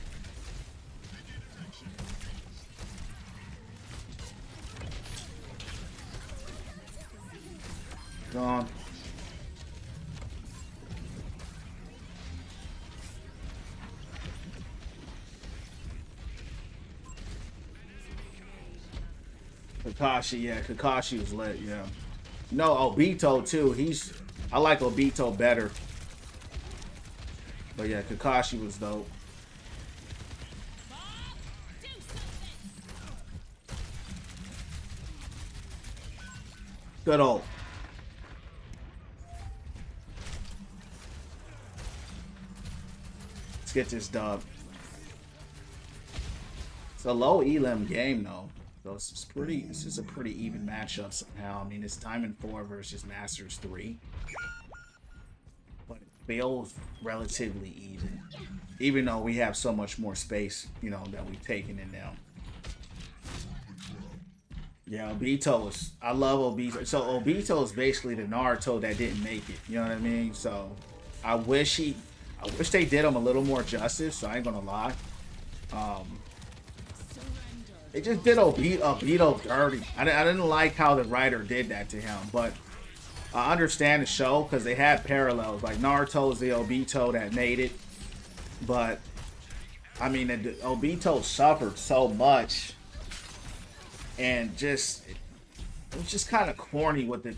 Gone. Kakashi, yeah, Kakashi was lit, yeah. No, Obito too. I like Obito better. But yeah, Kakashi was dope. Good old. Let's get this dub. It's a low elim game though. So it's pretty. This is a pretty even matchup somehow. I mean, it's Diamond 4 versus Masters 3, but it feels relatively even though we have so much more space, you know, that we've taken in now. Yeah, Obito is. I love Obito. So Obito is basically the Naruto that didn't make it. You know what I mean? So I wish they did him a little more justice. So I ain't gonna lie. They just did Obito dirty. I didn't like how the writer did that to him, but I understand the show because they had parallels. Like Naruto's the Obito that made it, but I mean, Obito suffered so much, and just it was just kind of corny what the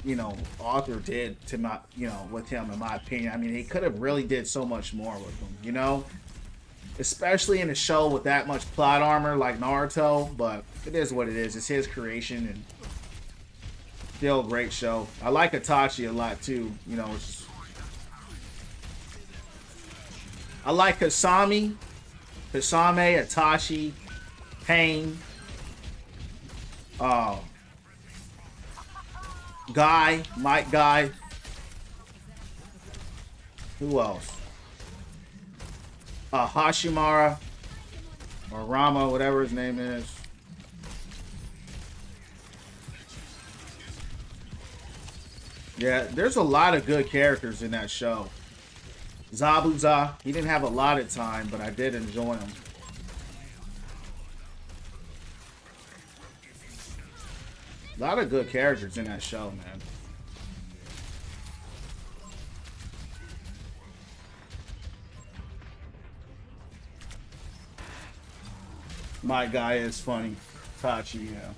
you know author did to my with him, in my opinion. I mean, he could have really did so much more with him, you know. Especially in a show with that much plot armor like Naruto, but it is what it is. It's his creation, and still a great show. I like Itachi a lot too. You know, I like Kasame, Itachi, Pain, Mike Guy. Who else? Hashimara or Rama, whatever his name is. Yeah, there's a lot of good characters in that show. Zabuza, he didn't have a lot of time, but I did enjoy him. A lot of good characters in that show, man. My guy is funny. Tachi, yeah.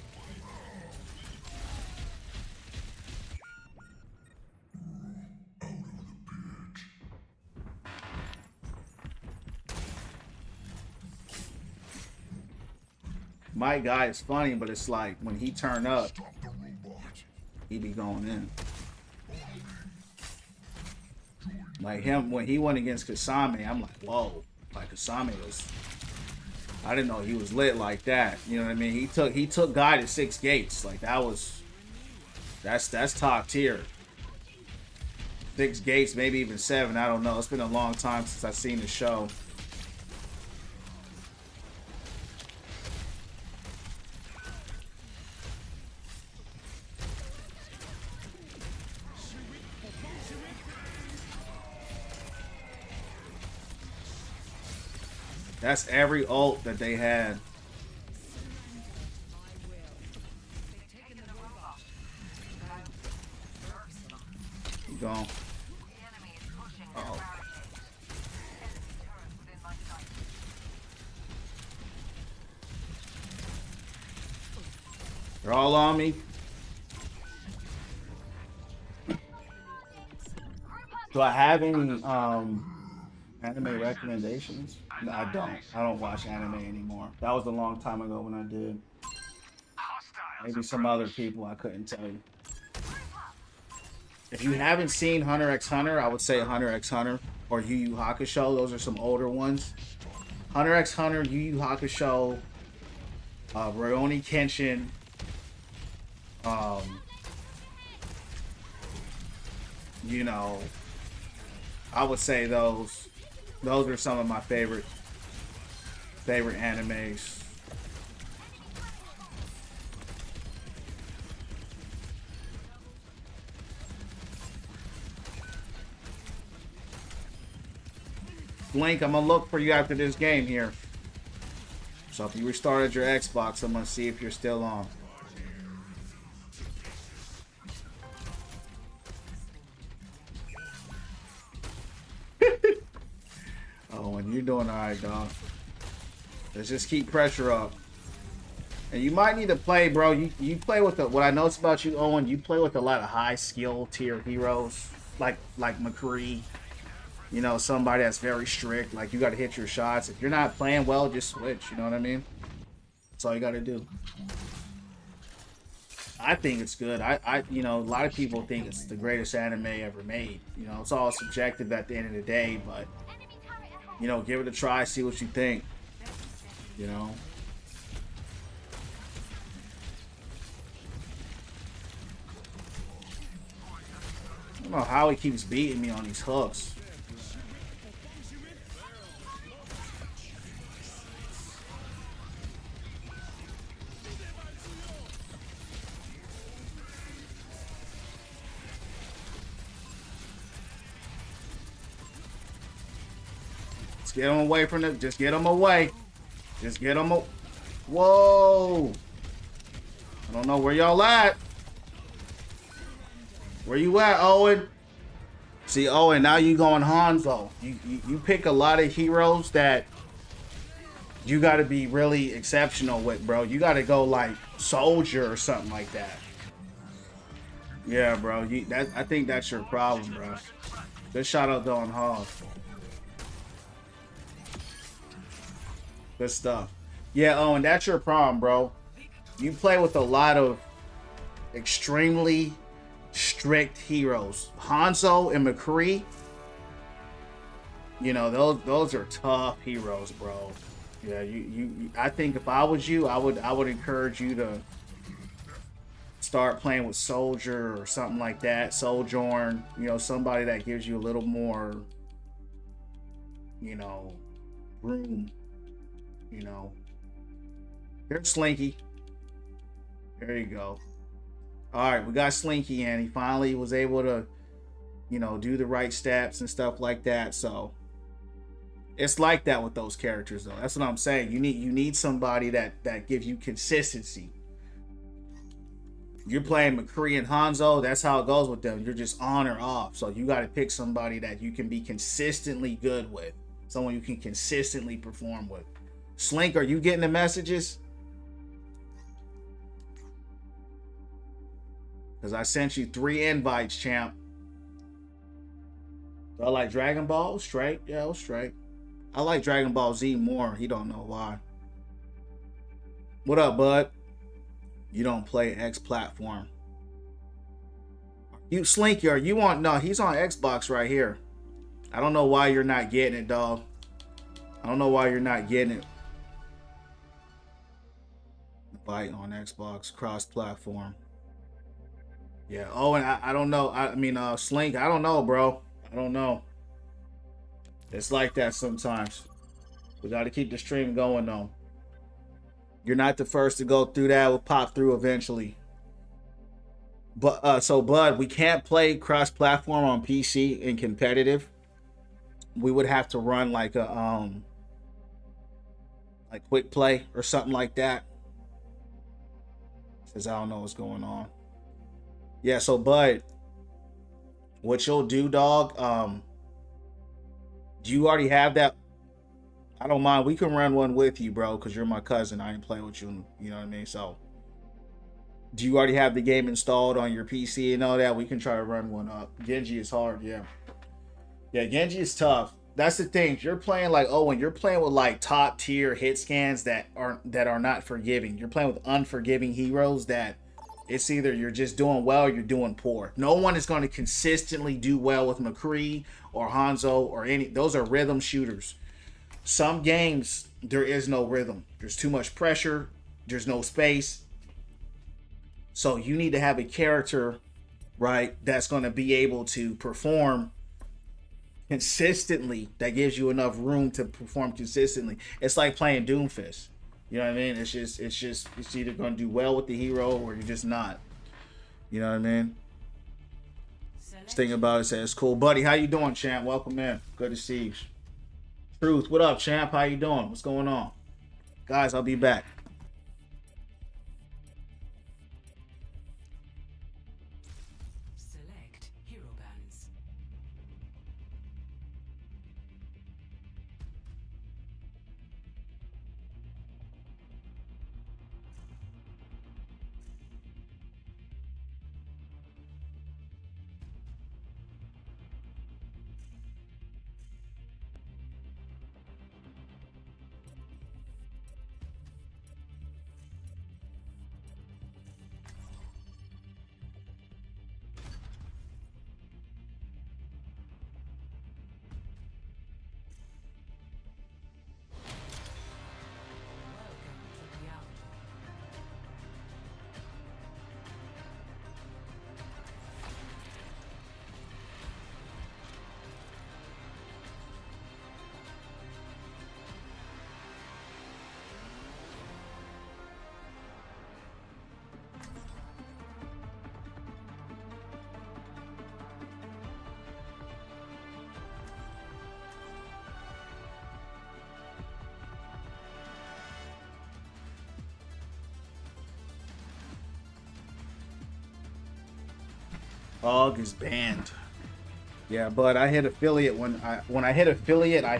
My guy is funny, but it's like when he turn up, he be going in. Like him, when he went against Kasame, I'm like, whoa. Like Kasame was... I didn't know he was lit like that. You know what I mean? He took Guy to 6 gates. Like that's top tier. 6 gates, maybe even 7. I don't know. It's been a long time since I've seen the show. That's every ult that they had. Keep going. Uh-oh. They're all on me. Do I have any anime recommendations? No, I don't. I don't watch anime anymore. That was a long time ago when I did. Maybe some other people, I couldn't tell you. If you haven't seen Hunter x Hunter, I would say Hunter x Hunter or Yu Yu Hakusho. Those are some older ones. Hunter x Hunter, Yu Yu Hakusho, Rurouni Kenshin, you know, I would say those are some of my favorite animes. Link, I'm gonna look for you after this game here. So if you restarted your Xbox, I'm gonna see if you're still on. Oh, and you're doing alright, dog. Let's just keep pressure up. And you might need to play, bro. You play with what I noticed about you, Owen. You play with a lot of high skill tier heroes, like McCree. You know, somebody that's very strict. Like, you got to hit your shots. If you're not playing well, just switch. You know what I mean? That's all you got to do. I think it's good. You know, a lot of people think it's the greatest anime ever made. You know, it's all subjective at the end of the day, but you know, give it a try, see what you think. You know. I don't know how he keeps beating me on these hooks. Just get him away from the. Just get him away. Just get him. Whoa! I don't know where y'all at. Where you at, Owen? See, Owen, now you going Hanzo. You pick a lot of heroes that you got to be really exceptional with, bro. You got to go like Soldier or something like that. Yeah, bro. I think that's your problem, bro. Good shout out to on Hall. Good stuff. Yeah, Owen, that's your problem, bro. You play with a lot of extremely strict heroes. Hanzo and McCree, you know, those are tough heroes, bro. Yeah, I think if I was you, I would encourage you to start playing with Soldier or something like that. Sojourn, you know, somebody that gives you a little more, you know, room. You know. Here's Slinky. There you go. All right, we got Slinky, and he finally was able to, you know, do the right steps and stuff like that. So it's like that with those characters, though. That's what I'm saying. You need somebody that gives you consistency. You're playing McCree and Hanzo. That's how it goes with them. You're just on or off. So you got to pick somebody that you can be consistently good with, someone you can consistently perform with. Slink, are you getting the messages? Because I sent you 3 invites, champ. Do I like Dragon Ball? Straight? Yeah, it was straight. I like Dragon Ball Z more. He don't know why. What up, bud? You don't play X platform. You Slinky, are you on? No, he's on Xbox right here. I don't know why you're not getting it, dog. I don't know why you're not getting it. Fight on Xbox cross-platform. Yeah. Oh, and I don't know. I mean, Slink. I don't know, bro. I don't know. It's like that sometimes. We got to keep the stream going, though. You're not the first to go through that. We'll pop through eventually. But so, Bud, we can't play cross-platform on PC in competitive. We would have to run like a like quick play or something like that. Says I don't know what's going on. Yeah, so Bud, what you'll do, dog, do you already have that? I don't mind. We can run one with you, bro, because you're my cousin. I ain't playing with you, you know what I mean? So, do you already have the game installed on your PC and all that? We can try to run one up. Genji is hard, yeah. Yeah, Genji is tough. That's the thing. You're playing like, oh, when you're playing with like top tier hit scans that are not forgiving. You're playing with unforgiving heroes that it's either you're just doing well or you're doing poor. No one is going to consistently do well with McCree or Hanzo or any. Those are rhythm shooters. Some games, there is no rhythm. There's too much pressure. There's no space. So you need to have a character, right, that's going to be able to perform consistently, that gives you enough room to perform consistently. It's like playing Doomfist. You know what I mean? It's either going to do well with the hero or you're just not. You know what I mean? Just thinking about it, say it's cool. Buddy, how you doing, champ? Welcome in. Good to see you. Truth, what up, champ? How you doing? What's going on? Guys, I'll be back. Select hero bands. Welcome to the outlaw. Og is banned. Yeah, but I hit affiliate when I hit affiliate, I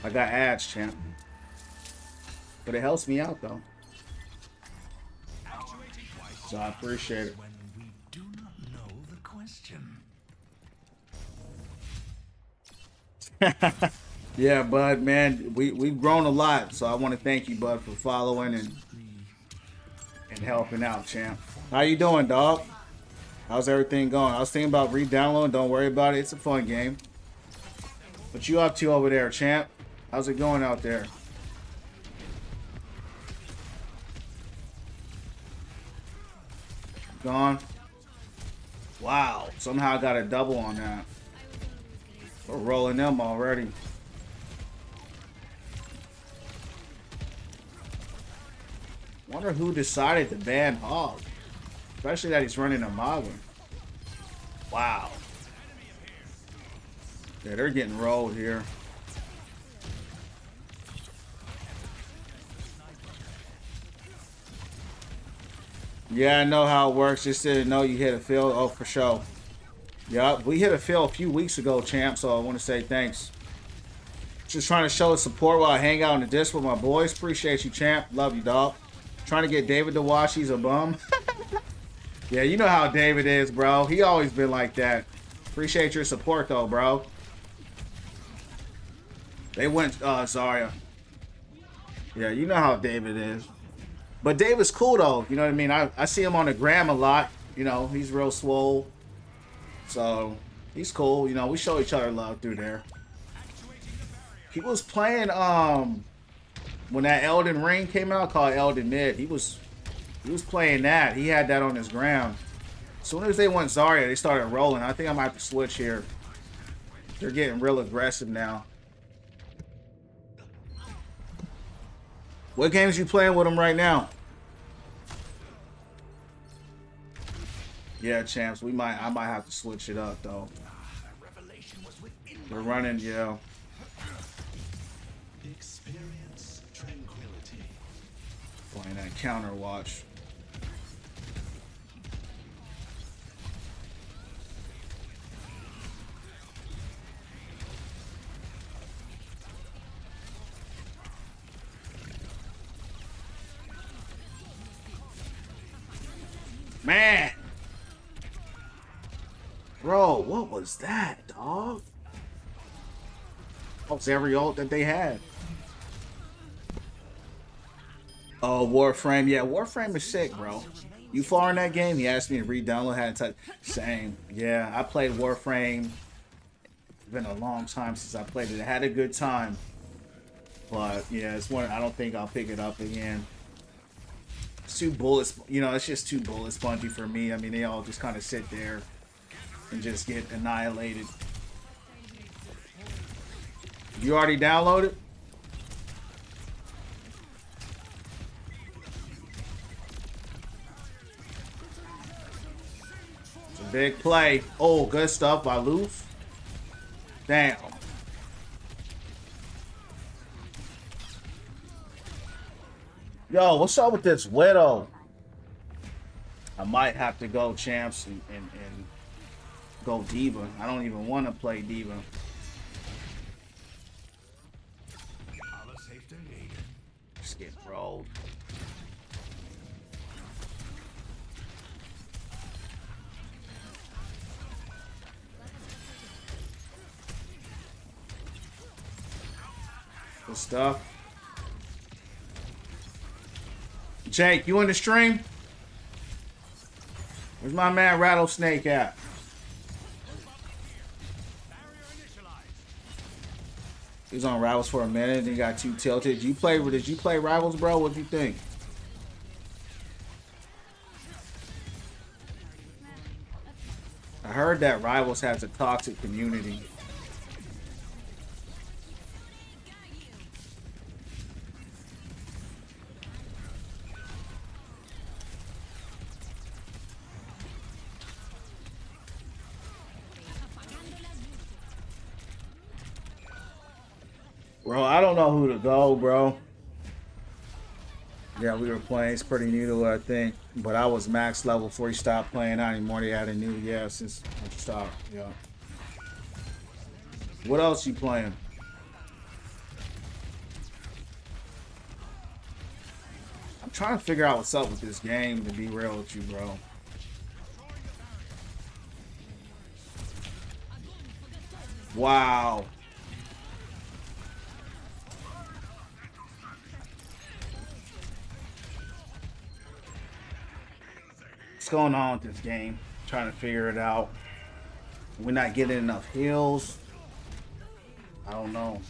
got ads, champ. But it helps me out though. So I appreciate it. When we do not know the question. Yeah, bud, man, we've grown a lot, so I want to thank you, bud, for following and helping out, champ. How you doing, dog? How's everything going? I was thinking about re-downloading. Don't worry about it. It's a fun game. What you up to over there, champ? How's it going out there? Gone. Wow. Somehow I got a double on that. We're rolling them already. Wonder who decided to ban Hog. Especially that he's running a Maga. Wow. Yeah, they're getting rolled here. Yeah, I know how it works. Just didn't know you hit a field. Oh, for sure. Yup, we hit a field a few weeks ago, champ, so I want to say thanks. Just trying to show support while I hang out in the disc with my boys. Appreciate you, champ. Love you, dog. Trying to get David to watch. He's a bum. Yeah, you know how David is, bro. He always been like that. Appreciate your support, though, bro. They went, Zarya. Yeah, you know how David is. But David's cool, though. You know what I mean? I see him on the gram a lot. You know, he's real swole. So, he's cool. You know, we show each other love through there. He was playing, when that Elden Ring came out, called Elden Mid. He was playing that. He had that on his ground. As soon as they went Zarya, they started rolling. I think I might have to switch here. They're getting real aggressive now. What games you playing with them right now? Yeah, champs. I might have to switch it up though. They're running, yeah. Experience tranquility. Playing that counter watch. Man. Bro, what was that, dog? That was every ult that they had. Oh, Warframe. Yeah, Warframe is sick, bro. You far in that game? He asked me to re-download. Hadn't touched. Same. Yeah, I played Warframe. It's been a long time since I played it. I had a good time. But, yeah, it's one I don't think I'll pick it up again. It's too bullets, you know, it's just too bullet spongy for me. I mean, they all just kind of sit there and just get annihilated. You already downloaded? It's a big play. Oh, good stuff by Loof. Damn. Yo, what's up with this widow? I might have to go champs and go diva. I don't even want to play diva. Alles heeft een reden. Just get rolled. Good stuff. Jake, you in the stream? Where's my man Rattlesnake at? He was on Rivals for a minute and he got too tilted. Did you play Rivals, bro? What'd you think? I heard that Rivals has a toxic community. Bro, I don't know who to go, bro. Yeah, we were playing. It's pretty new to it, I think. But I was max level before he stopped playing. Not anymore. They had a new, yeah, since I stopped. Yeah. What else you playing? I'm trying to figure out what's up with this game, to be real with you, bro. Wow. What's going on with this game? Trying to figure it out. We're not getting enough heals. I don't know.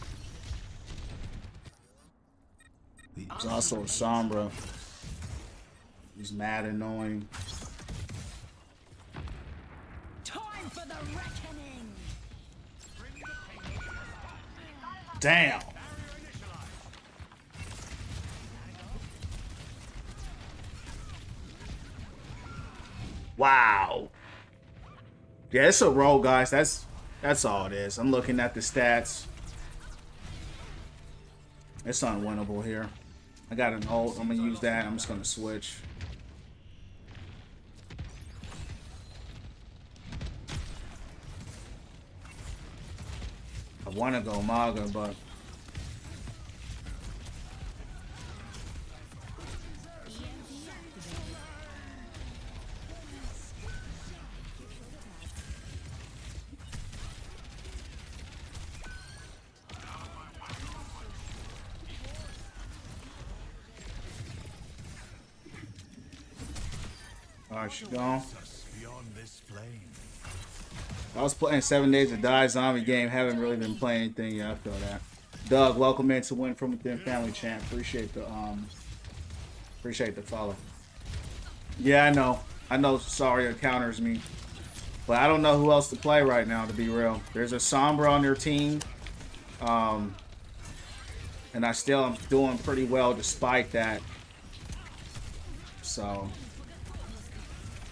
There's also a Sombra. He's mad annoying. Time for the reckoning. Damn. Wow. Yeah, it's a roll, guys. That's all it is. I'm looking at the stats. It's unwinnable here. I got an ult. I'm gonna use that. I'm just gonna switch. I want to go Maga, but alright, she gone. Beyond this flame. I was playing 7 Days to Die zombie game. Haven't really been playing anything yet. I feel that. Doug, welcome in to Win From Within Family Champ. Appreciate the follow. Yeah, I know. Saria counters me, but I don't know who else to play right now. To be real, there's a Sombra on their team, and I still am doing pretty well despite that. So.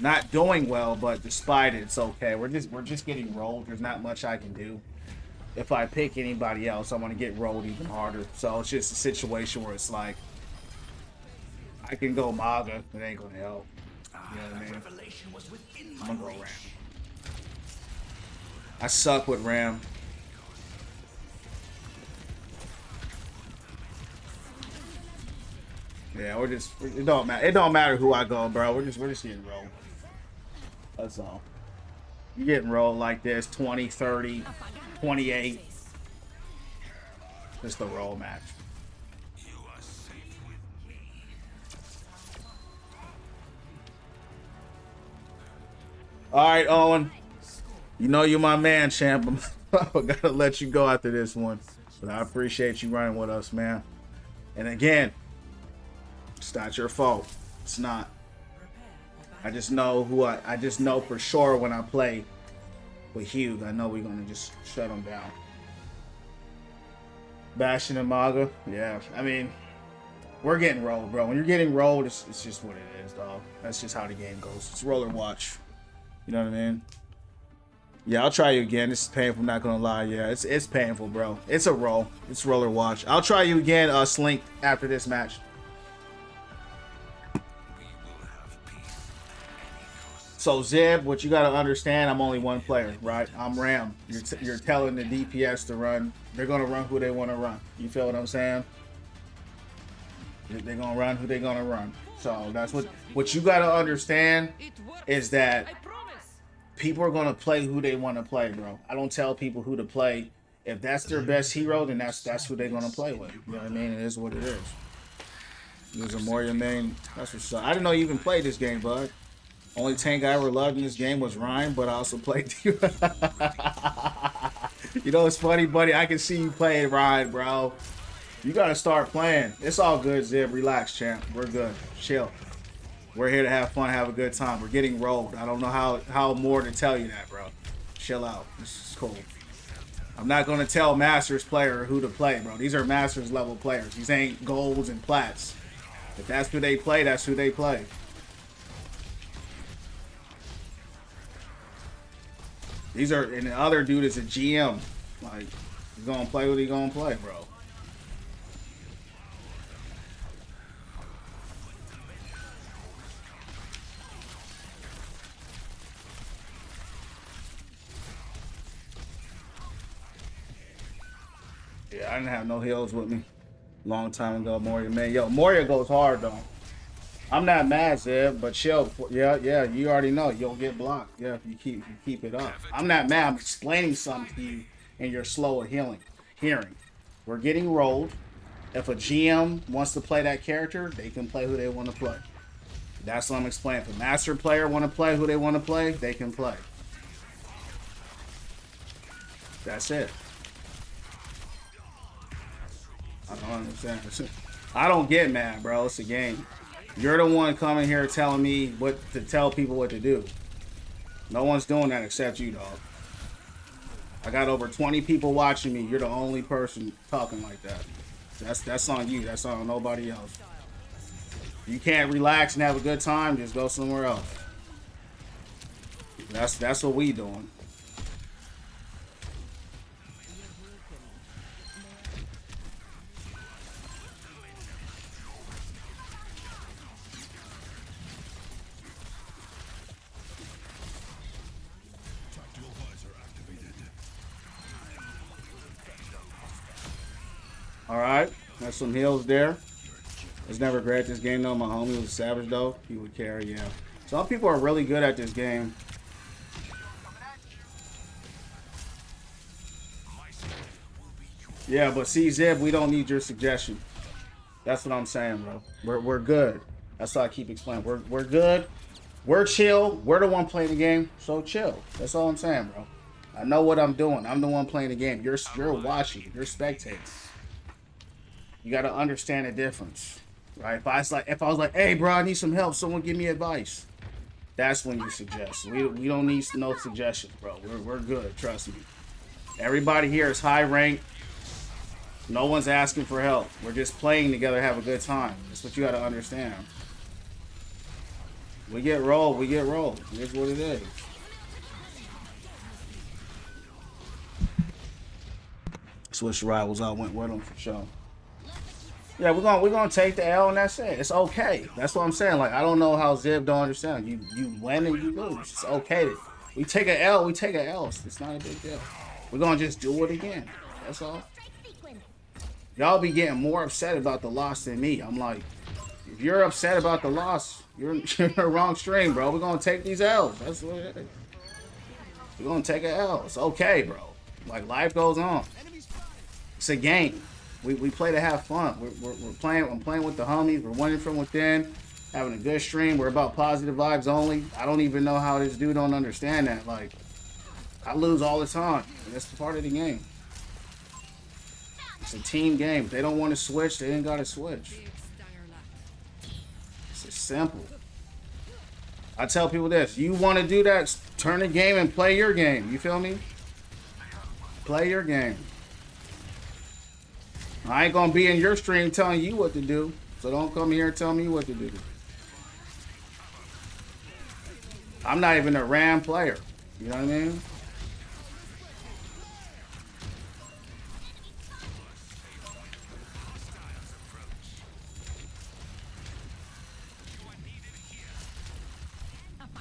Not doing well, but despite it, it's okay. We're just getting rolled. There's not much I can do. If I pick anybody else, I'm gonna get rolled even harder. So it's just a situation where it's like I can go Maga, it ain't gonna help. You know what I mean? I'm gonna go Ram. I suck with Ram. Yeah, it don't matter. It don't matter who I go, bro. We're just getting rolled. That's all. You're getting rolled like this, 20, 30, 28. Just the roll match. You are safe with me. All right, Owen. You know you're my man, champ. I gotta let you go after this one. But I appreciate you running with us, man. And again, it's not your fault. It's not. I just know I just know for sure when I play with Hugh, I know we're gonna just shut him down. Bastion and Maga, yeah. I mean, we're getting rolled, bro. When you're getting rolled, it's just what it is, dog. That's just how the game goes. It's roller watch. You know what I mean? Yeah, I'll try you again. This is painful, I'm not gonna lie. Yeah, it's painful, bro. It's a roll. It's roller watch. I'll try you again, Slink, after this match. So Zeb, what you got to understand, I'm only one player, right? I'm Ram. You're telling the DPS to run. They're gonna run who they want to run. You feel what I'm saying? They're gonna run who they're gonna run. So that's what you got to understand is that people are gonna play who they want to play, bro. I don't tell people who to play. If that's their best hero, then that's who they're gonna play with. You know what I mean? It is what it is. There's a Moria main. That's what's up. I didn't know you even played this game, bud. Only tank I ever loved in this game was Ryan, but I also played you. You know, it's funny, buddy. I can see you playing Ryan, bro. You gotta start playing. It's all good, Zib. Relax, champ. We're good. Chill. We're here to have fun, have a good time. We're getting rolled. I don't know how more to tell you that, bro. Chill out. This is cool. I'm not gonna tell Masters player who to play, bro. These are Masters level players. These ain't golds and plats. If that's who they play, that's who they play. These are, and the other dude is a GM. Like, he's gonna play what he gonna play, bro. Yeah, I didn't have no heals with me. Long time ago, Moria, man. Yo, Moria goes hard, though. I'm not mad, Zeb, but chill. Yeah, you already know. You'll get blocked. Yeah, if you keep it up. I'm not mad. I'm explaining something to you, and you're slow at hearing. We're getting rolled. If a GM wants to play that character, they can play who they want to play. That's what I'm explaining. If a master player want to play who they want to play, they can play. That's it. I don't understand. I don't get mad, bro. It's a game. You're the one coming here telling me what to tell people what to do. No one's doing that except you, dog. I got over 20 people watching me. You're the only person talking like that. That's on you. That's on nobody else. You can't relax and have a good time. Just go somewhere else. That's what we doing. Alright, that's some heals there. It's never great at this game though. My homie was a savage though. He would carry, yeah. Some people are really good at this game. Yeah, but see, Zeb, we don't need your suggestion. That's what I'm saying, bro. We're good. That's what I keep explaining. We're good. We're chill. We're the one playing the game, so chill. That's all I'm saying, bro. I know what I'm doing. I'm the one playing the game. You're watching. You're spectating. You got to understand the difference, right? If I was like, hey, bro, I need some help. Someone give me advice. That's when you suggest. We don't need no suggestions, bro. We're good. Trust me. Everybody here is high ranked. No one's asking for help. We're just playing together, have a good time. That's what you got to understand. We get rolled. We get rolled. It's what it is. Switch rivals. I went with them for sure. Yeah, we're gonna take the L and that's it. It's okay. That's what I'm saying. Like, I don't know how Zib don't understand. You win and you lose. It's okay. We take an L. We take an L. It's not a big deal. We're gonna just do it again. That's all. Y'all be getting more upset about the loss than me. I'm like, if you're upset about the loss, you're in the wrong stream, bro. We're gonna take these L's. That's what it is. We're gonna take an L. It's okay, bro. Like, life goes on. It's a game. We play to have fun. We're playing. I'm playing with the homies. We're winning from within, having a good stream. We're about positive vibes only. I don't even know how this dude don't understand that. Like, I lose all the time. And that's part of the game. It's a team game. If they don't want to switch, they ain't got to switch. It's simple. I tell people this. You want to do that, turn the game and play your game. You feel me? Play your game. I ain't gonna be in your stream telling you what to do, so don't come here and tell me what to do. I'm not even a RAM player. You know what I mean?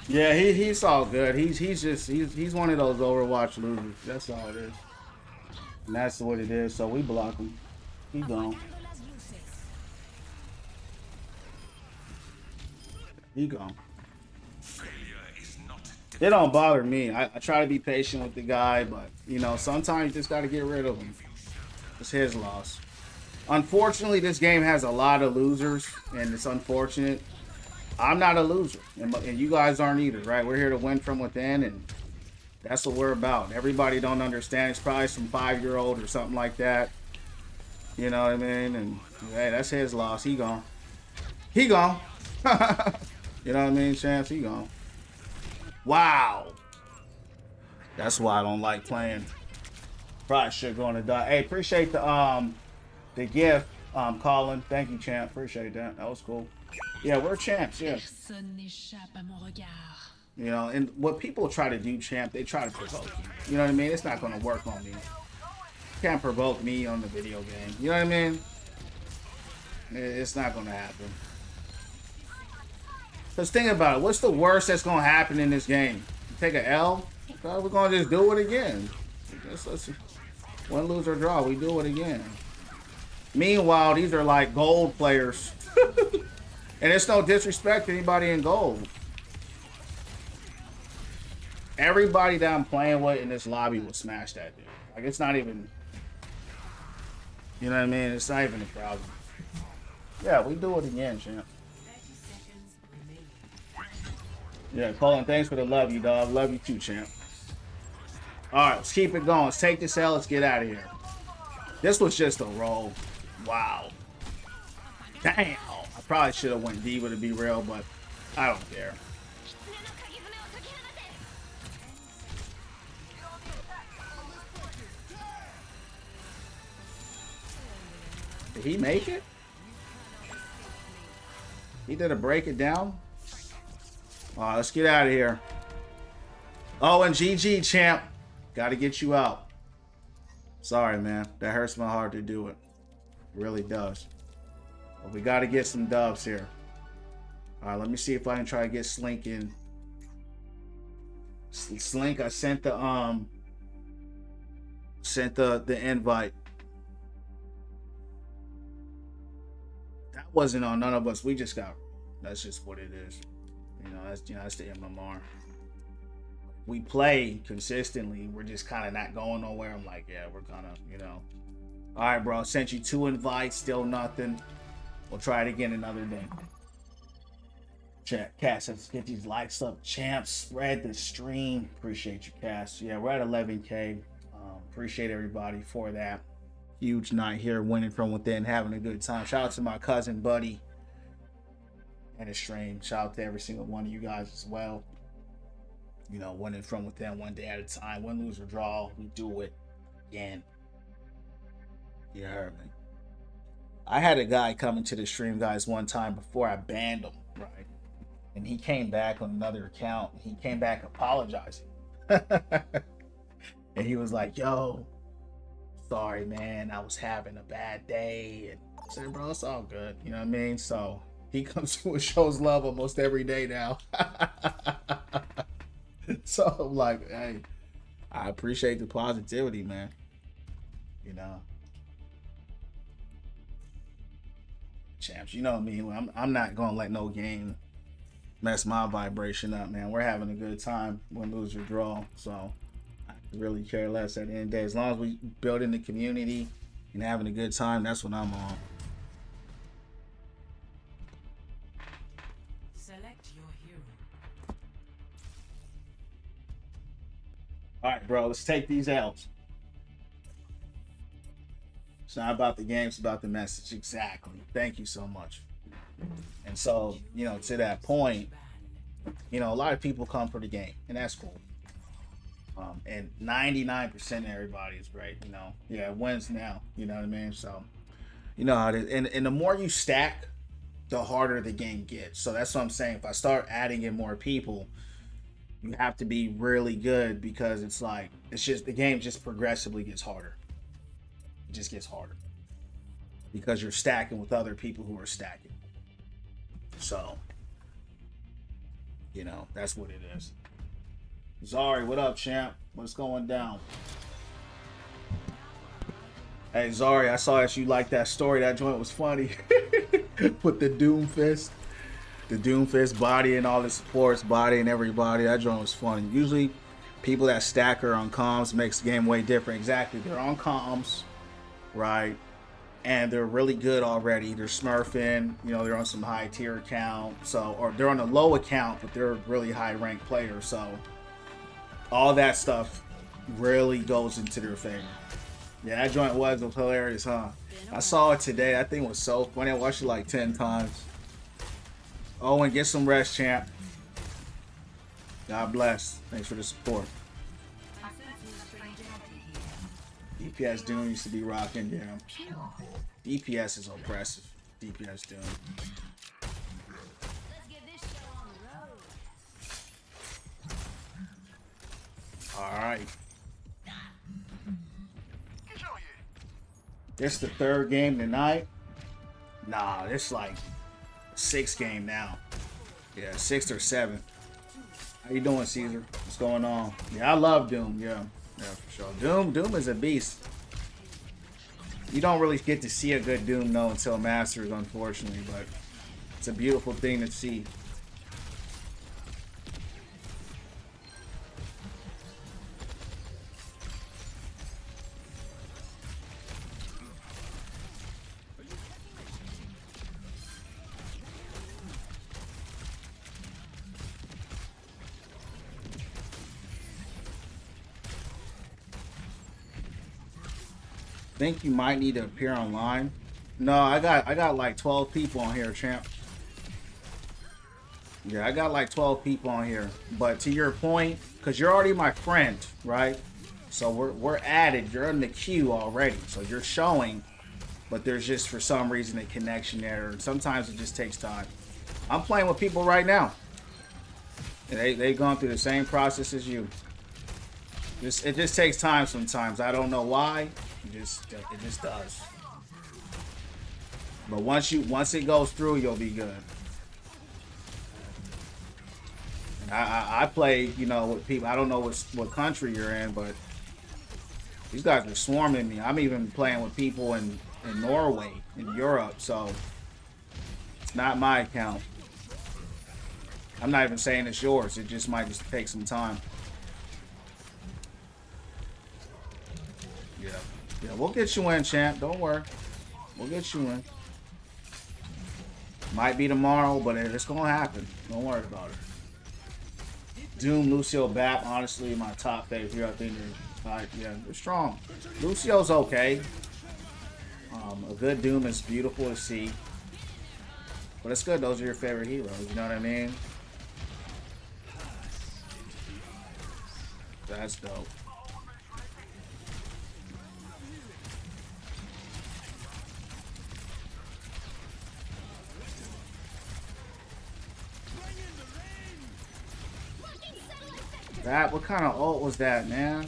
Yeah, he's all good. He's one of those Overwatch losers. That's all it is. And that's what it is. So we block him. He gone. Apagando las luces. He gone. Failure is not It don't bother me. I try to be patient with the guy, but you know, sometimes you just gotta get rid of him. It's his loss. Unfortunately, this game has a lot of losers, and it's unfortunate. I'm not a loser, and you guys aren't either, right? We're here to win from within, and that's what we're about. Everybody don't understand. It's probably some 5-year-old or something like that. You know what I mean? And hey, that's his loss. He gone. He gone. You know what I mean, Chance? He gone. Wow. That's why I don't like playing. Probably should go on the dot. Hey, appreciate the gift, Colin. Thank you, champ. Appreciate that. That was cool. Yeah, we're champs. Yeah. Personne n'échappe à mon regard. You know, and what people try to do, champ, they try to provoke you. You know what I mean? It's not going to work on me. You can't provoke me on the video game. You know what I mean? It's not going to happen. Because think about it. What's the worst that's going to happen in this game? You take an L? We're going to just do it again. Let's win, lose, or draw. We do it again. Meanwhile, these are like gold players. And it's no disrespect to anybody in gold. Everybody that I'm playing with in this lobby will smash that dude. Like, it's not even... You know what I mean? It's not even a problem. Yeah, we do it again, champ. 30 seconds remaining. Yeah, Colin, thanks for the love, you dog. Love you too, champ. Alright, let's keep it going. Let's take this L. Let's get out of here. This was just a roll. Wow. Damn. I probably should have went Diva to be real, but I don't care. Did he make it? He did a break it down? Alright, let's get out of here. Oh, and GG, champ. Gotta get you out. Sorry, man. That hurts my heart to do it. It really does. But we gotta get some dubs here. Alright, let me see if I can try to get Slink in. Slink, I sent the invite. That wasn't on none of us. We just got... That's just what it is. That's the MMR. We play consistently. We're just kind of not going nowhere. I'm like, yeah, we're kind of, All right, bro. Sent you 2 invites. Still nothing. We'll try it again another day. Cass, let's get these likes up. Champs, spread the stream. Appreciate you, Cass. Yeah, we're at 11K. Appreciate everybody for that. Huge night here, winning from within, having a good time. Shout out to my cousin, Buddy, and his stream. Shout out to every single one of you guys as well. Winning from within, one day at a time. Win, lose, or draw. We do it again. You heard me. I had a guy come into the stream, guys, one time before I banned him, right? And he came back on another account. He came back apologizing. And he was like, yo, sorry, man. I was having a bad day. And I said, bro, it's all good. You know what I mean? So he comes to and shows love almost every day now. So I'm like, hey, I appreciate the positivity, man. Champs, you know me. I'm not gonna let no game mess my vibration up, man. We're having a good time, win, lose, or draw. So I really care less at the end of the day. As long as we building the community and having a good time, that's what I'm on. Select your hero. All right, bro, let's take these L's. It's not about the game, it's about the message. Exactly. Thank you so much. And so, to that point, a lot of people come for the game, and that's cool. And 99% of everybody is great, Yeah, it wins now, you know what I mean? So, you know how it is. And the more you stack, the harder the game gets. So that's what I'm saying. If I start adding in more people, you have to be really good, because it's just the game just progressively gets harder. It just gets harder because you're stacking with other people who are stacking. So You know, that's what it is. Zari, what up, champ? What's going down? Hey, Zari, I saw that you liked that story. That joint was funny. With the Doomfist. The Doomfist body and all the supports, body and everybody. That joint was funny. Usually, people that stack her on comms makes the game way different. Exactly. They're on comms, right? And they're really good already. They're smurfing. You know, they're on some high tier account. So, or they're on a low account, but they're a really high ranked player. So, all that stuff really goes into their favor. Yeah, that joint was hilarious, huh? I saw it today. That thing was so funny. I watched it like 10 times. Owen, get some rest, champ. God bless. Thanks for the support. DPS Doom used to be rocking, yeah. DPS is oppressive. DPS Doom. Let's get this show on the road. Alright. This the third game tonight? Nah, it's like 6th game now. Yeah, 6th or 7th. How you doing, Caesar? What's going on? Yeah, I love Doom, yeah. Yeah, for sure. Doom is a beast. You don't really get to see a good Doom, though, until Masters, unfortunately, but it's a beautiful thing to see. Think you might need to appear online. No, I got like 12 people on here, champ. Yeah, I got like 12 people on here. But to your point, because you're already my friend, right? So we're added. You're in the queue already. So you're showing, but there's just for some reason a connection error. And sometimes it just takes time. I'm playing with people right now. And they've gone through the same process as you. It just takes time sometimes. I don't know why. It just does. But once it goes through, you'll be good. I play, you know, with people. I don't know what country you're in, but these guys are swarming me. I'm even playing with people in Norway, in Europe, so it's not my account. I'm not even saying it's yours. It just might just take some time. Yeah. Yeah, we'll get you in, champ. Don't worry. We'll get you in. Might be tomorrow, but it's gonna happen. Don't worry about it. Doom, Lucio, Bap, honestly, my top favorite here. I think they're strong. Lucio's okay. A good Doom is beautiful to see. But it's good. Those are your favorite heroes. You know what I mean? That's dope. What kind of ult was that, man?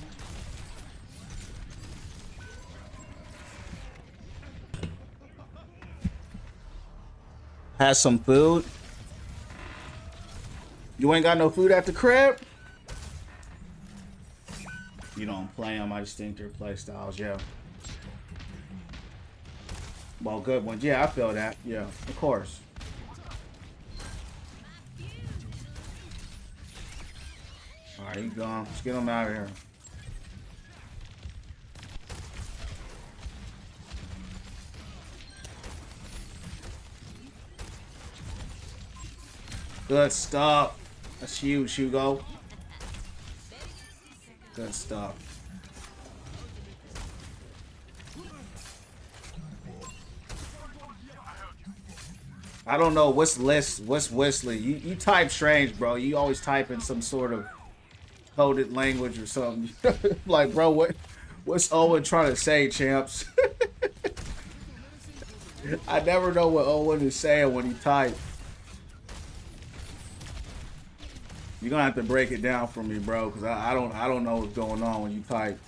Has some food? You ain't got no food at the crib? You don't play on my distinctive play styles, yeah. Well, good ones. Yeah, I feel that. Yeah, of course. Alright, you gone. Let's get him out of here. Good stuff. That's huge, Hugo. Good stuff. I don't know what's Whistly. You type strange, bro. You always type in some sort of coded language or something. Like, bro, what's Owen trying to say, champs? I never know what Owen is saying when he types. You're gonna have to break it down for me, bro, because I don't know what's going on when you type.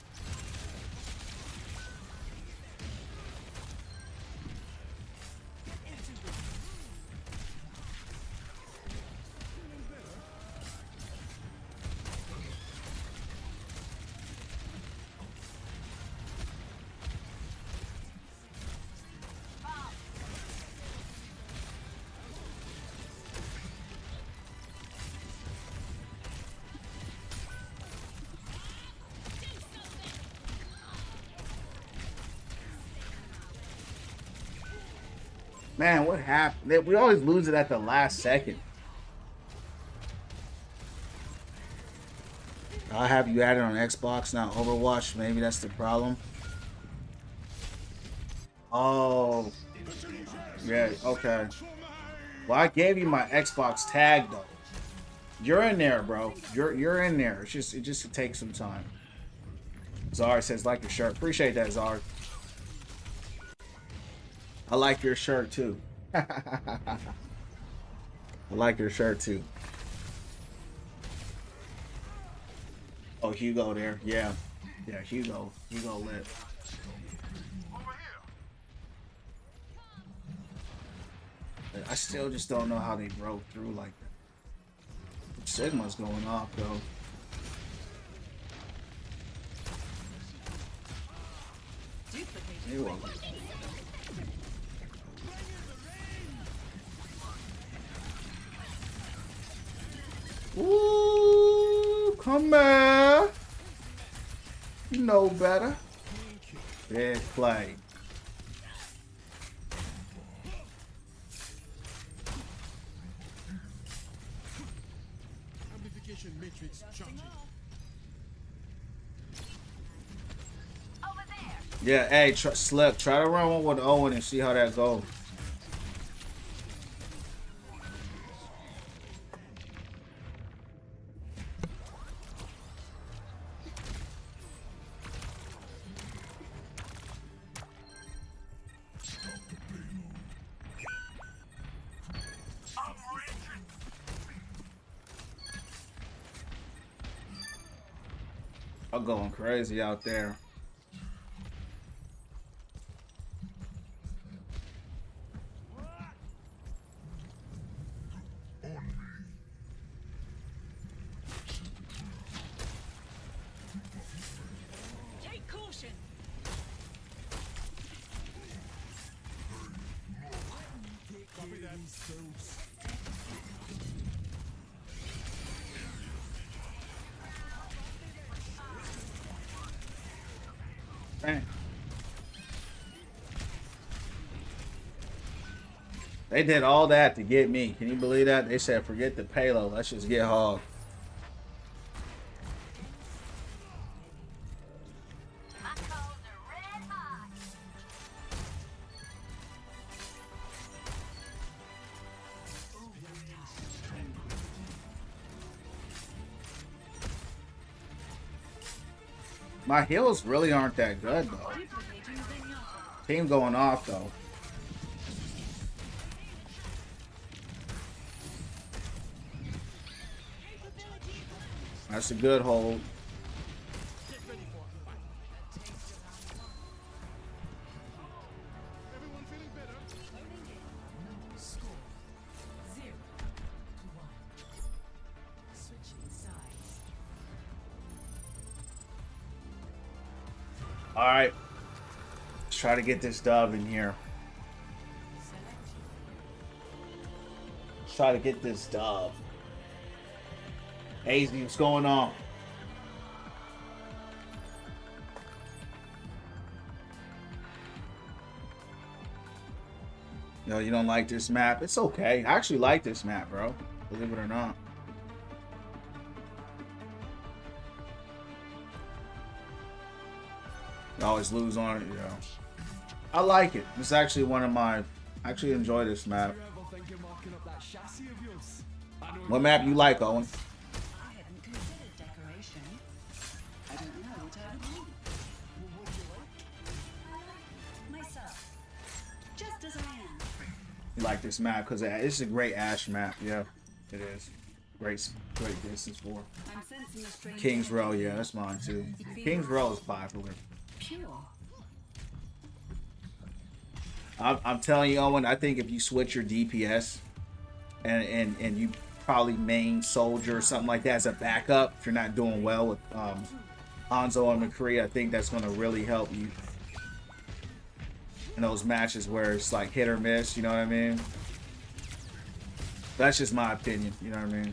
Man, what happened? We always lose it at the last second. I'll have you added on Xbox, not Overwatch. Maybe that's the problem. Oh. Yeah, okay. Well, I gave you my Xbox tag though. You're in there, bro. You're in there. It just takes some time. Zara says like your shirt. Appreciate that, Zara. I like your shirt too. I like your shirt too. Oh, Hugo there. Yeah. Yeah, Hugo. Hugo lit. I still just don't know how they broke through like that. Sigma's going off though. You're welcome. Ooh, come back. You know better. Big play. Amplification matrix charging. Yeah, hey, Slip, try to run one with Owen and see how that goes. I'm going crazy out there. Take caution. Copy that. Dang. They did all that to get me. Can you believe that? They said, forget the payload. Let's just get Hog. My heals really aren't that good, though. Team going off, though. That's a good hold. Everyone feeling better? Score 0-1. Switching sides. All right. Let's try to get this dub in here. Select Let's try to get this dub. Hazy, what's going on? No, you don't like this map? It's okay. I actually like this map, bro. Believe it or not. You always lose on it, you know. I like it. It's actually one of my... I actually enjoy this map. What map you like, Owen? I hadn't considered decoration. I don't know what I would do. Myself. Just as I am. You like this map because it's a great Ash map. Yeah, it is. Great distance for. I'm sensing a strange King's Row, yeah, that's mine too. King's Row is popular. pure. I'm telling you, Owen, I think if you switch your DPS and you probably main soldier or something like that as a backup, if you're not doing well with Hanzo and McCree, I think that's going to really help you in those matches where it's like hit or miss, you know what I mean? That's just my opinion, you know what I mean?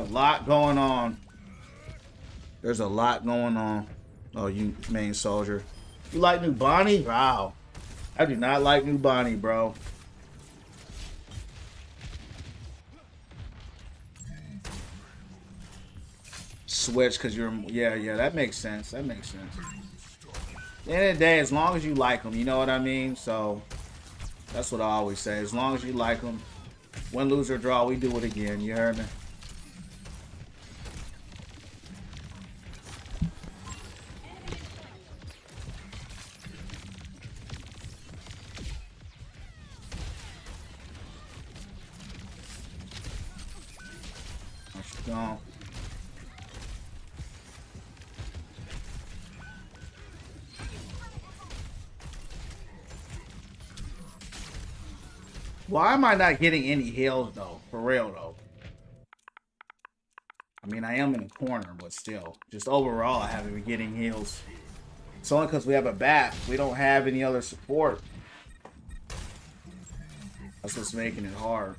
a lot going on. There's a lot going on. Oh, you main soldier. You like new Bonnie? Wow. I do not like new Bonnie, bro. Switch because you're... Yeah, that makes sense. That makes sense. At the end of the day, as long as you like them, you know what I mean? So, that's what I always say. As long as you like them, win, lose, or draw, we do it again. You heard me? She's gone. Why am I not getting any heals, though? For real, though. I mean, I am in the corner, but still. Just overall, I haven't been getting heals. It's only because we have a bat. We don't have any other support. That's what's making it hard.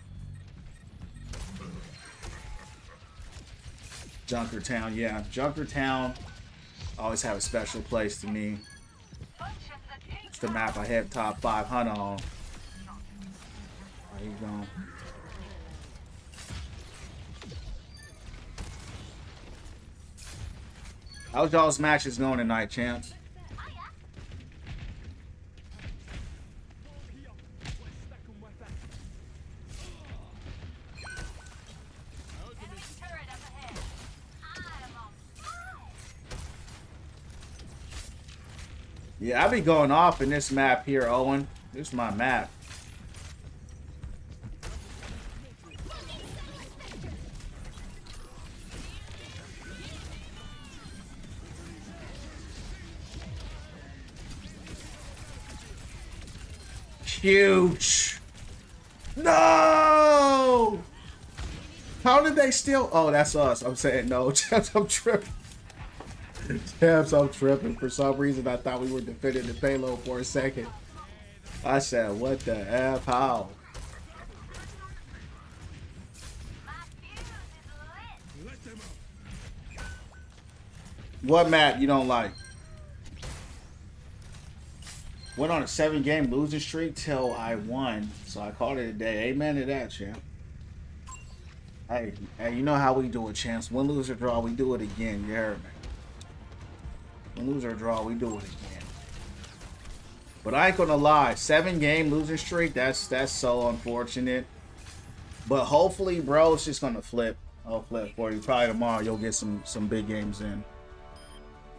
Junkertown, yeah. Junkertown always have a special place to me. It's the map I have top 500 on. There you go. How's y'all's matches going tonight, champs? Yeah, I be going off in this map here, Owen. This is my map. Huge. No! How did they steal? Oh, that's us. I'm saying no. Champs, I'm tripping. Champs, I'm tripping. For some reason, I thought we were defending the payload for a second. I said, what the F? How? What map you don't like? Went on a 7-game losing streak till I won, so I called it a day. Amen to that, champ. Hey, you know how we do it, champs. Win, lose, or draw, we do it again. You heard me. Win, lose, or draw, we do it again. But I ain't gonna lie, 7-game losing streak, that's so unfortunate. But hopefully, bro, it's just gonna flip. I'll flip for you. Probably tomorrow you'll get some big games in.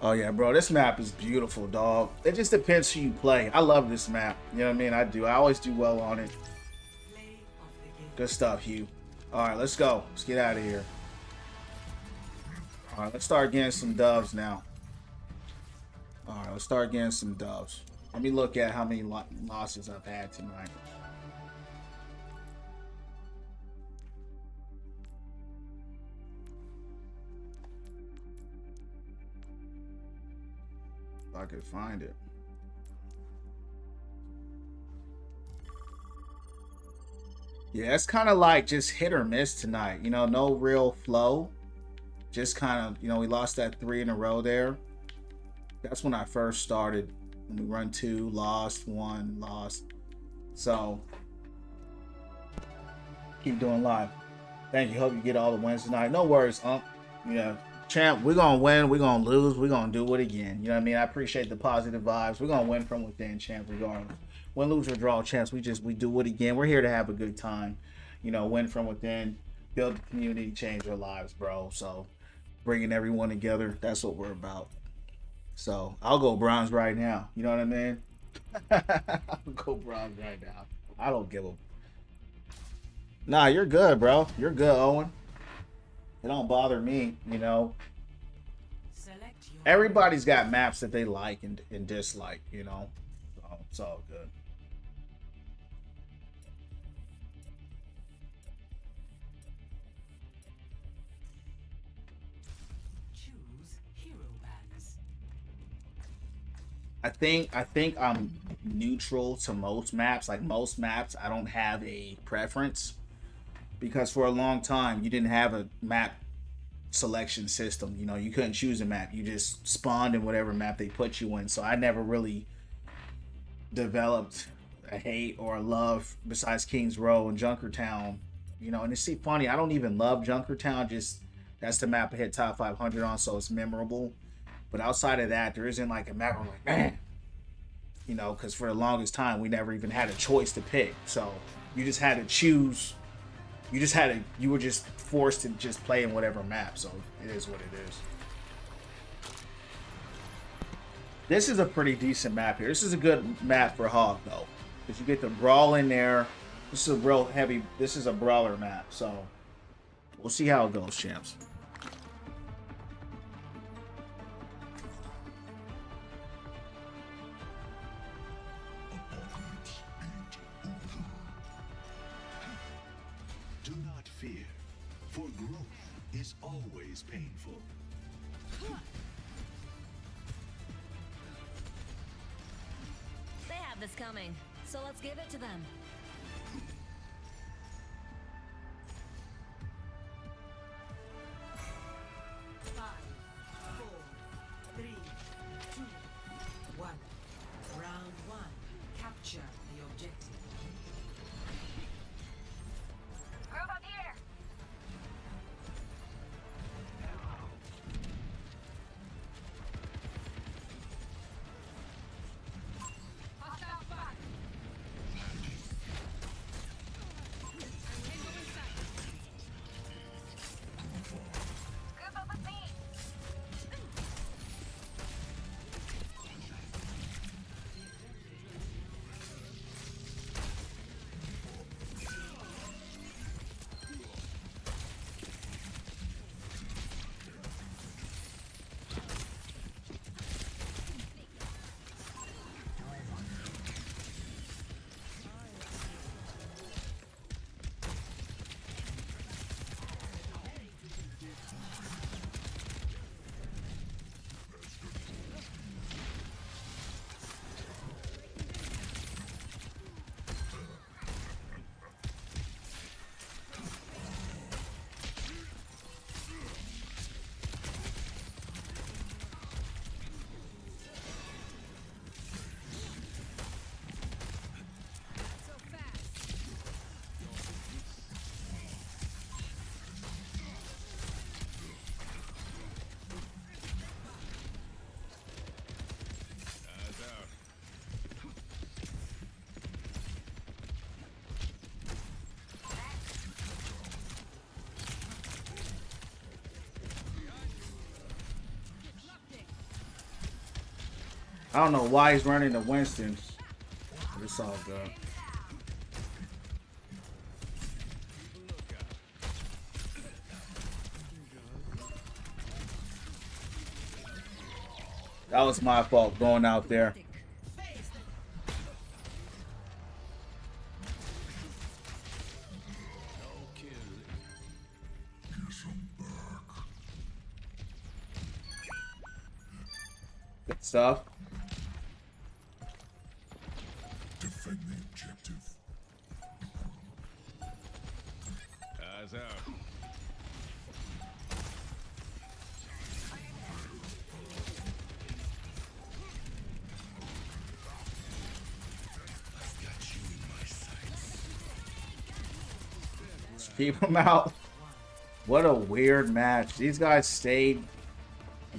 Oh yeah, bro, this map is beautiful, dog. It just depends who you play. I love this map. You know what I mean? I do. I always do well on it. Good stuff, Hugh. All right, let's go. Let's get out of here. All right, let's start getting some doves now. All right, let's start getting some doves. Let me look at how many losses I've had tonight. If I could find it. Yeah, it's kind of like just hit or miss tonight. You know, no real flow. Just kind of, you know, we lost that 3 in a row there. That's when I first started. When we run 2, lost 1, lost. So, keep doing live. Thank you. Hope you get all the wins tonight. No worries, yeah. Champ, we're gonna win, we're gonna lose, we're gonna do it again. You know what I mean? I appreciate the positive vibes. We're gonna win from within, champ, regardless. Win, lose, or draw, champs, we do it again. We're here to have a good time. You know, win from within, build the community, change our lives, bro. So bringing everyone together, that's what we're about. So I'll go bronze right now. You know what I mean? I'll go bronze right now. I don't give a... Nah, you're good, bro. You're good, Owen. It don't bother me, you know. Everybody's got maps that they like and dislike, you know. So it's all good. Choose hero bands. I think I'm neutral to most maps. Like most maps, I don't have a preference. Because for a long time, you didn't have a map selection system. You know, you couldn't choose a map. You just spawned in whatever map they put you in. So I never really developed a hate or a love besides Kings Row and Junkertown. You know, and it's funny, I don't even love Junkertown, just that's the map I hit top 500 on, so it's memorable. But outside of that, there isn't like a map I'm like, man, you know, because for the longest time we never even had a choice to pick. So you just had to choose. You were just forced to just play in whatever map. So it is what it is. This is a pretty decent map here. This is a good map for Hog though, because you get the brawl in there. This is a real heavy. This is a brawler map, so we'll see how it goes, champs. Do not fear, for growth is always painful. They have this coming, so let's give it to them. I don't know why he's running to Winston. But it's all good. That was my fault going out there. Good stuff. Defend the objective. Eyes out. I've got you in my sights. Let's keep him out. What a weird match. These guys stayed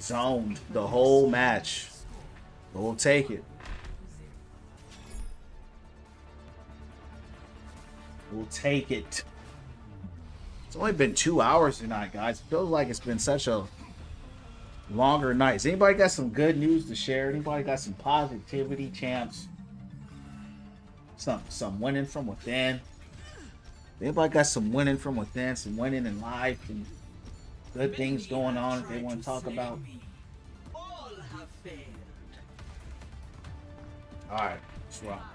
zoned the whole match. But we'll take it. We'll take it. It's only been 2 hours tonight, guys. It feels like it's been such a longer night. Has anybody got some good news to share? Anybody got some positivity, champs? Some winning from within. Anybody got some winning from within, some winning in life, and good things going on that they want to talk about? All have failed. All right, let's rock.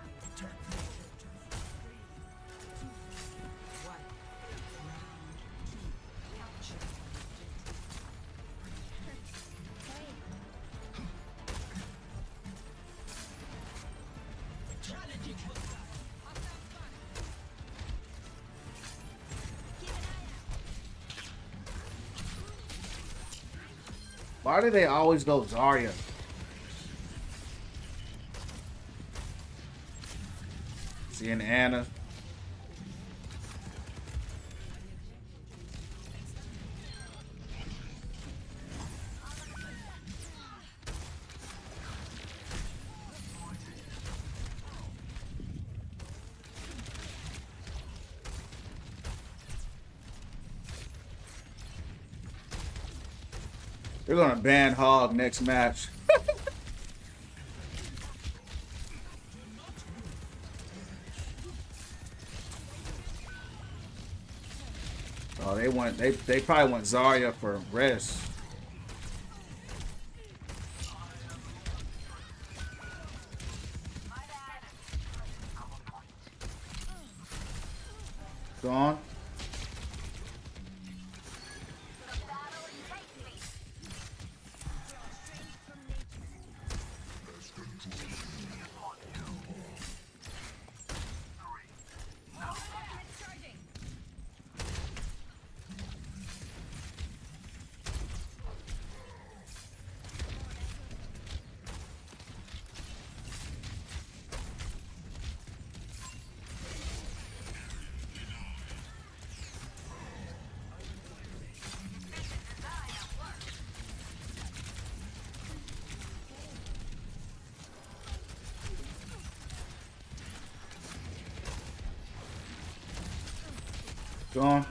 Why do they always go Zarya? Seeing Anna. They're gonna ban Hog next match. Oh, they probably want Zarya for rest. Gone. Gone.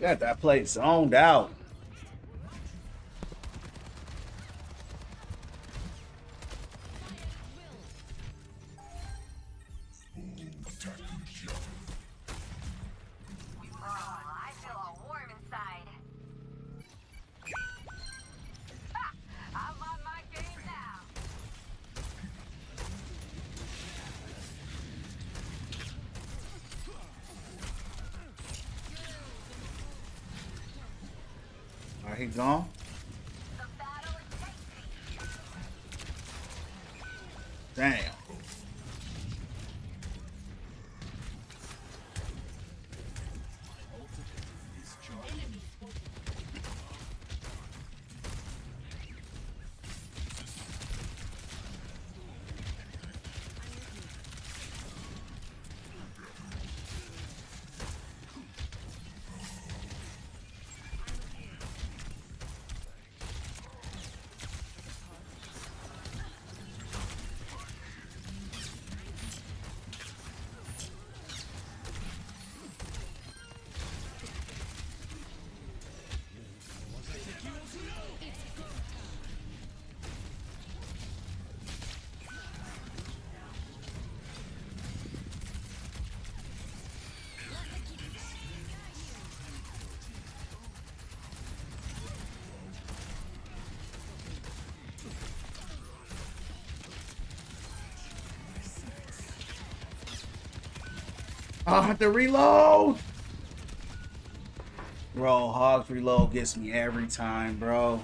Got that plate zoned out. I feel all warm inside. Ha! I'm on my game now. All right, he gone. The battle is tasty. Damn. I have to reload. Bro, Hog's reload gets me every time, bro.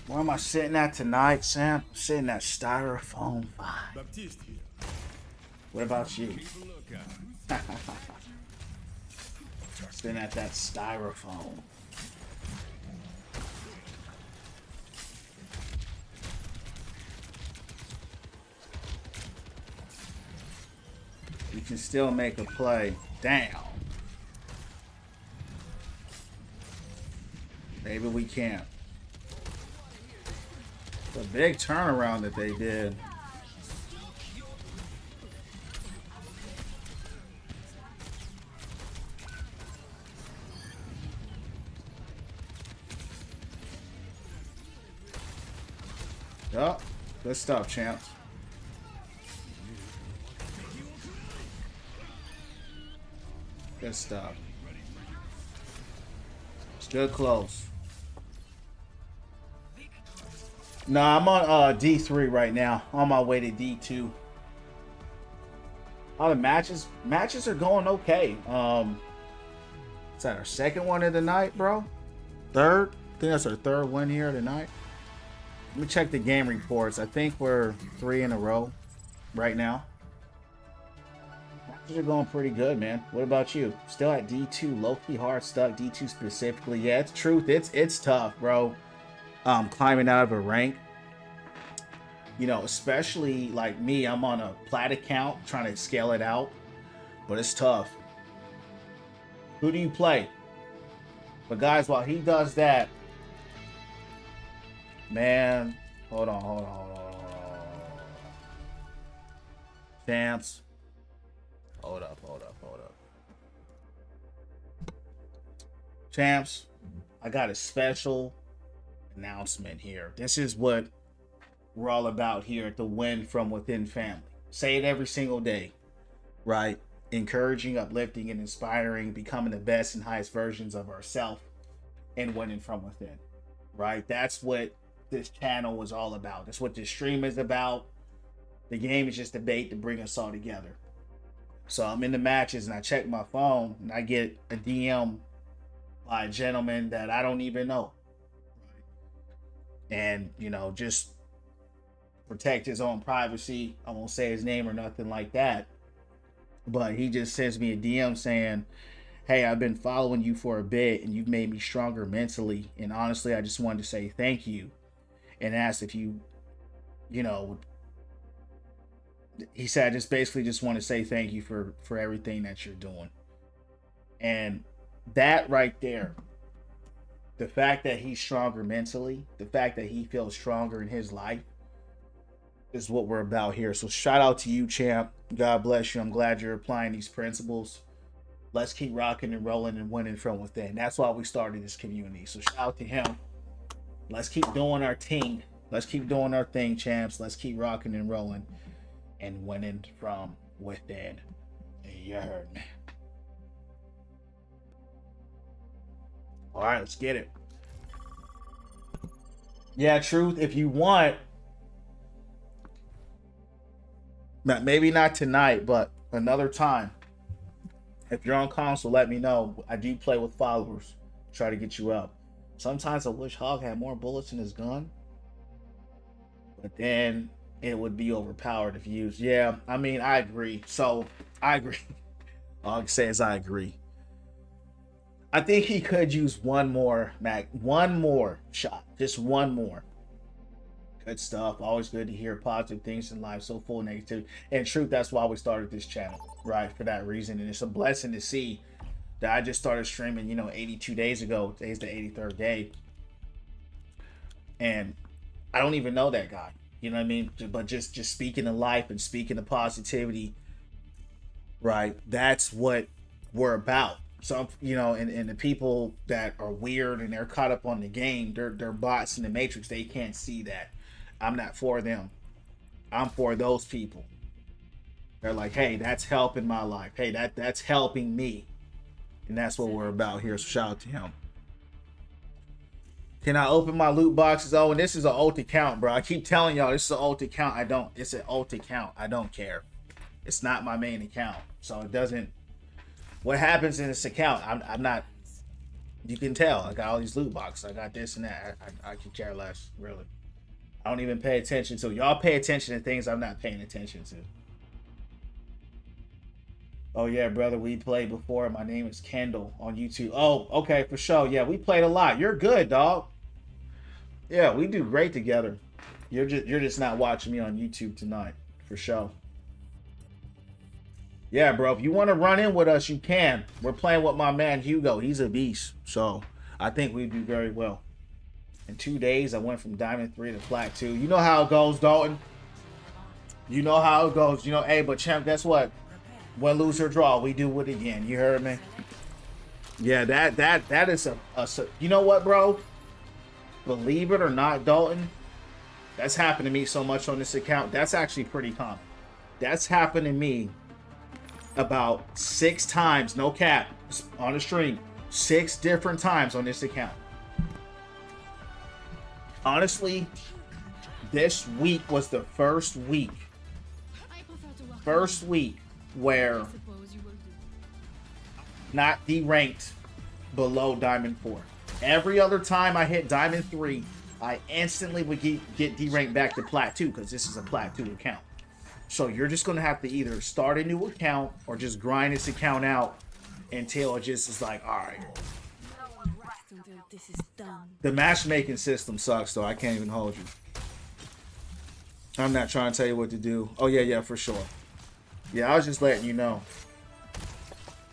Where am I sitting at tonight, Sam? I'm sitting at Styrofoam 5. Baptiste here. What about you? Keep a lookout. Sitting at that Styrofoam. You can still make a play. Damn. Maybe we can't. It's a big turnaround that they did. Yup. Good stuff, champs. Good stuff. Still close. No, I'm on D3 right now. On my way to D2. All the matches are going okay. Is that our second one of the night, bro? Third? I think that's our third win here tonight. Let me check the game reports. I think we're 3 in a row right now. Matches are going pretty good, man. What about you? Still at D2, low-key hard stuck. D2 specifically. Yeah, it's truth. It's tough, bro. Climbing out of a rank. You know, especially like me, I'm on a plat account trying to scale it out, but it's tough. Who do you play? But guys, while he does that, man, hold on. Champs. Hold up. Champs, I got a special announcement here. This is what we're all about here at the Win From Within family. Say it every single day, right? Encouraging, uplifting, and inspiring, becoming the best and highest versions of ourselves and winning from within, right? That's what this channel was all about. That's what this stream is about. The game is just a bait to bring us all together. So I'm in the matches and I check my phone and I get a DM by a gentleman that I don't even know. And, you know, just protect his own privacy. I won't say his name or nothing like that. But he just sends me a DM saying, hey, I've been following you for a bit and you've made me stronger mentally. And honestly, I just wanted to say thank you. And asked if you know, he said, I just basically just want to say thank you for everything that you're doing. And that right there, the fact that he's stronger mentally, the fact that he feels stronger in his life is what we're about here. So shout out to you, champ. God bless you. I'm glad you're applying these principles. Let's keep rocking and rolling and winning from within. That's why we started this community. So shout out to him. Let's keep doing our thing. Let's keep doing our thing, champs. Let's keep rocking and rolling and winning from within. You heard me. All right, let's get it. Yeah, truth. If you want, maybe not tonight, but another time. If you're on console, let me know. I do play with followers. Try to get you up. Sometimes I wish Hog had more bullets in his gun, but then it would be overpowered if used. Yeah, I mean, I agree. So I agree. All I can say is I agree. I think he could use one more shot, just one more. Good stuff. Always good to hear positive things in life. So full of negativity. And truth, that's why we started this channel, right? For that reason. And it's a blessing to see that I just started streaming, 82 days ago. Today's the 83rd day. And I don't even know that guy. You know what I mean? But just speaking of life and speaking of positivity, right? That's what we're about. So, and the people that are weird and they're caught up on the game, they're bots in the matrix. They can't see that. I'm not for them. I'm for those people. They're like, hey, that's helping my life. Hey, that's helping me. And that's what we're about here. So shout out to him. Can I open my loot boxes? Oh, and this is an alt account, bro. I keep telling y'all this is an alt account. It's an alt account. I don't care. It's not my main account. So it doesn't. What happens in this account? I'm not. You can tell. I got all these loot boxes. I got this and that. I can care less, really. I don't even pay attention to. Y'all pay attention to things I'm not paying attention to. Oh yeah, brother, we played before. My name is Kendall on YouTube. Oh, okay, for sure. Yeah, we played a lot. You're good, dog. Yeah, we do great together. You're just not watching me on YouTube tonight, for sure. Yeah, bro, if you want to run in with us, you can. We're playing with my man Hugo. He's a beast. So I think we do very well. In 2 days, I went from Diamond 3 to Plat 2. You know how it goes, Dalton. You know how it goes. Hey, but champ, guess what? Win, lose, or draw, we do it again. You heard me? Yeah, that is a you know what, bro? Believe it or not, Dalton, that's happened to me so much on this account. That's actually pretty common. That's happened to me about 6 times, no cap, on the stream. 6 different times on this account. Honestly, this week was the first week where not deranked below Diamond 4. Every other time I hit Diamond 3, I instantly would get deranked back to Plat 2 because this is a Plat 2 account. So you're just going to have to either start a new account or just grind this account out until it just is like, all right. The matchmaking system sucks, though. I can't even hold you. I'm not trying to tell you what to do. Oh, yeah, for sure. Yeah, I was just letting you know.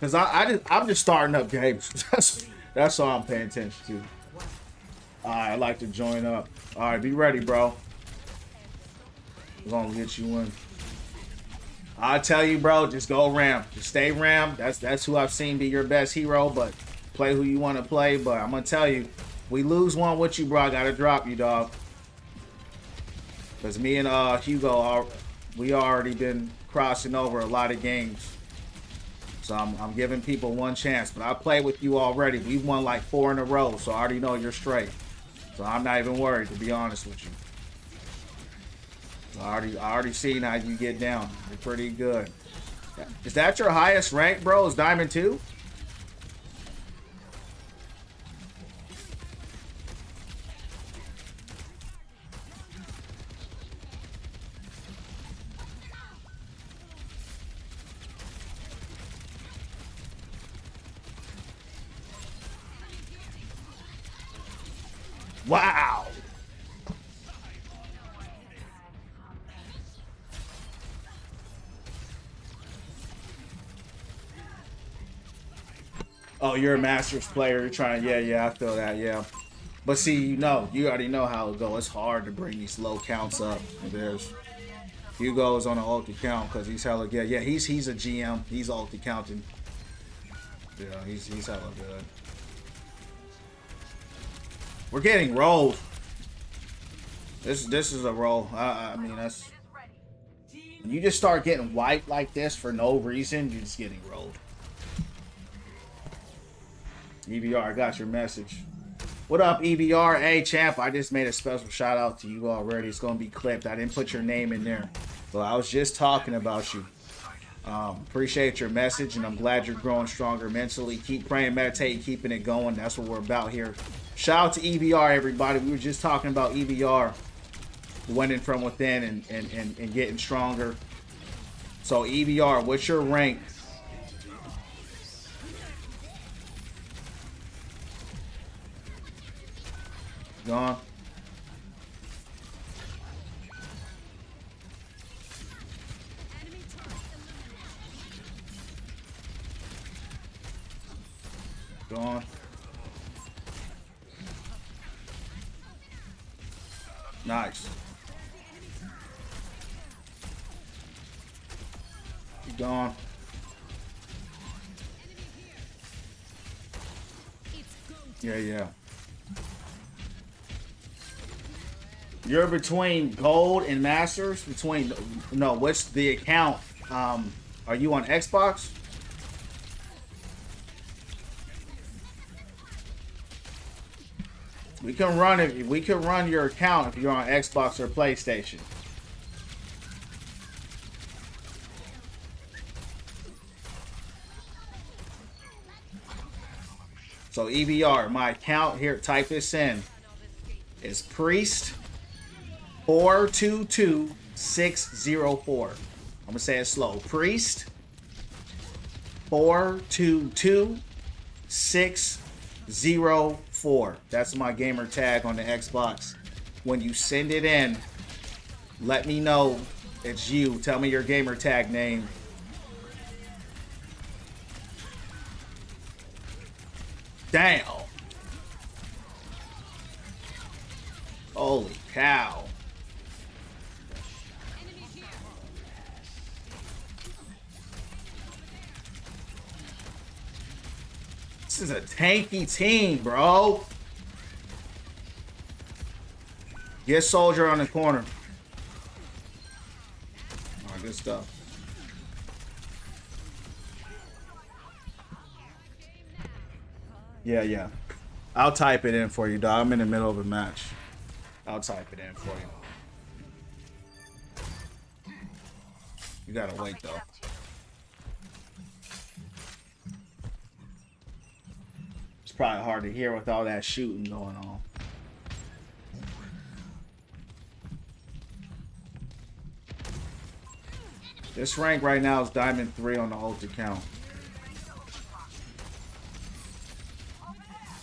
Because I'm just starting up games. That's all I'm paying attention to. All right, I'd like to join up. All right, be ready, bro. We're going to get you in. I tell you, bro, just go Ram. Just stay Ram. That's who I've seen be your best hero, but play who you want to play. But I'm going to tell you, we lose one with you, bro. I got to drop you, dog. Because me and Hugo, we already been crossing over a lot of games. So I'm giving people one chance. But I played with you already. We've won like 4 in a row, so I already know you're straight. So I'm not even worried, to be honest with you. I already seen how you get down. You're pretty good. Is that your highest rank, bro? Is Diamond 2? Wow. Oh, you're a Masters player. You're trying. Yeah, I feel that. Yeah. But see, you already know how it goes. It's hard to bring these low counts up. There's Hugo's on an ulti count because he's hella good. Yeah, he's a GM. He's ulti counting. Yeah, he's hella good. We're getting rolled. This is a roll. I mean, that's when you just start getting wiped like this for no reason, you're just getting rolled. EVR, I got your message. What up, EVR? Hey, champ, I just made a special shout out to you already. It's gonna be clipped. I didn't put your name in there, but I was just talking about you. Appreciate your message, and I'm glad you're growing stronger mentally. Keep praying, meditating, keeping it going. That's what we're about here. Shout out to EVR, everybody. We were just talking about EVR winning from within and getting stronger. So EVR, what's your rank? Gone. Gone. Nice. Keep going. Yeah. You're between gold and masters. What's the account? Are you on Xbox? We can run your account if you're on Xbox or PlayStation. So EVR, my account here, type this in. Is Priest 422604. I'm gonna say it slow. Priest 422604. That's my gamer tag on the Xbox. When you send it in, let me know it's you. Tell me your gamer tag name. Damn. Holy cow. This is a tanky team, bro. Get Soldier on the corner. All right, good stuff. Yeah. I'll type it in for you, dog. I'm in the middle of a match. I'll type it in for you. You gotta wait though. It's probably hard to hear with all that shooting going on. This rank right now is Diamond 3 on the ult account.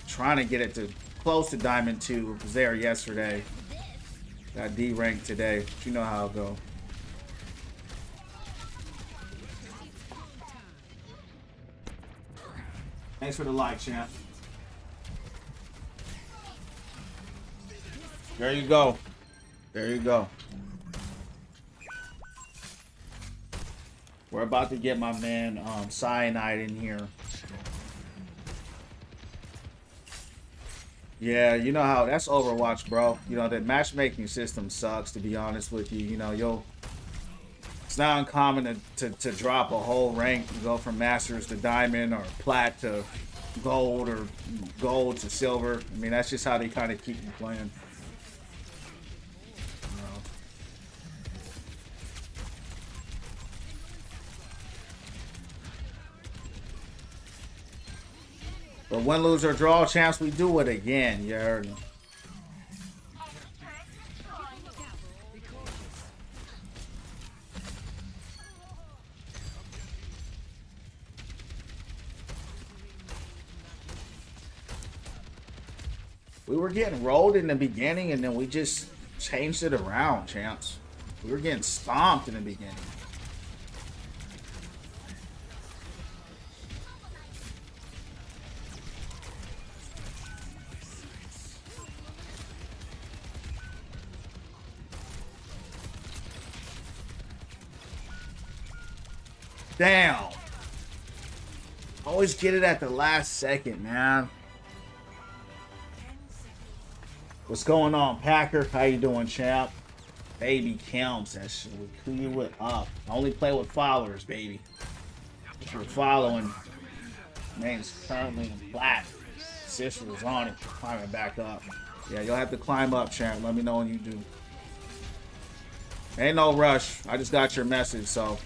Trying to get it to close to Diamond 2. It was there yesterday. Got D rank today. But you know how it go. Thanks for the like, champ. There you go. There you go. We're about to get my man Cyanide in here. Yeah, you know how that's Overwatch, bro. You know that matchmaking system sucks, to be honest with you. You know, it's not uncommon to drop a whole rank and go from Masters to Diamond or Plat to Gold or Gold to Silver. I mean, that's just how they kind of keep you playing. But win, lose, or draw champs, we do it again. You heard me. We were getting rolled in the beginning, and then we just changed it around, champs. We were getting stomped in the beginning. Damn. Always get it at the last second, man. What's going on, Packer? How you doing, champ? Baby counts. That shit. Who you with up? I only play with followers, baby. If you're following, name's currently in black. Sister was on it. Climbing back up. Yeah, you'll have to climb up, champ. Let me know when you do. Ain't no rush. I just got your message, so.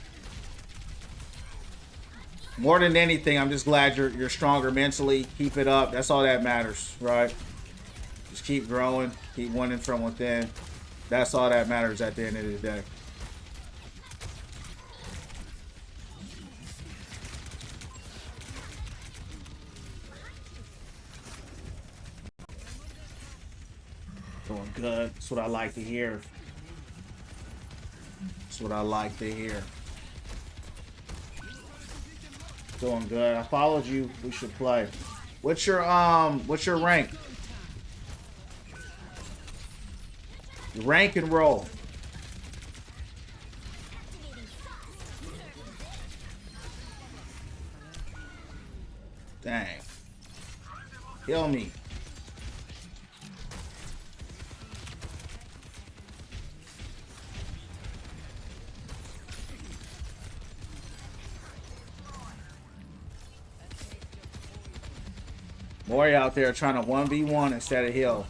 More than anything, I'm just glad you're stronger mentally. Keep it up. That's all that matters, right? Just keep growing. Keep winning from within. That's all that matters at the end of the day. Doing good. That's what I like to hear. That's what I like to hear. Doing good. I followed you. We should play. What's your rank? Rank and roll. Dang. Kill me. Mori out there trying to 1v1 instead of heal.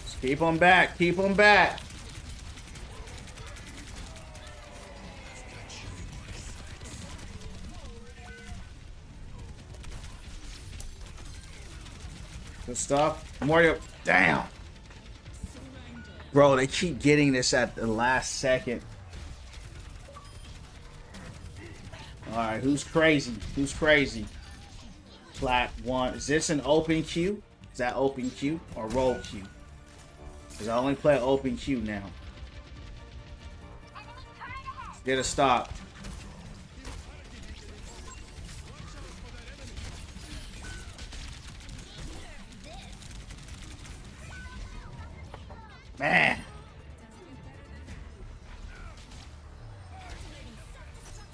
Just keep them back. Keep them back. Good stuff. Mori, damn. Bro, they keep getting this at the last second. Alright, who's crazy? Who's crazy? Plat 1. Is this an open queue? Is that open queue or roll queue? Because I only play open queue now. Get a stop. Man.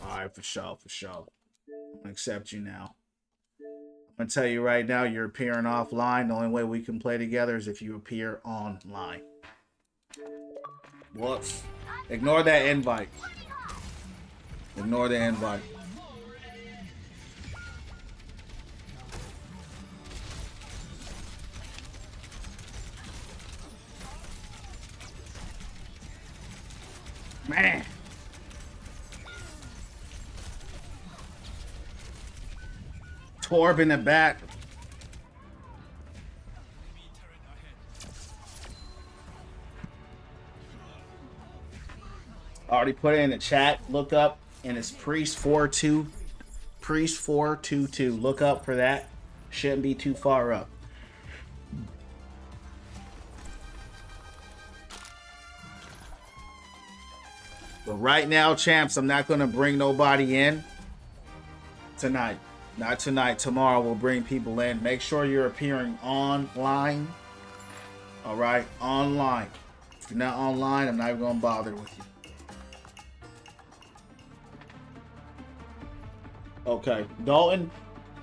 Alright, for sure, for sure. I'm gonna accept you now. I'm gonna tell you right now, you're appearing offline. The only way we can play together is if you appear online. Whoops. Ignore that invite. Ignore the invite. Man. Torb in the back. Already put it in the chat. Look up, and it's Priest 42. Priest 422. Look up for that. Shouldn't be too far up. But right now, champs, I'm not going to bring nobody in tonight. Not tonight. Tomorrow we'll bring people in. Make sure you're appearing online. All right? Online. If you're not online, I'm not even going to bother with you. Okay. Dalton,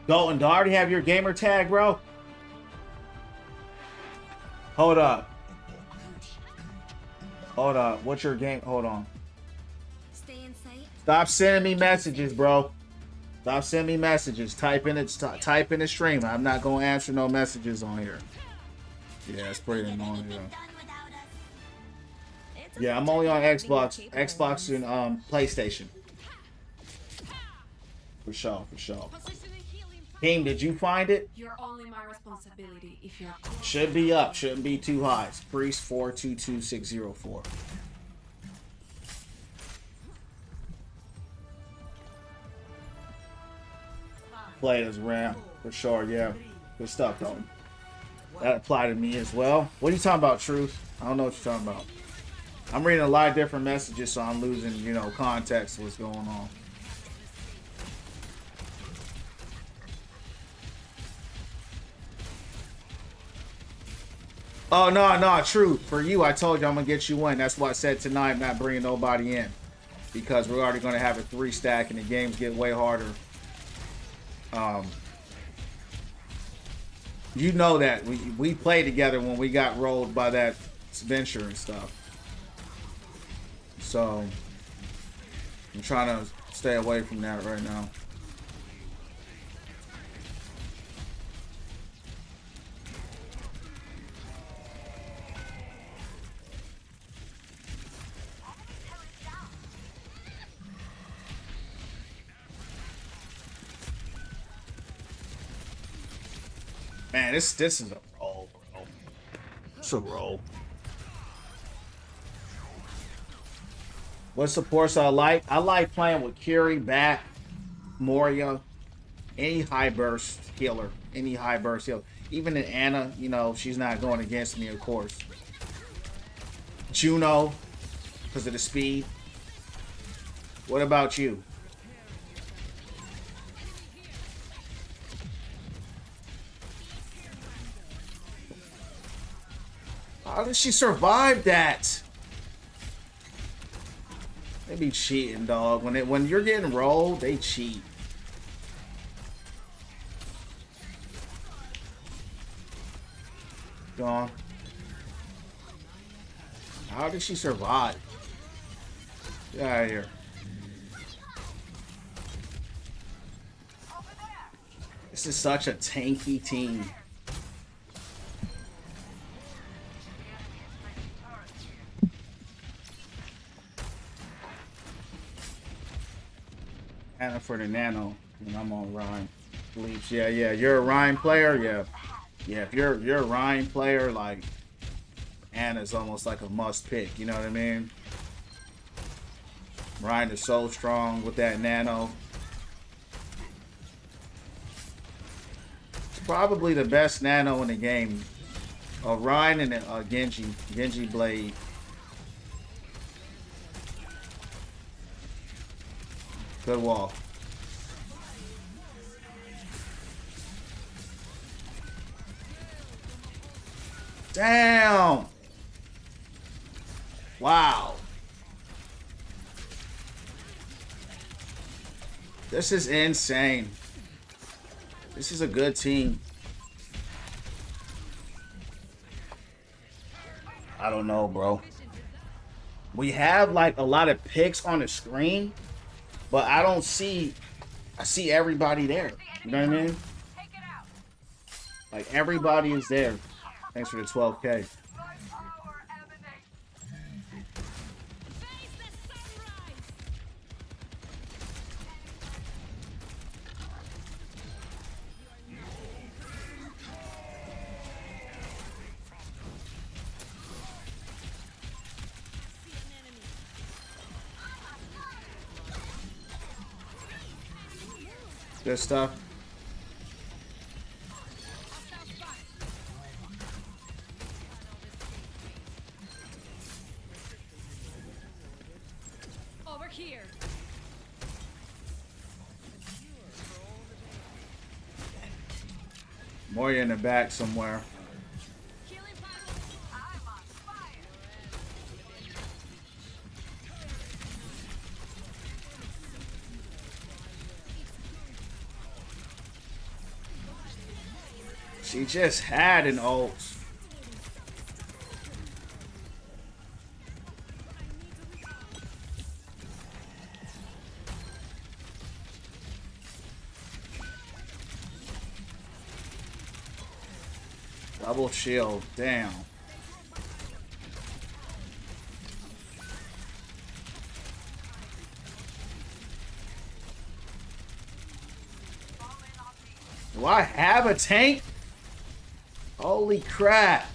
do I already have your gamer tag, bro? Hold up. Hold up. What's your game? Hold on. Stay in sight. Stop sending me messages, bro. Stop sending me messages. Type in it. Type in the stream. I'm not gonna answer no messages on here. Yeah, it's pretty annoying. Yeah, I'm only on Xbox and PlayStation. For sure, for sure. Team, did you find it? You're only my responsibility if you're. Should be up. Shouldn't be too high. It's Priest 422604. Play as RAM for sure. Yeah, good stuff though. That applied to me as well. What are you talking about, Truth? I don't know what you're talking about. I'm reading a lot of different messages, so I'm losing, you know, context of what's going on. Oh, no, Truth. For you, I told you I'm going to get you one. That's why I said tonight I'm not bringing nobody in. Because we're already going to have a 3-stack and the games get way harder. You know that. We played together when we got rolled by that venture and stuff. So, I'm trying to stay away from that right now. Man, this is a roll, bro. It's a roll. What supports I like? I like playing with Curie, Bat, Moria, any high burst healer. Any high burst healer. Even in Anna, you know, she's not going against me, of course. Juno, because of the speed. What about you? How did she survive that? They be cheating, dog. When you're getting rolled, they cheat. Gone. How did she survive? Get out of here. This is such a tanky team. Anna for the nano, and I'm on Ryan. Bleach. Yeah, you're a Ryan player. Yeah. If you're a Ryan player, like Anna's almost like a must pick. You know what I mean? Ryan is so strong with that nano. It's probably the best nano in the game. Ryan and Genji Blade. Good wall. Damn. Wow. This is insane. This is a good team. I don't know, bro. We have like a lot of picks on the screen. But I don't see, I see everybody there. You know what I mean? Like everybody is there. Thanks for the 12K. Good stuff. Over here. Moria in the back somewhere. I'm on fire. She just had an ult. Double shield, damn. Do I have a tank? Holy crap.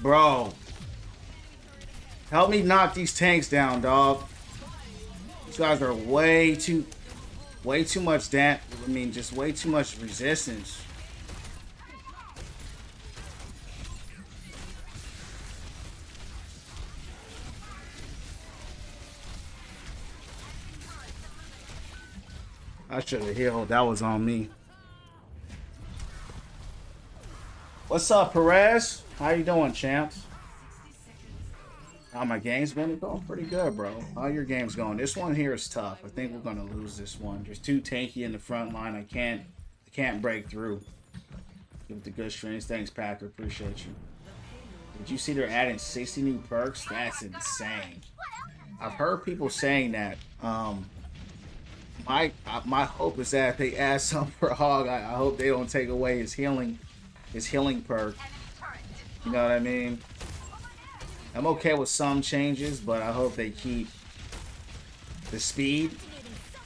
Bro. Help me knock these tanks down, dog. These guys are way too much just way too much resistance. I should have healed. That was on me. What's up, Perez? How you doing, champs? My game's been going pretty good, bro. How your game's going? This one here is tough. I think we're gonna lose this one. There's too tanky in the front line. I can't break through. Give it the good streams. Thanks, Packer. Appreciate you. Did you see they're adding 60 new perks? That's insane. I've heard people saying that. My hope is that they add some for Hog. I hope they don't take away his healing perk. You know what I mean? I'm okay with some changes, but I hope they keep the speed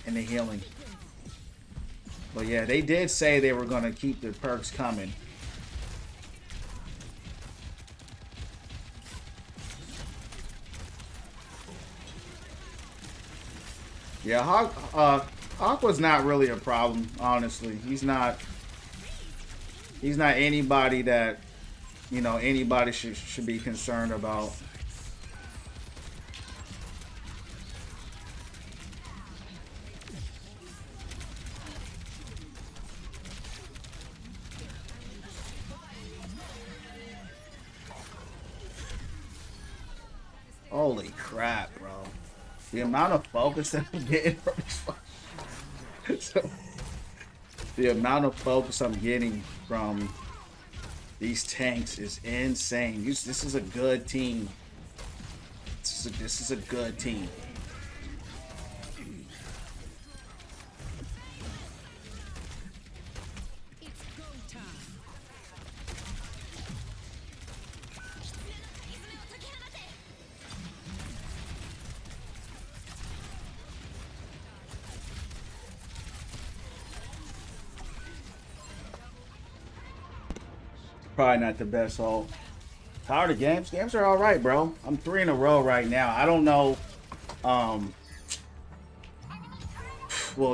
and the healing. But yeah, they did say they were gonna keep the perks coming. Yeah, Hawk was not really a problem, honestly. He's not anybody that, you know, anybody should be concerned about. Holy crap, bro. The amount of focus that I'm getting from this the amount of focus I'm getting from these tanks is insane. This is a good team. This is a good team. Probably not the best ult. Tired of games? Games are alright, bro. I'm 3 in a row right now. I don't know. Well,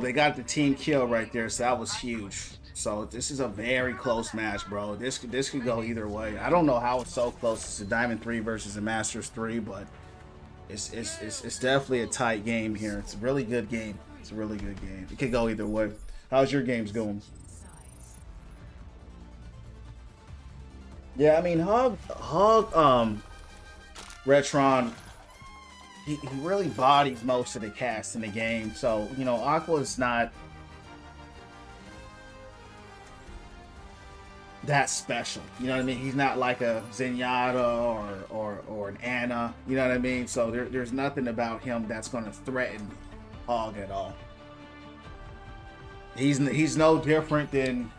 they got the team kill right there, so that was huge. So this is a very close match, bro. This could go either way. I don't know how it's so close. It's a Diamond 3 versus a Masters 3, but it's definitely a tight game here. It's a really good game. It's a really good game. It could go either way. How's your games going? Yeah, I mean, Hog, Retron, he really bodies most of the cast in the game. So, you know, Aqua's not that special. You know what I mean? He's not like a Zenyatta or an Anna. You know what I mean? So there's nothing about him that's going to threaten Hog at all. He's no different than...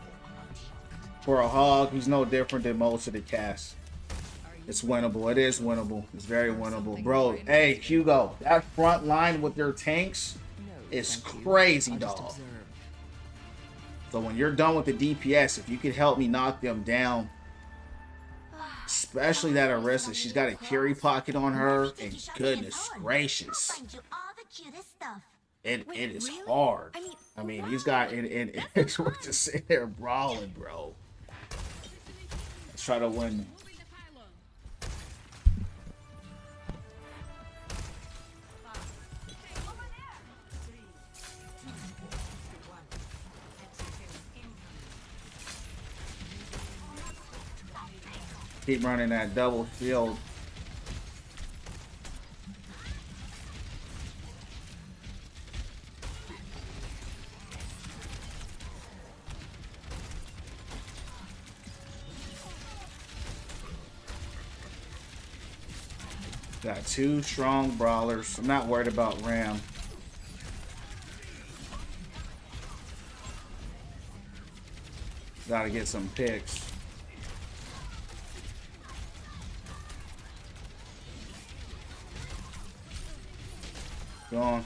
For a Hog, he's no different than most of the cast. It's winnable. It is winnable. It's very winnable. Bro, hey, Hugo, that front line with their tanks is crazy, dog. So when you're done with the DPS, if you could help me knock them down, especially that Arissa, she's got a carry pocket on her, and goodness gracious, Find you all the cutest stuff. it Wait, is really? hard. I mean, These guys, we're just sitting there brawling, bro. Let's try to win. Keep running that double field. Got two strong brawlers. I'm not worried about Ram. Gotta get some picks. Go on.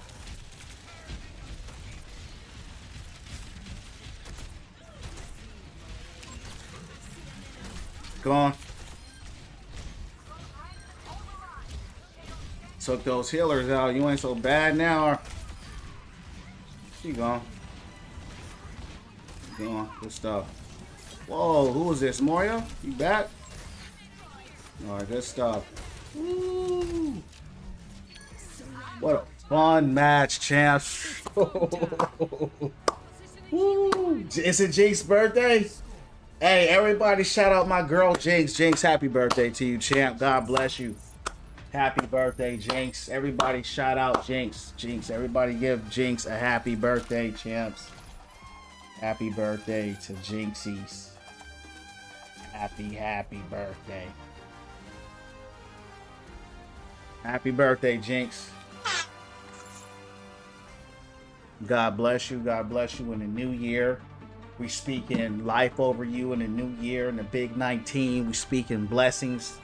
Go on. Took those healers out. You ain't so bad now. Keep going. Keep going. Good stuff. Whoa, who was this? Moya? You back? Alright, good stuff. Woo. What a fun match, champs. Woo. Is it Jinx's birthday? Hey, everybody shout out my girl Jinx. Jinx, happy birthday to you, champ. God bless you. Happy birthday, Jinx. Everybody shout out Jinx. Jinx, everybody give Jinx a happy birthday, champs. Happy birthday to Jinxies. Happy birthday. Happy birthday, Jinx. God bless you. God bless you in the new year. We speaking life over you in the new year, in the big 19. We speaking blessings,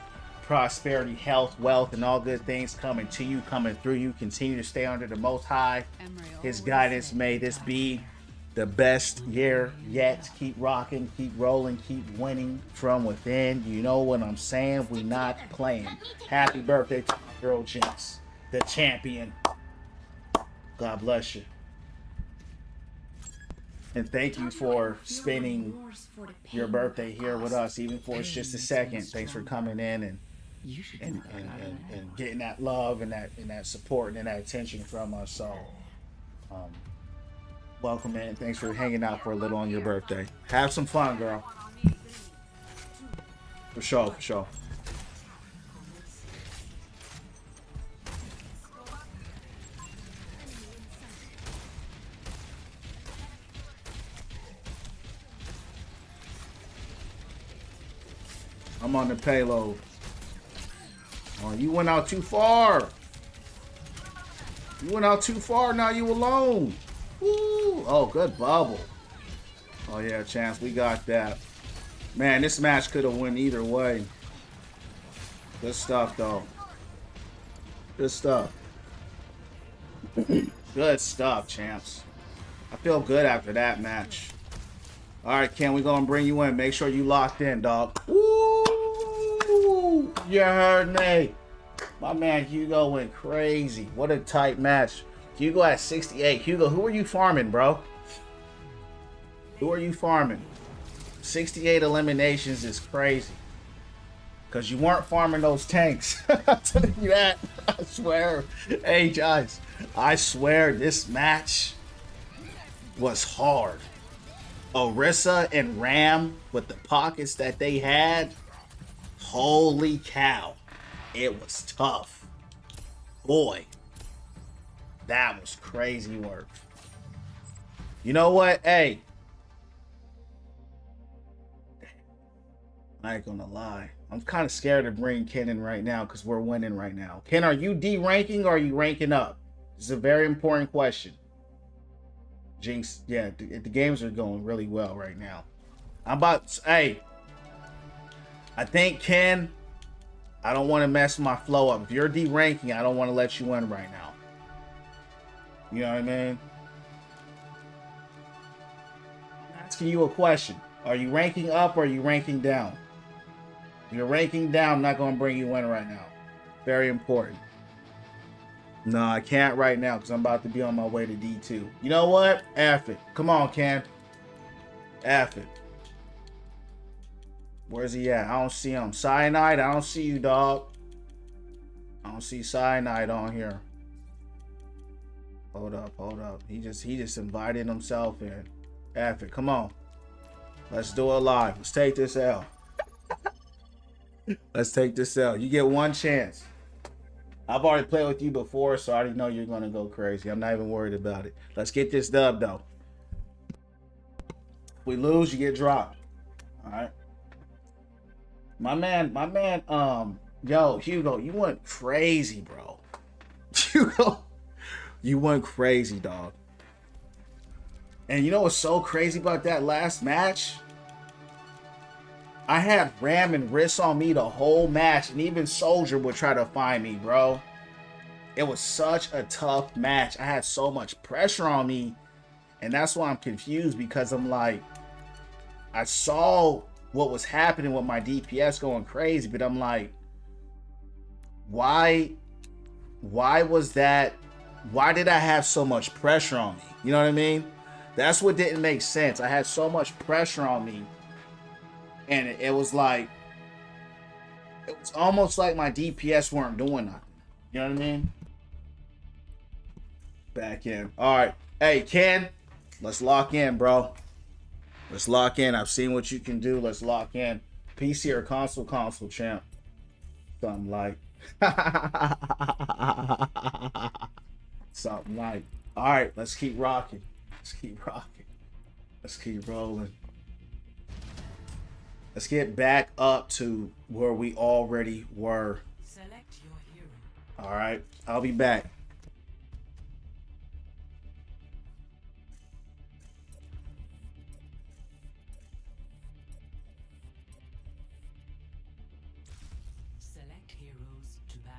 prosperity, health, wealth, and all good things coming to you, coming through you. Continue to stay under the Most High. His guidance, may this be the best year yet. Keep rocking, keep rolling, keep winning from within. You know what I'm saying? We not playing. Happy birthday to my girl Jinx, the champion. God bless you. And thank you for spending your birthday here with us, even for it's just a second. Thanks for coming in and getting that love and that support and that attention from us. So welcome in. Thanks for hanging out for a little on your birthday. Have some fun, girl. For sure, for sure. I'm on the payload. Oh, you went out too far. You went out too far. Now you alone. Woo. Oh, good bubble. Oh, yeah, Chance. We got that. Man, this match could have went either way. Good stuff, though. Good stuff. Good stuff, Champs. I feel good after that match. All right, Ken, we going to bring you in. Make sure you locked in, dog. Woo! You heard me. My man Hugo went crazy. What a tight match. Hugo at 68. Hugo, who are you farming, bro? Who are you farming? 68 eliminations is crazy. Because you weren't farming those tanks. I'm telling you that. I swear. Hey, guys. I swear this match was hard. Orisa and Ram with the pockets that they had. Holy cow. It was tough. Boy. That was crazy work. You know what? Hey. I ain't gonna lie. I'm kind of scared to bring Ken in right now because we're winning right now. Ken, are you D-ranking or are you ranking up? This is a very important question. Jinx, yeah, the games are going really well right now. Hey, I think, Ken, I don't want to mess my flow up. If you're D-ranking, I don't want to let you in right now. You know what I mean? asking you a question. Are you ranking up or are you ranking down? If you're ranking down, I'm not going to bring you in right now. Very important. No, I can't right now because I'm about to be on my way to D2. You know what? F it. Come on, Ken. F it. Where's he at? I don't see him. Cyanide, I don't see you, dog. I don't see Cyanide on here. Hold up, hold up. He just invited himself in. F it. Come on. Let's do it live. Let's take this L. Let's take this L. You get one chance. I've already played with you before, so I already know you're going to go crazy. I'm not even worried about it. Let's get this dub, though. If we lose, you get dropped. All right. My man, yo, Hugo, you went crazy, bro. Hugo, you went crazy, dog. And you know what's so crazy about that last match? I had Ram and Riss on me the whole match, and even Soldier would try to find me, bro. It was such a tough match. I had so much pressure on me, and that's why I'm confused, because I'm like, I saw what was happening with my DPS going crazy, but I'm like, why was that? Why did I have so much pressure on me? You know what I mean? That's what didn't make sense. I had so much pressure on me, and it was like, it was almost like my DPS weren't doing nothing. You know what I mean? Back in. All right. Hey, Ken, let's lock in, bro. Let's lock in. I've seen what you can do. Let's lock in. PC or console, champ. Something like. Something like. All right, let's keep rocking. Let's keep rocking. Let's keep rolling. Let's get back up to where we already were. Select your hero. All right, I'll be back. Select heroes to ban.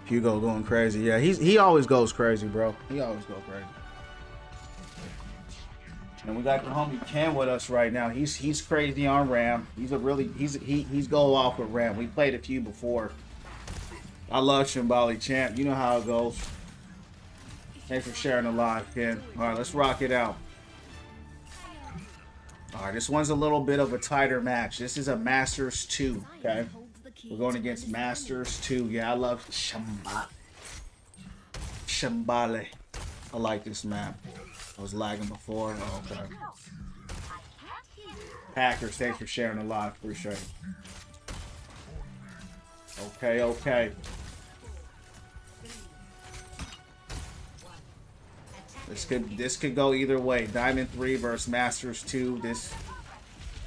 Hugo going crazy. Yeah, he always goes crazy, bro. He always goes crazy. And we got the homie Ken with us right now. He's crazy on Ram. He's go off with Ram. We played a few before. I love Shimbali champ. You know how it goes. Thanks for sharing the live, Ken. All right, let's rock it out. All right, this one's a little bit of a tighter match. This is a Masters 2, okay? We're going against Masters 2. Yeah, I love Shimbali. Shimbali. I like this map. I was lagging before. Oh, okay. Packers, thanks for sharing the live. Appreciate it. Okay, okay. This could go either way. Diamond 3 versus Masters 2. This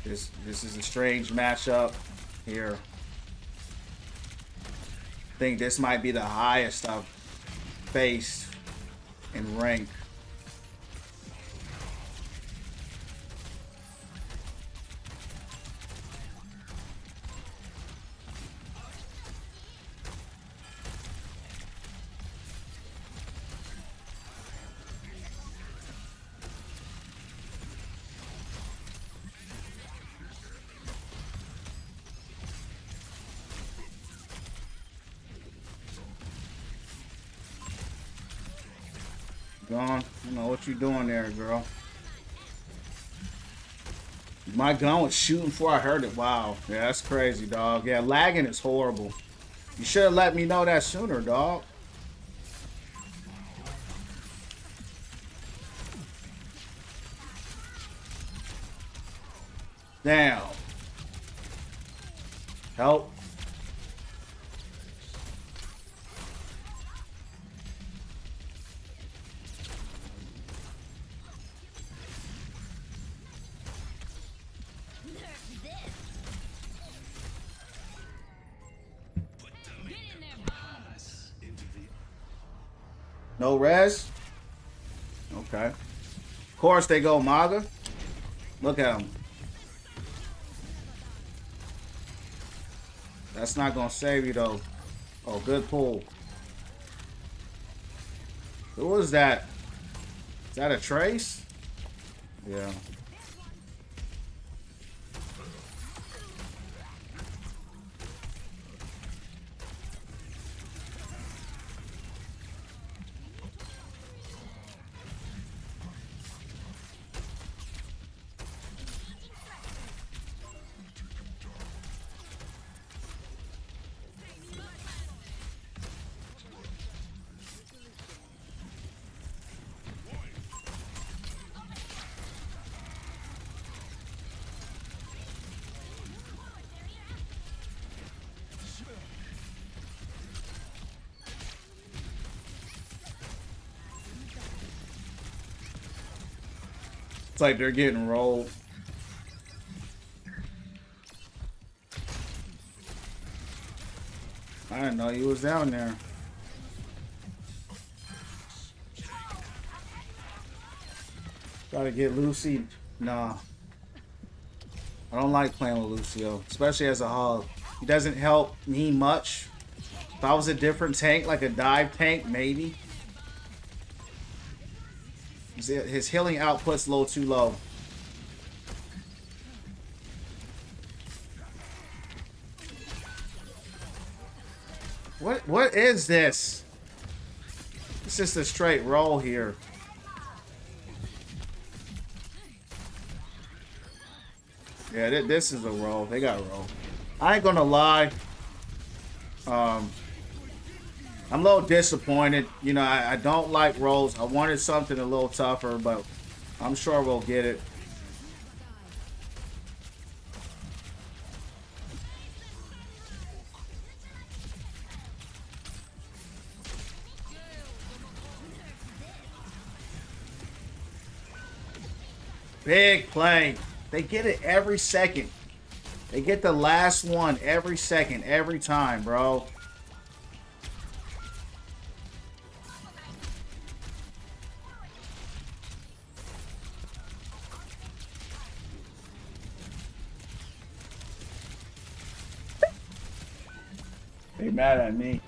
is a strange matchup here. I think this might be the highest I've faced in rank. Gone. I don't know what you doing there, girl. You My gun was shooting before I heard it. Wow. Yeah, that's crazy, dog. Yeah, lagging is horrible. You should have let me know that sooner, dog. Damn. Help. No res? Okay. Of course they go MAGA. Look at them. That's not gonna save you though. Oh, good pull. Who was that? Is that a trace? Yeah. It's like they're getting rolled. I didn't know you was down there. Gotta get Lucy. Nah. I don't like playing with Lucio, especially as a hog. He doesn't help me much. If I was a different tank, like a dive tank, maybe. His healing output's a little too low. What is this? It's just a straight roll here. Yeah, this is a roll. They got a roll. I ain't gonna lie. I'm a little disappointed. You know, I don't like rolls. I wanted something a little tougher, but I'm sure we'll get it. Big play. They get it every second. They get the last one every second, every time, bro. They mad at me.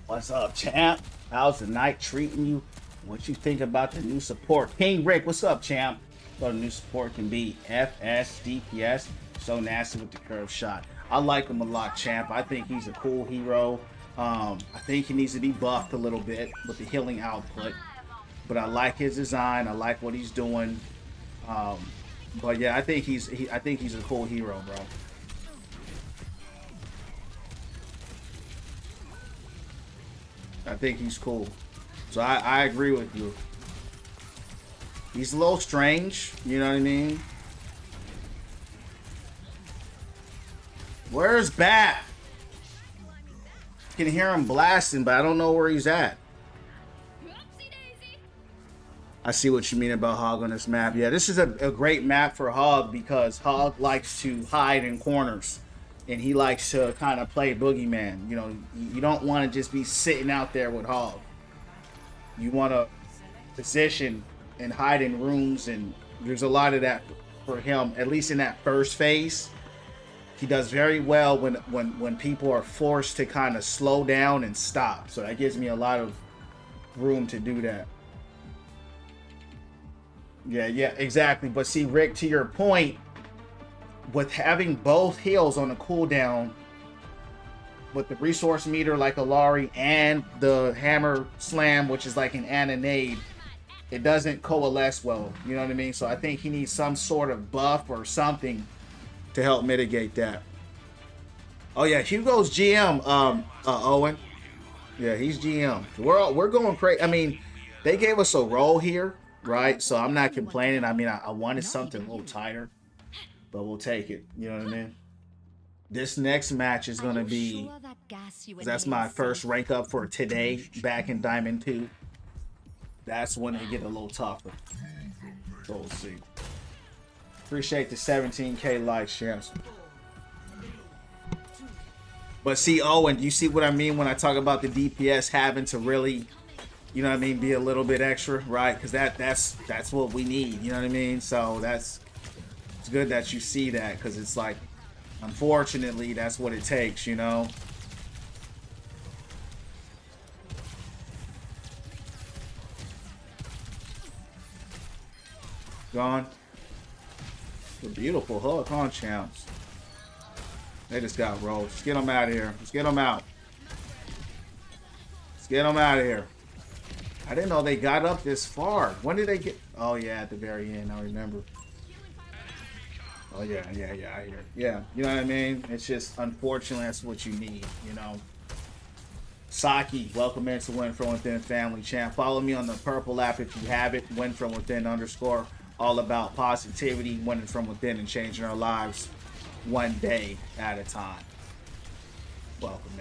What's up, champ? How's the night treating you? What you think about the new support? King Rick, what's up, champ? Thought the new support can be FS, DPS. So nasty with the curve shot. I like him a lot, champ. I think he's a cool hero. I think he needs to be buffed a little bit with the healing output. But I like his design. I like what he's doing. But yeah, I think he's a cool hero, bro. I think he's cool. So I agree with you. He's a little strange, you know what I mean? Where's Bat? You can hear him blasting, but I don't know where he's at. I see what you mean about Hog on this map. Yeah, this is a great map for Hog because Hog likes to hide in corners. And he likes to kind of play boogeyman. You know, you don't want to just be sitting out there with Hog. You want to position and hide in rooms, and there's a lot of that for him, at least in that first phase. He does very well when people are forced to kind of slow down and stop. So that gives me a lot of room to do that. Yeah, exactly. But see, Rick, to your point, with having both heals on the cooldown, with the resource meter like a Lari and the hammer slam, which is like an Ananade, it doesn't coalesce well. You know what I mean? So I think he needs some sort of buff or something to help mitigate that. Oh yeah, Hugo's GM, Owen. Yeah, he's GM. We're going crazy. I mean, they gave us a role here, right? So I'm not complaining. I mean, I wanted something a little tighter, but we'll take it. You know what I mean? This next match is gonna be. That's my first rank up for today, back in Diamond 2. That's when they get a little tougher. So we'll see. Appreciate the 17K likes, champs. But see, Owen, you see what I mean when I talk about the DPS having to really, you know what I mean, be a little bit extra, right? Because that's what we need, you know what I mean? So it's good that you see that, because it's like, unfortunately, that's what it takes, you know? Gone. A beautiful hook, huh, champs? They just got rolled. Just get them out of here. Just get them out. Just get them out of here. I didn't know they got up this far. When did they get? Oh, yeah, at the very end. I remember. Oh, yeah, I hear. Yeah, you know what I mean? It's just, unfortunately, that's what you need, you know? Saki, welcome into Win From Within family champ. Follow me on the purple app if you have it. Win From Within _ all about positivity, winning from within and changing our lives one day at a time. Welcome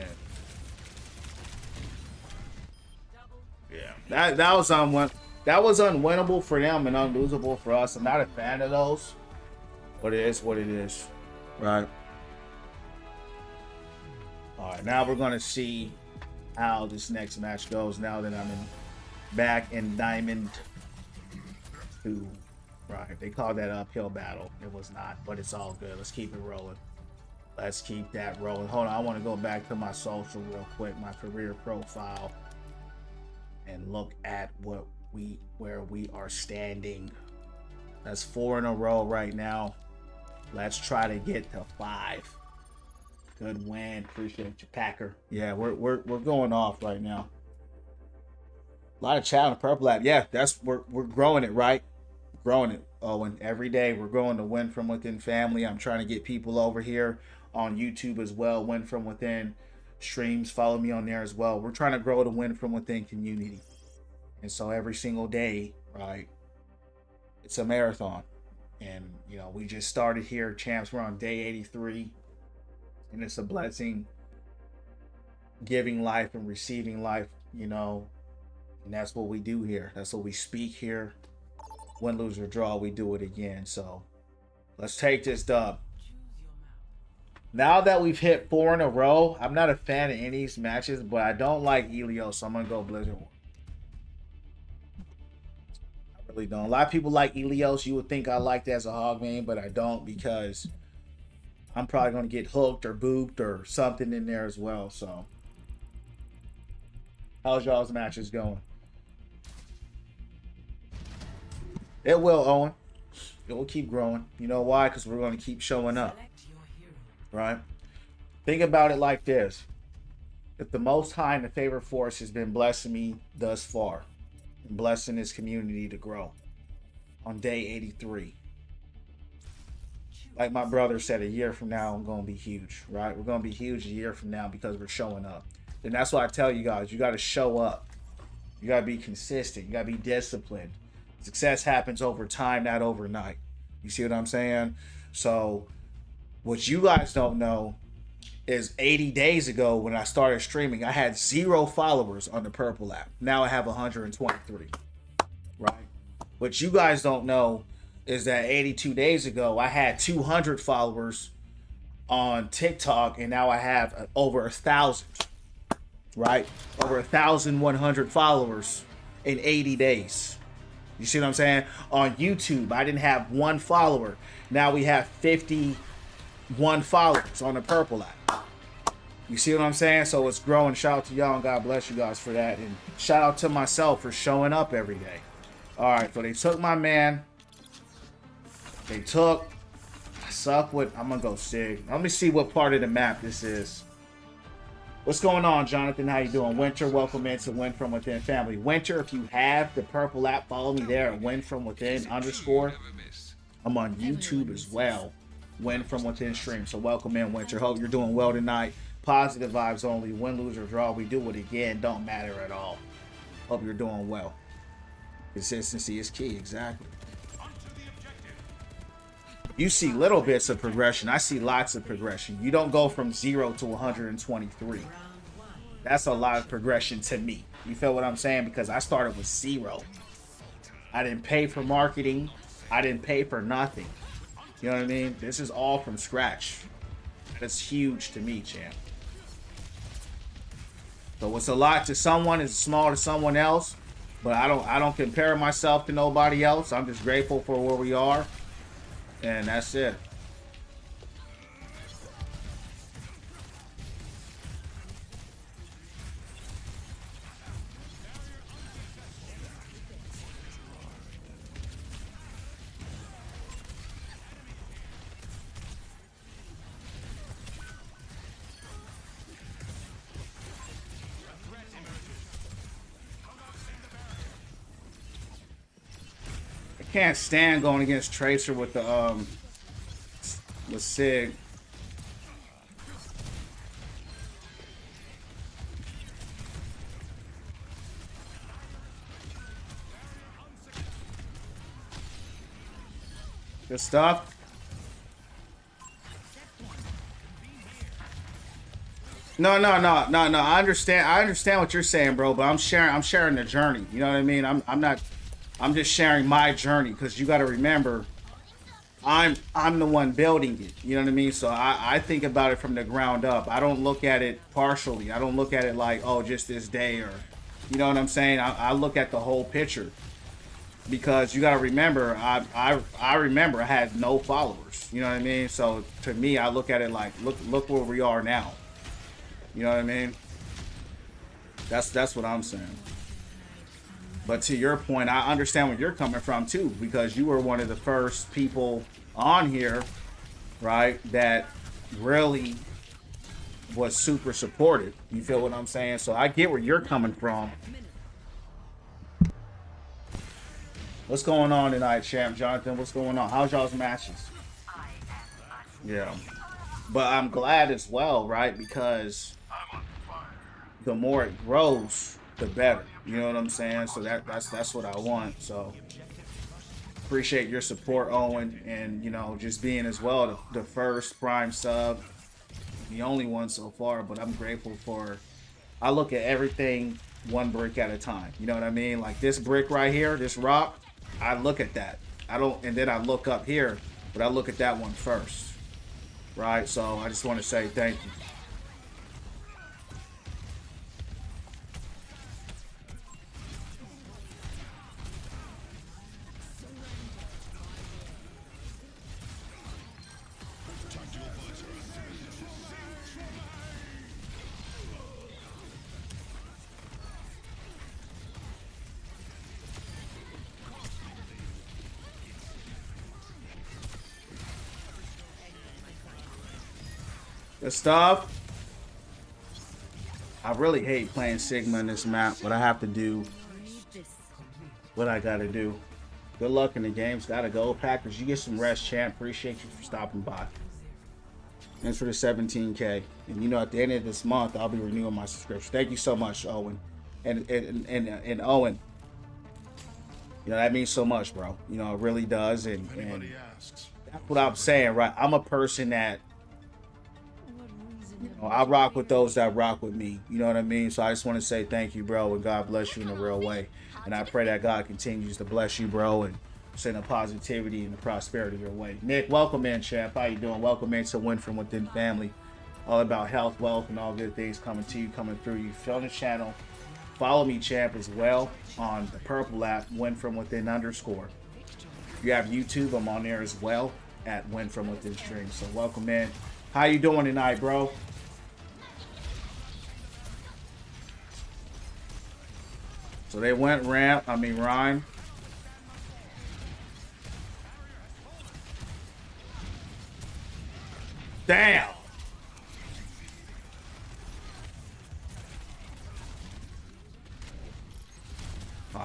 in. Yeah, that was unwinnable for them and unlosable for us. I'm not a fan of those, but it is what it is, right? All right, now we're gonna see how this next match goes. Now that I'm back in Diamond 2. Right, they called that uphill battle. It was not, but it's all good. Let's keep it rolling. Let's keep that rolling. Hold on, I want to go back to my social real quick, my career profile, and look at where we are standing. That's 4 in a row right now. Let's try to get to 5. Good win. Appreciate you, Packer. Yeah, we're going off right now. A lot of chat on the purple app. Yeah, we're growing it, right? Growing it, Owen. Every day we're growing the Win From Within family. I'm trying to get people over here on YouTube as well. Win From Within streams. Follow me on there as well. We're trying to grow the Win From Within community. And so every single day, right, it's a marathon. And, you know, we just started here, champs. We're on day 83. And it's a blessing. Giving life and receiving life, you know. And that's what we do here. That's what we speak here. Win, lose, or draw, we do it again. So let's take this dub. Now that we've hit 4 in a row, I'm not a fan of any of these matches, but I don't like Elios, so I'm going to go Blizzard. I really don't. A lot of people like Elios. You would think I liked it as a hog main, but I don't, because I'm probably going to get hooked or booped or something in there as well. So how's y'all's matches going? It will, Owen. It will keep growing. You know why? Because we're going to keep showing up. Right? Think about it like this. If the Most High and the Favor Force has been blessing me thus far, and blessing this community to grow, on day 83, like my brother said, a year from now, I'm going to be huge, right? We're going to be huge a year from now because we're showing up. And that's why I tell you guys, you got to show up. You got to be consistent. You got to be disciplined. Success happens over time, not overnight. You see what I'm saying? So what you guys don't know is 80 days ago when I started streaming, I had 0 followers on the purple app. Now I have 123, right? What you guys don't know is that 82 days ago, I had 200 followers on TikTok, and now I have over 1,000, right? Over 1,100 followers in 80 days. You see what I'm saying? On YouTube, I didn't have 1 follower. Now we have 51 followers on the purple app. You see what I'm saying? So it's growing. Shout out to y'all, and God bless you guys for that. And shout out to myself for showing up every day. All right, so they took my man. They took. I suck with. I'm going to go Sig. Let me see what part of the map this is. What's going on, Jonathan? How you doing? Winter, welcome into Win From Within family. Winter, if you have the purple app, follow me there at Win From Within _ I'm on YouTube as well. Win From Within stream. So welcome in, Winter. Hope you're doing well tonight. Positive vibes only. Win, lose, or draw. We do it again. Don't matter at all. Hope you're doing well. Consistency is key. Exactly. You see little bits of progression. I see lots of progression. You don't go from 0 to 123. That's a lot of progression to me. You feel what I'm saying? Because I started with 0. I didn't pay for marketing. I didn't pay for nothing. You know what I mean? This is all from scratch. That's huge to me, champ. So what's a lot to someone is small to someone else. But I don't compare myself to nobody else. I'm just grateful for where we are. And that's it. I can't stand going against Tracer with the Sig. Good stuff. No. I understand what you're saying, bro, but I'm sharing the journey. You know what I mean? I'm just sharing my journey, because you got to remember, I'm the one building it. You know what I mean? So I think about it from the ground up. I don't look at it partially. I don't look at it like, oh, just this day, or, you know what I'm saying? I look at the whole picture, because you got to remember, I remember I had no followers. You know what I mean? So to me, I look at it like, look where we are now. You know what I mean? That's what I'm saying. But to your point, I understand where you're coming from too, because you were one of the first people on here, right, that really was super supportive. You feel what I'm saying? So I get where you're coming from. What's going on tonight, champ? Jonathan, what's going on? How's y'all's matches? Yeah. But I'm glad as well, right? Because the more it grows, the better. You know what I'm saying? So that's what I want. So appreciate your support, Owen, and you know, just being as well the first Prime sub, the only one so far. But I'm grateful for. I look at everything one brick at a time. You know what I mean? Like this brick right here, this rock. I look at that. I don't, and then I look up here, but I look at that one first, right? So I just want to say thank you. Good stuff. I really hate playing Sigma in this map, but I have to do what I gotta do. Good luck in the games. Gotta go. Packers, you get some rest, champ. Appreciate you for stopping by. Thanks for the 17K. And you know, at the end of this month, I'll be renewing my subscription. Thank you so much, Owen. And Owen, you know, that means so much, bro. You know, it really does. And that's what I'm saying, right? I'm a person that, you know, I rock with those that rock with me. You know what I mean? So I just want to say thank you, bro, and God bless you in a real way. And I pray that God continues to bless you, bro, and send the positivity and the prosperity your way. Nick, welcome in, champ. How you doing? Welcome in to Win From Within family. All about health, wealth, and all good things coming to you, coming through you. If you're on the channel, follow me, champ, as well on the purple app, Win From Within _. If you have YouTube, I'm on there as well at Win From Within stream. So welcome in. How you doing tonight, bro? So they went Ryan. Damn.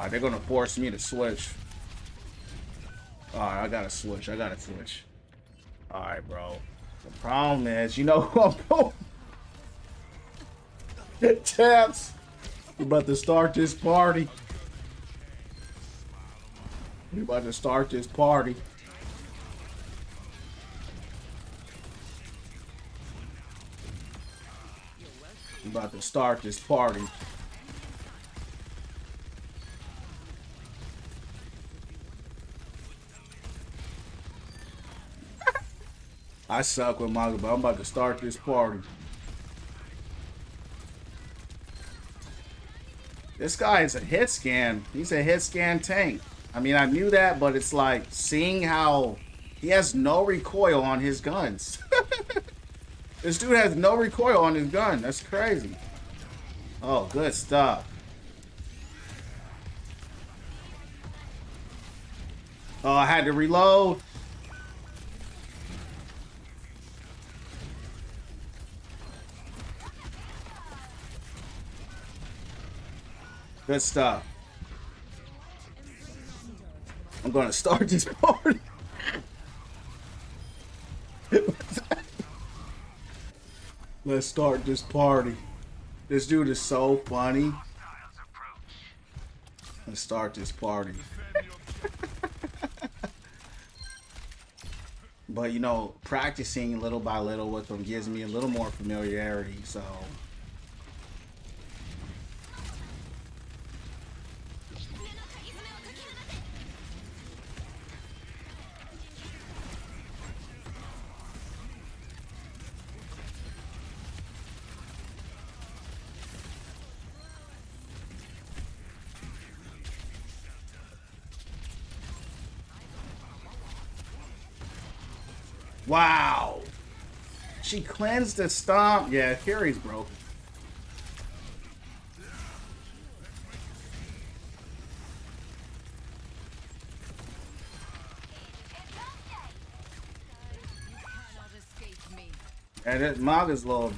Alright, they're gonna force me to switch. Alright, I gotta switch. Alright, bro. The problem is, you know who I'm going. Champs. We're about to start this party. We're about to start this party. We're about to start this party. I suck with manga, but I'm about to start this party. This guy is a hit scan. He's a hit scan tank. I mean, I knew that, but it's like seeing how he has no recoil on his guns. This dude has no recoil on his gun. That's crazy. Oh, good stuff. Oh, I had to reload. Good stuff. I'm gonna start this party. Let's start this party. This dude is so funny. Let's start this party. But you know, practicing little by little with him gives me a little more familiarity, so. Wow. She cleansed the stomp. Yeah, Fury's broken. And it, Maga's a little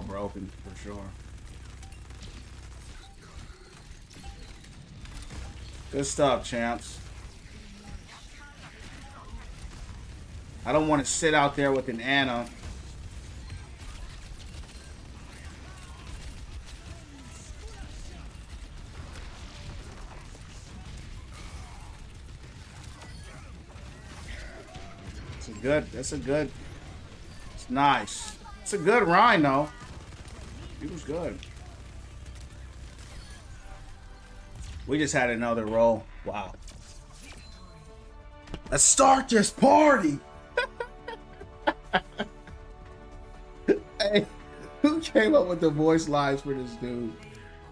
broken for sure. Good stuff, champs. I don't want to sit out there with an Anna. It's nice. It's a good Rhine though. He was good. We just had another roll. Wow. Let's start this party. Hey, who came up with the voice lines for this dude?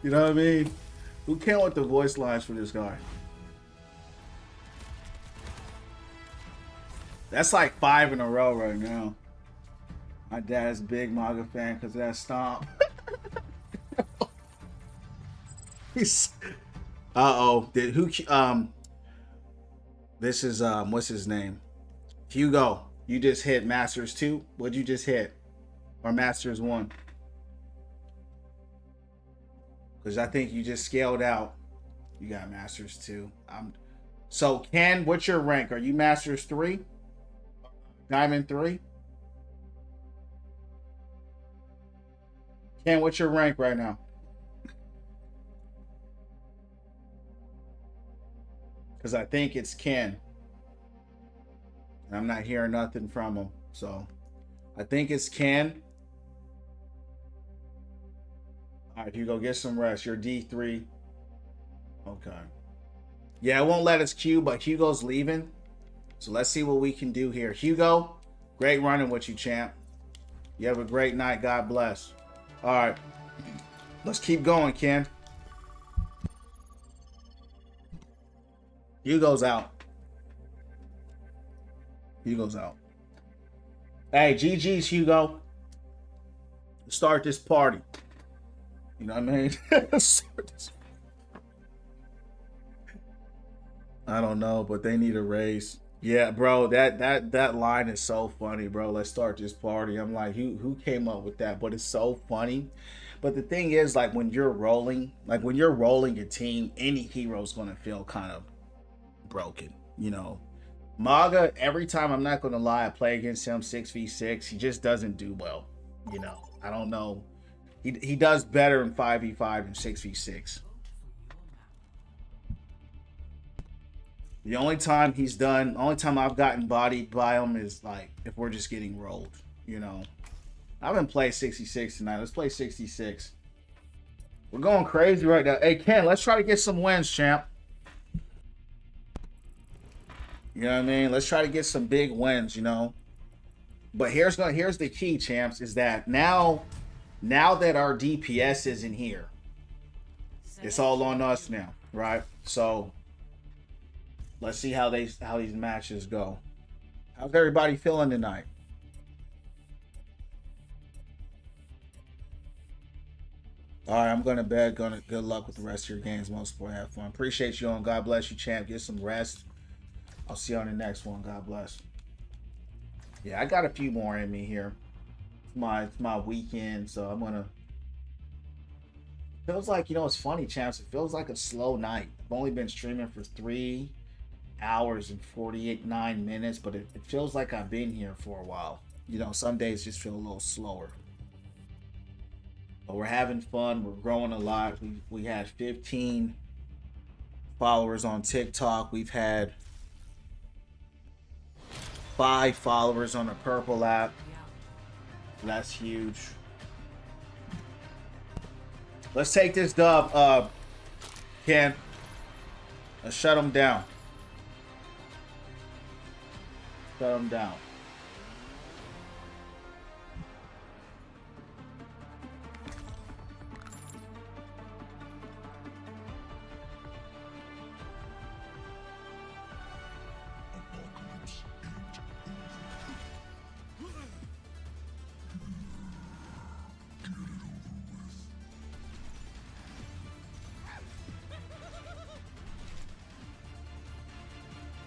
You know what I mean? Who came up with the voice lines for this guy? That's like 5 in a row right now. My dad's a big manga fan because of that stomp. He's did who this is what's his name? Hugo, you just hit Masters 2. What'd you just hit? Or Masters 1? Because I think you just scaled out. You got Masters 2. So Ken, what's your rank? Are you Masters 3? Diamond 3? Ken, what's your rank right now? Because I think it's Ken. And I'm not hearing nothing from him. So I think it's Ken. All right, Hugo, get some rest. You're D3. Okay. Yeah, it won't let us queue, but Hugo's leaving. So let's see what we can do here. Hugo, great running with you, champ. You have a great night. God bless. All right. Let's keep going, Ken. Hugo's out. Hugo's out. Hey, GG's, Hugo. Let's start this party. You know what I mean? I don't know, but they need a raise. Yeah, bro, that line is so funny, bro. Let's start this party. I'm like, who came up with that? But it's so funny. But the thing is, like when you're rolling your team, any hero's gonna feel kind of broken, you know. Maga, every time, I'm not gonna lie, I play against him 6v6, he just doesn't do well. You know, I don't know. He does better in 5v5 than 6v6. The only time I've gotten bodied by him is like if we're just getting rolled, you know. I haven't played 66 tonight. Let's play 66. We're going crazy right now. Hey Ken, let's try to get some wins, champ. You know what I mean? Let's try to get some big wins, you know. But here's the key, champs, is that now that our DPS isn't here, it's all on us now, right? So let's see how these matches go. How's everybody feeling tonight? All right, I'm going to bed. Good luck with the rest of your games. Most support. Have fun. Appreciate you, and God bless you, champ. Get some rest. I'll see you on the next one. God bless. Yeah, I got a few more in me here. It's my weekend, so I'm gonna. Feels like, you know, it's funny, champs. It feels like a slow night. I've only been streaming for 3 hours and 49 minutes, but it feels like I've been here for a while. You know, some days just feel a little slower. But we're having fun. We're growing a lot. We had 15 followers on TikTok. We've had 5 followers on the Purple app. That's huge. Let's take this dub, Ken. Let's shut them down. Shut them down.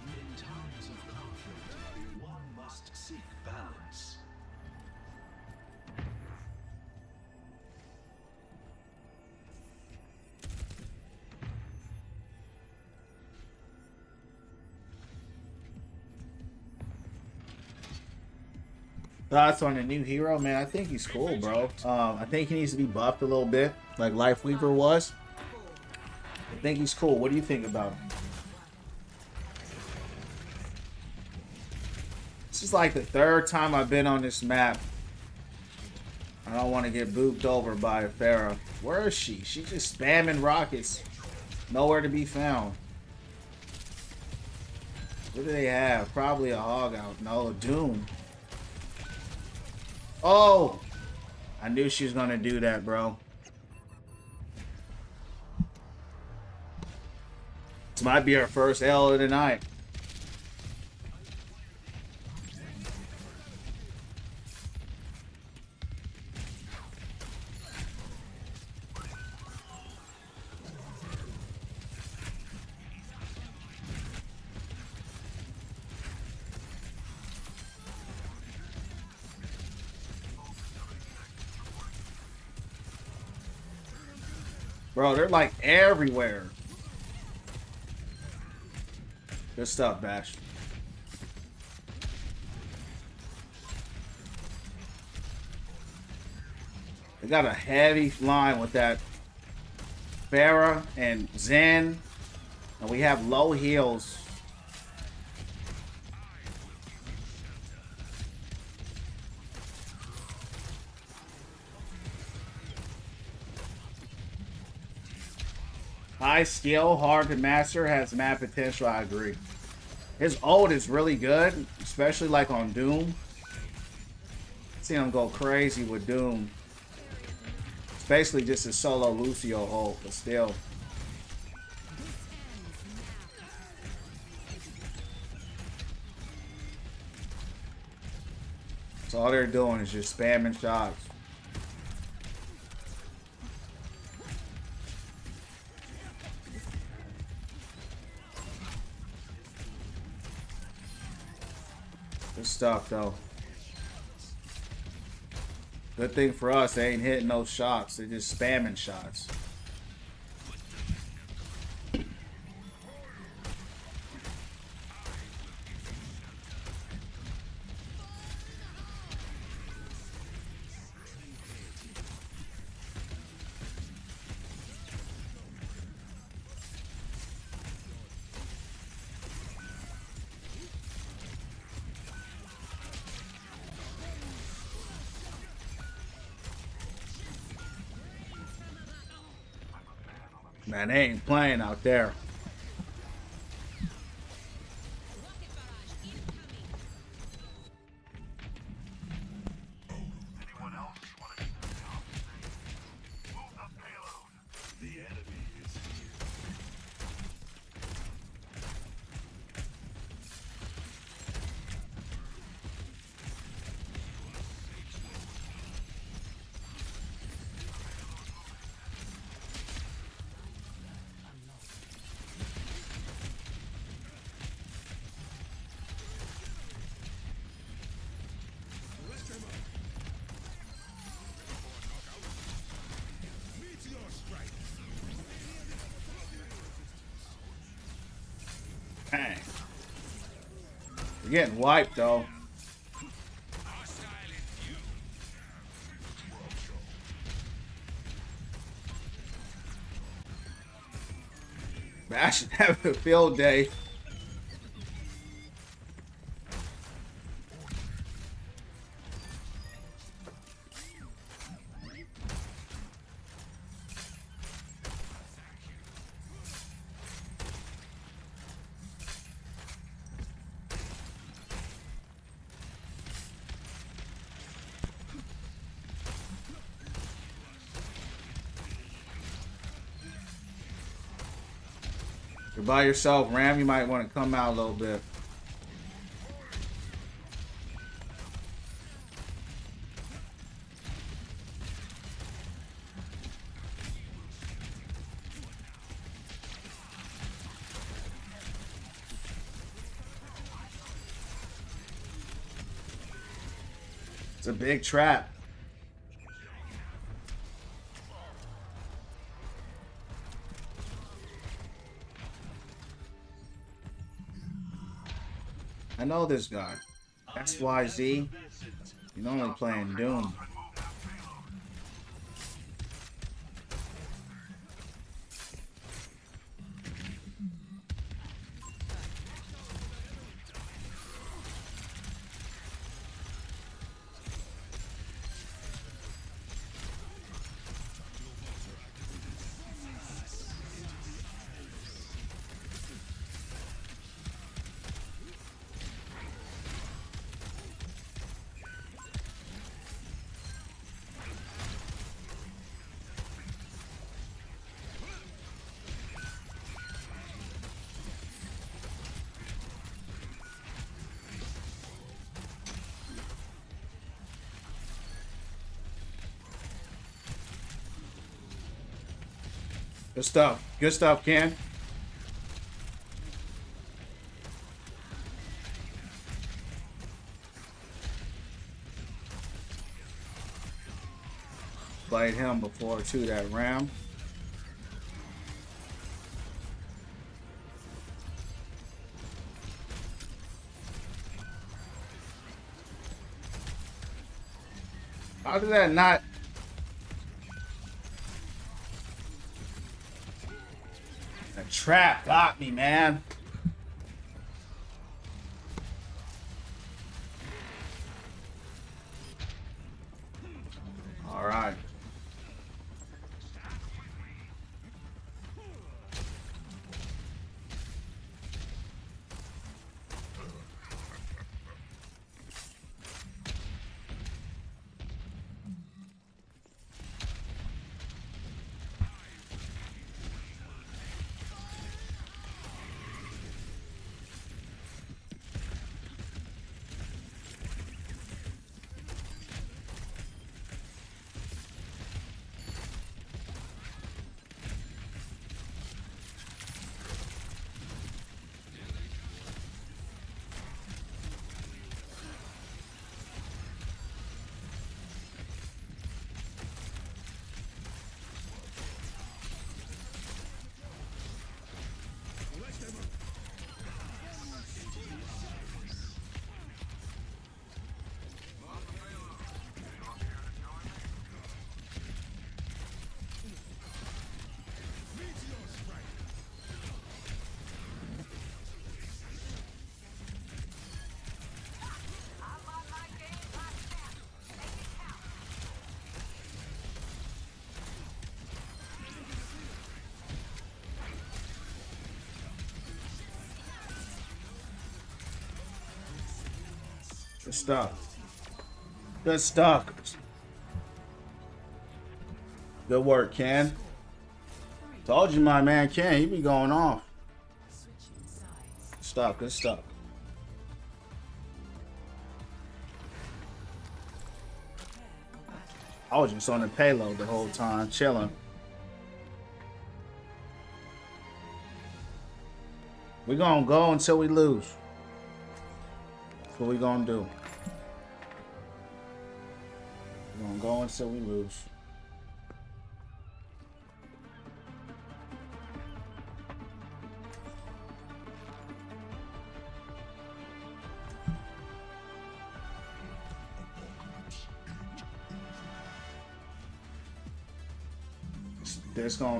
In times of conflict, one must seek balance. Thoughts on the new hero, man? I think he's cool, bro. I think he needs to be buffed a little bit, like Life Weaver was. I think he's cool. What do you think about him? This is like the 3rd time I've been on this map. I don't want to get booped over by a Pharah. Where is she? She's just spamming rockets. Nowhere to be found. What do they have? Probably a hog out. No, a Doom. Oh! I knew she was gonna do that, bro. This might be our first L of the night. Bro, they're like everywhere. Good stuff, Bash. They got a heavy line with that Pharah and Zen. And we have low heals. High skill, hard to master, has mad potential, I agree. His ult is really good, especially like on Doom. Seen him go crazy with Doom. It's basically just a solo Lucio ult, but still. So all they're doing is just spamming shots. stuff though. Good thing for us, they ain't hitting those shots. They're just spamming shots. Man, they ain't playing out there. The enemy is here. Dang. We're getting wiped though. Bash having a field day. You're by yourself, Ram. You might want to come out a little bit. It's a big trap. I know this guy. XYZ. You're only playing Doom. Good stuff. Good stuff, Ken. Played him before too, that Ram. How did that not? The trap got me, man. All right. Good stuff. Good stuff. Good work, Ken. Told you my man Ken, he be going off. Good stuff, good stuff. I was just on the payload the whole time, chilling. We gonna go until we lose. That's what we gonna do. We gonna go until we lose.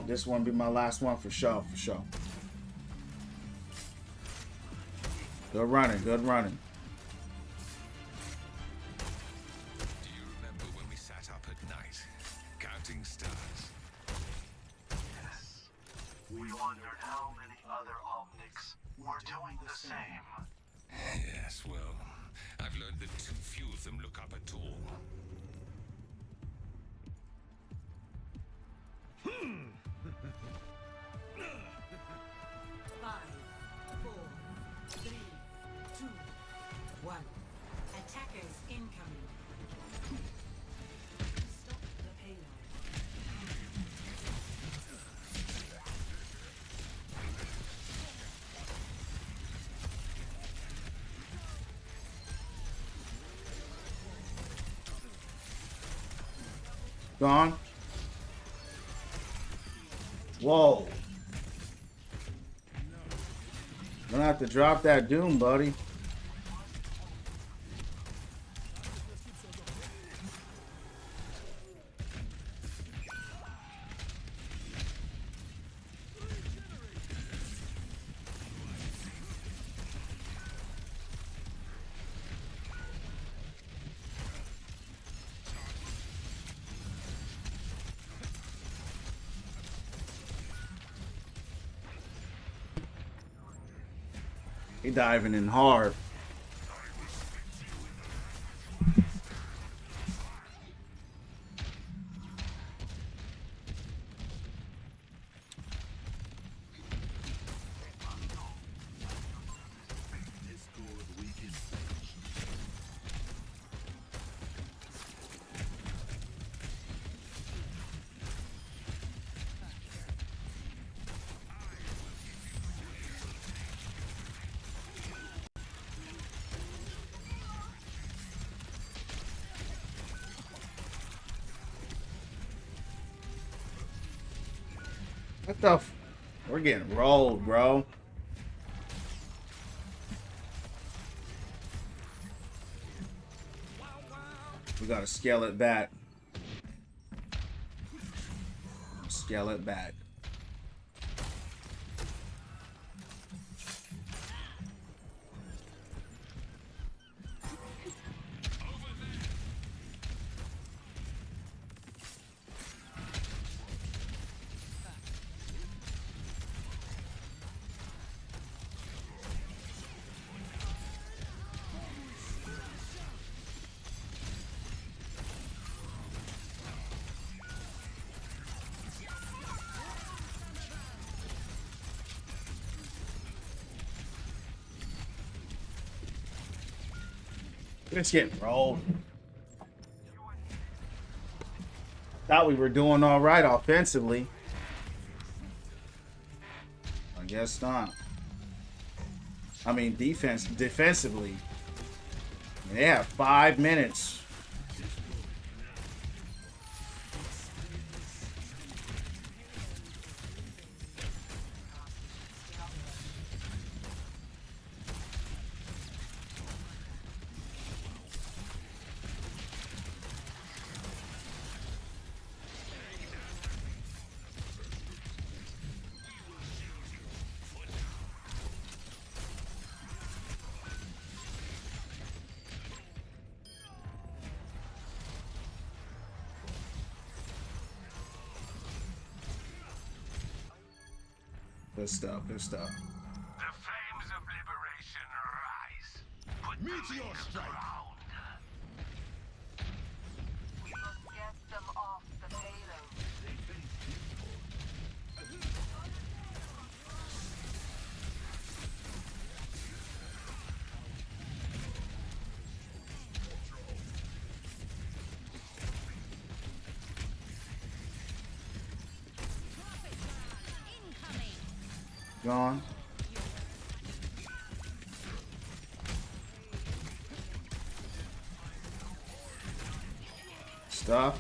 This one be my last one for sure, for sure. Good running, good running. Do you remember when we sat up at night, counting stars? Yes. We wondered how many other omnics were doing the same. Yes, well, I've learned that too few of them look up at all. Five, four, three, two, one. Attackers incoming. Stop the payload. Gone. Whoa. Gonna have to drop that Doom, buddy. He diving in hard. What the f— we're getting rolled, bro. We gotta scale it back. Scale it back. It's getting rolled. Thought we were doing all right offensively. I guess not. I mean, defensively. They have 5 minutes. Good stuff, good stuff. The flames of liberation rise. Put Meteor strike! Gone. Stuff.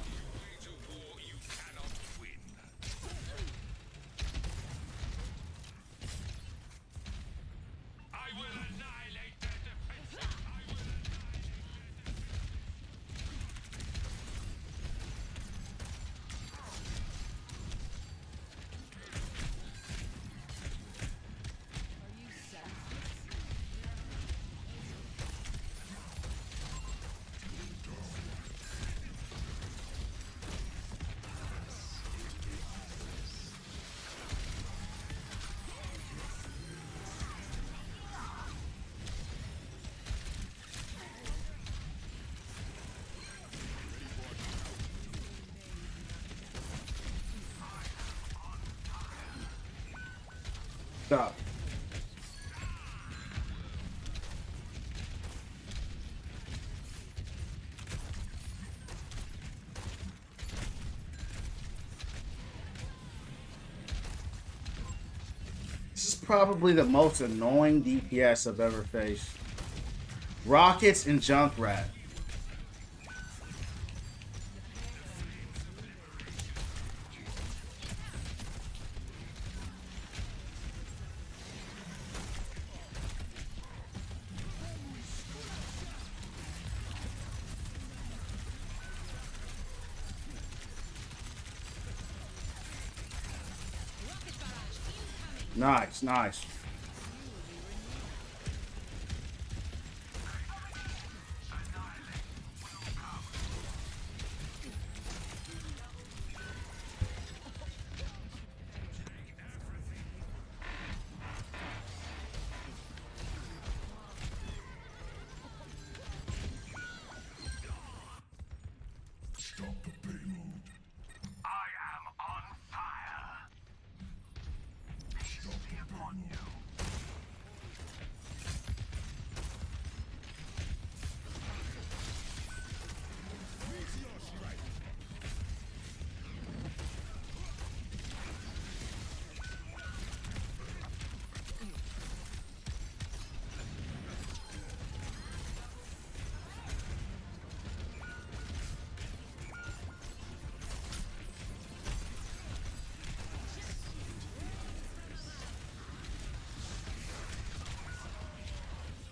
Stop. This is probably the most annoying DPS I've ever faced. Rockets and Junkrat. Nice, nice. I am on fire. Peace be upon you.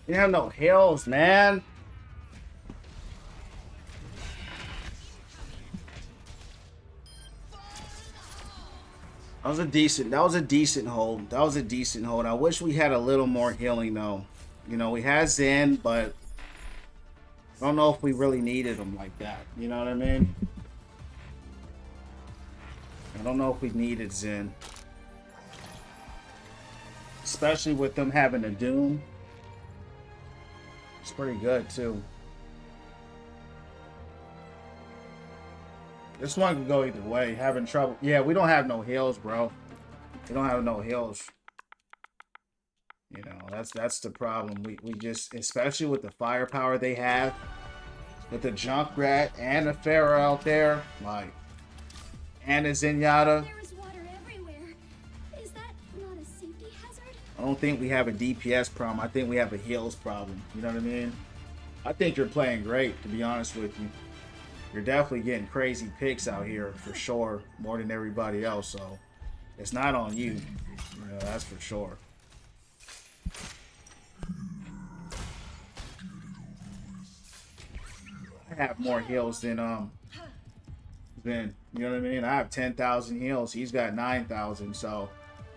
You have no heals, man. That was a decent hold. That was a decent hold. I wish we had a little more healing though. You know, we had Zen, but I don't know if we really needed him like that. You know what I mean? I don't know if we needed Zen. Especially with them having a Doom. It's pretty good too. This one could go either way. Having trouble. Yeah, we don't have no heals, bro. We don't have no heals. You know, that's the problem. We just, especially with the firepower they have, with the Junkrat and the Pharaoh out there, like, and the Zenyatta. There's water everywhere. Is that not a safety hazard? I don't think we have a DPS problem. I think we have a heals problem. You know what I mean? I think you're playing great, to be honest with you. You're definitely getting crazy picks out here, for sure, more than everybody else, so it's not on you. You know, that's for sure. I have more heals than, you know what I mean? I have 10,000 heals. He's got 9,000, so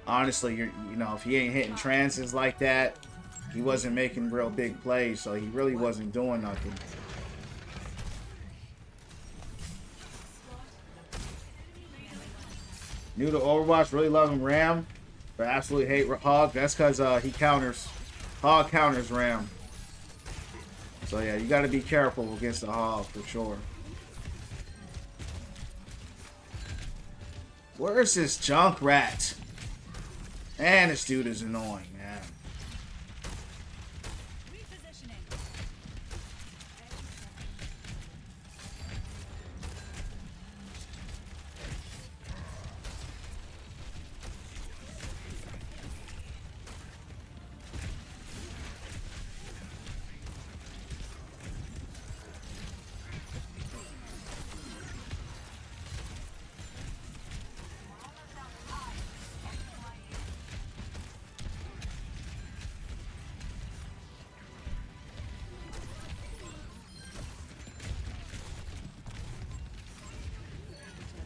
honestly, you know, if he ain't hitting trances like that, he wasn't making real big plays, so he really wasn't doing nothing. New to Overwatch, really loving Ram, but absolutely hate Hog. That's because he counters. Hog counters Ram. So yeah, you got to be careful against the Hog for sure. Where's this Junkrat? Man, this dude is annoying, man.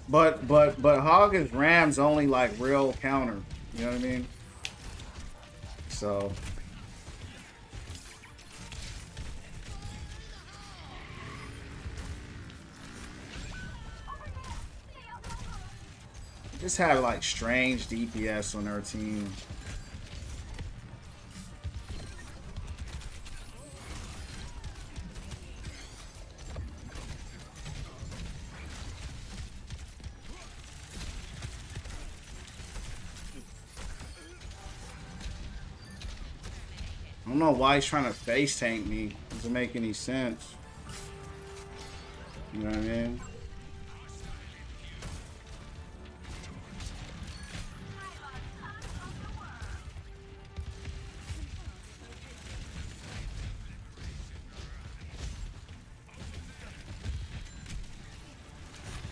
But Hog is Ram's only like real counter. You know what I mean? So just had like strange DPS on our team. I don't know why he's trying to face tank me. Doesn't make any sense. You know what I mean?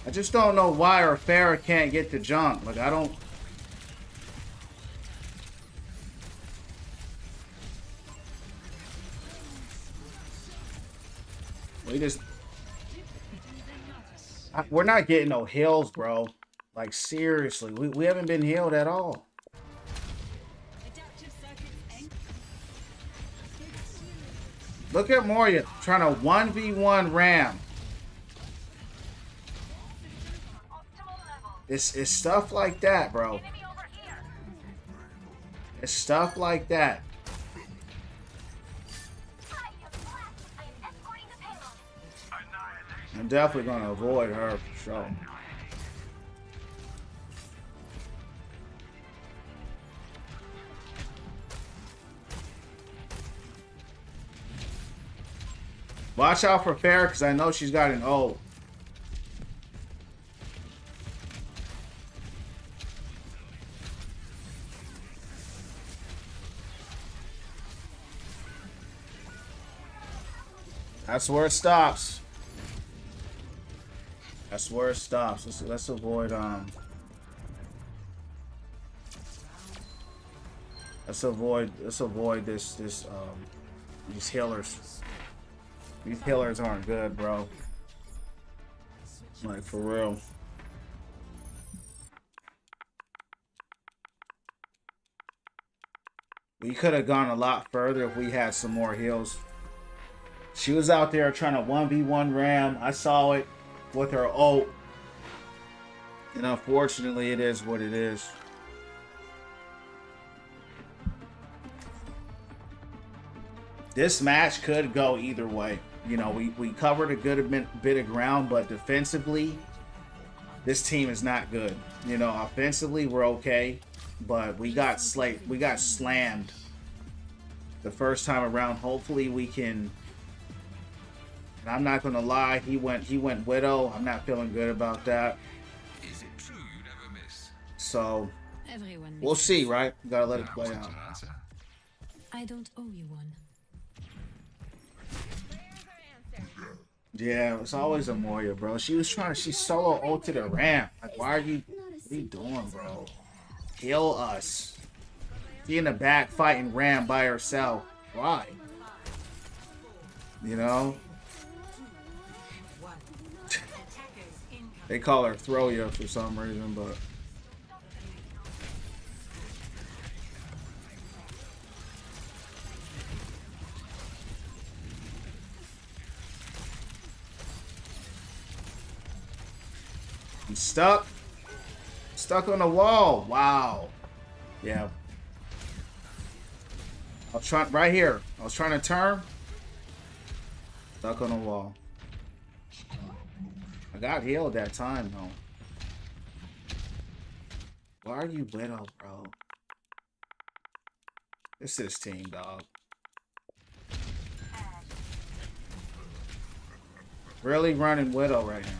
I just don't know why our Farah can't get the jump. Like, I don't... We just... We're not getting no heals, bro. Like, seriously. We haven't been healed at all. Look at Moria trying to 1v1 Ram. It's stuff like that, bro. It's stuff like that. I'm definitely gonna avoid her for sure. Watch out for Farah, because I know she's got an ult. That's where it stops. That's where it stops. Let's avoid let's avoid these healers. These healers aren't good, bro. Like, for real. We could have gone a lot further if we had some more heals. She was out there trying to 1v1 Ram. I saw it with her ult. And unfortunately, it is what it is. This match could go either way. You know, we covered a good bit of ground, but defensively, this team is not good. You know, offensively, we're okay, but we got slammed the first time around. Hopefully, we can. And I'm not gonna lie, he went Widow. I'm not feeling good about that. Is it true you never miss? So Everyone we'll see, right? We gotta let it play out. I don't owe you one. Yeah, it's always a Moya, bro. She solo ulted a Ram. Like, what are you doing, bro? Heal us. She in the back fighting Ram by herself. Why? You know? They call her Throya for some reason, but... I'm stuck. Stuck on the wall. Wow. Yeah. I was trying right here. I was trying to turn. Stuck on the wall. I got healed that time though. Why are you Widow, bro? It's this team, dog. Really running Widow right now.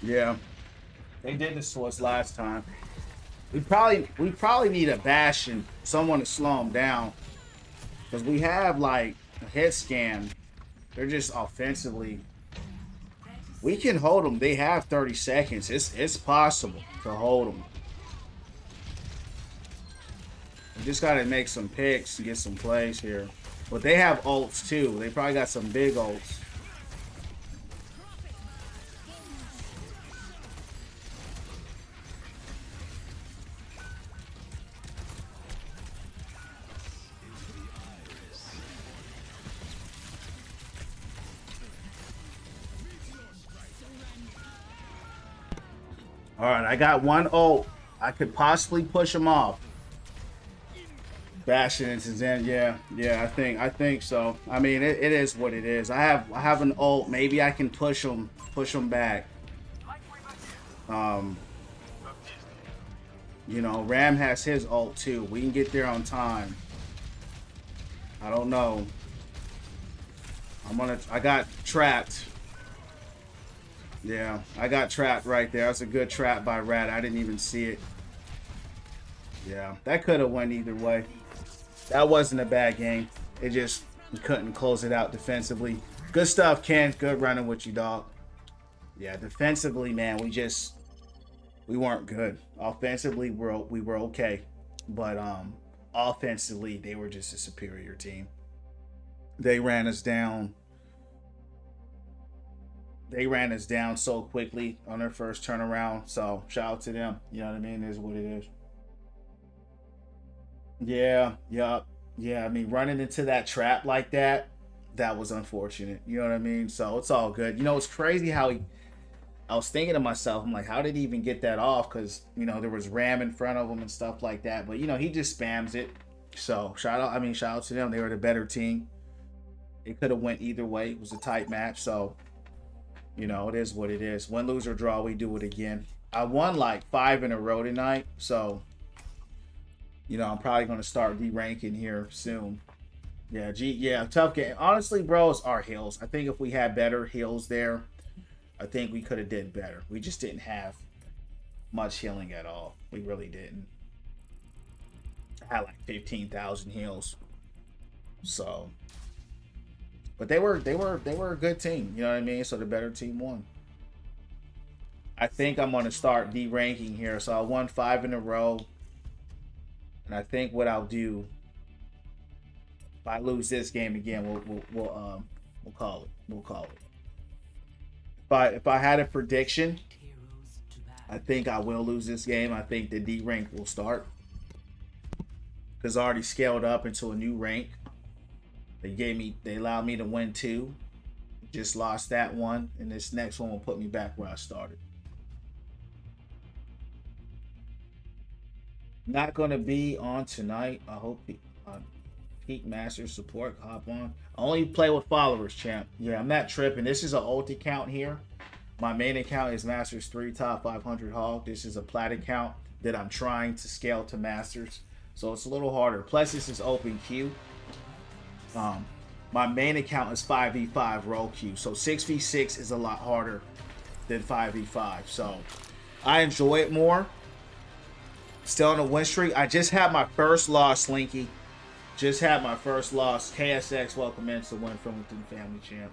Yeah. They did this to us last time. We probably need a Bastion, someone to slow them down, because we have like a hit scan. They're just offensively. We can hold them. They have 30 seconds. It's possible to hold them. We just got to make some picks and get some plays here. But they have ults too. They probably got some big ults. All right, I got one ult. I could possibly push him off. Bastion into Zen, yeah, I think so. I mean, it is what it is. I have an ult. Maybe I can push him back. You know, Ram has his ult too. We can get there on time. I don't know. I got trapped. Yeah, I got trapped right there. That's a good trap by Rat. I didn't even see it. Yeah, that could have went either way. That wasn't a bad game. It just, we couldn't close it out defensively. Good stuff, Ken. Good running with you, dog. Yeah, defensively, man, we weren't good. Offensively, we were okay. But offensively, they were just a superior team. They ran us down. They ran us down so quickly on their first turnaround. So shout out to them. You know what I mean? It is what it is. Yeah. I mean, running into that trap like that was unfortunate. You know what I mean? So it's all good. You know, it's crazy how I was thinking to myself, I'm like, how did he even get that off? Because, you know, there was Ram in front of him and stuff like that. But, you know, he just spams it. So shout out to them. They were the better team. It could have went either way. It was a tight match. So, you know, it is what it is. Win, lose, or draw, we do it again. I won like 5 in a row tonight. So, you know, I'm probably going to start de-ranking here soon. Yeah, tough game. Honestly, bro, it's our heals. I think if we had better heals there, I think we could have did better. We just didn't have much healing at all. We really didn't. I had like 15,000 heals. So, but they were a good team. You know what I mean? So the better team won. I think I'm going to start de-ranking here. So I won 5 in a row. And I think what I'll do, if I lose this game again, we'll call it. We'll call it. If I had a prediction, I think I will lose this game. I think the D rank will start because I already scaled up into a new rank. They allowed me to win 2. Just lost that one, and this next one will put me back where I started. Not going to be on tonight. I hope Peak Master support hop on. I only play with followers, champ. Yeah, I'm not tripping. This is an ult account here. My main account is Masters 3 top 500 hog. This is a plat account that I'm trying to scale to Masters. So it's a little harder. Plus this is open queue. My main account is 5v5 roll queue. So 6v6 is a lot harder than 5v5. So I enjoy it more. Still on a win streak. I just had my first loss, Slinky. Just had my first loss. KSX, welcome in to Win From Within Family Champ.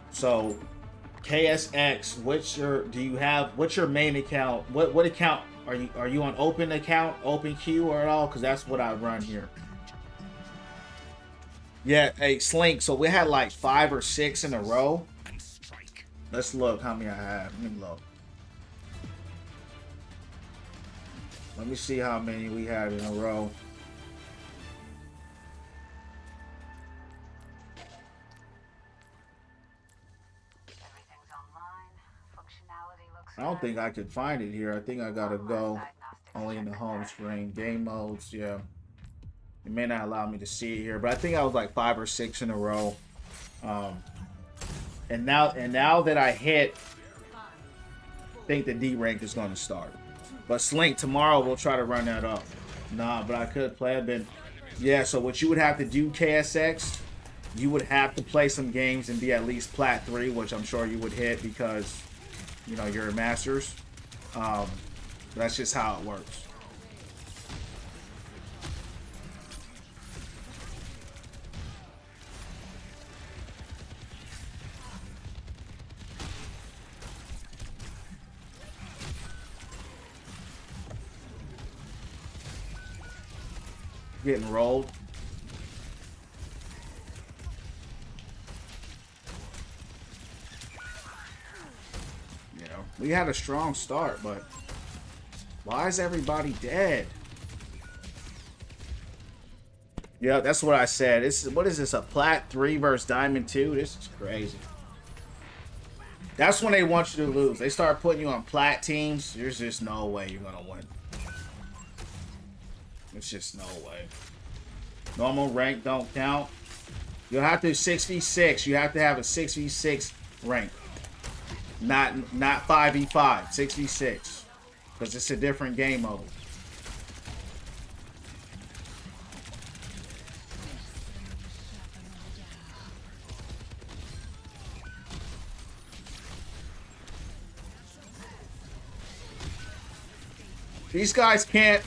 So, KSX, what's your main account? What account are you on? Open account, open queue, or at all? Because that's what I run here. Yeah, hey Slink. So we had like 5 or 6 in a row. Let's look how many I have. Let me look. Let me see how many we had in a row. Everything's online. Functionality looks I don't think I could find it here. I think I gotta go only in the home screen. Game modes, yeah. It may not allow me to see it here, but I think I was like 5 or 6 in a row. And now that I hit, I think the D rank is gonna start. But Slink, tomorrow we'll try to run that up. Nah, but I could play. Yeah, so what you would have to do, KSX, you would have to play some games and be at least plat 3, which I'm sure you would hit because, you know, you're a Masters. That's just how it works. Getting rolled. You know, we had a strong start, but why is everybody dead? Yeah, that's what I said. This is, what is this, a Plat 3 versus Diamond 2? This is crazy. That's when they want you to lose. They start putting you on Plat teams. There's just no way you're gonna win. It's just no way. Normal rank don't count. You'll have to 6v6. You have to have a 6v6 rank. Not 5v5. 6v6. Because it's a different game mode. These guys can't...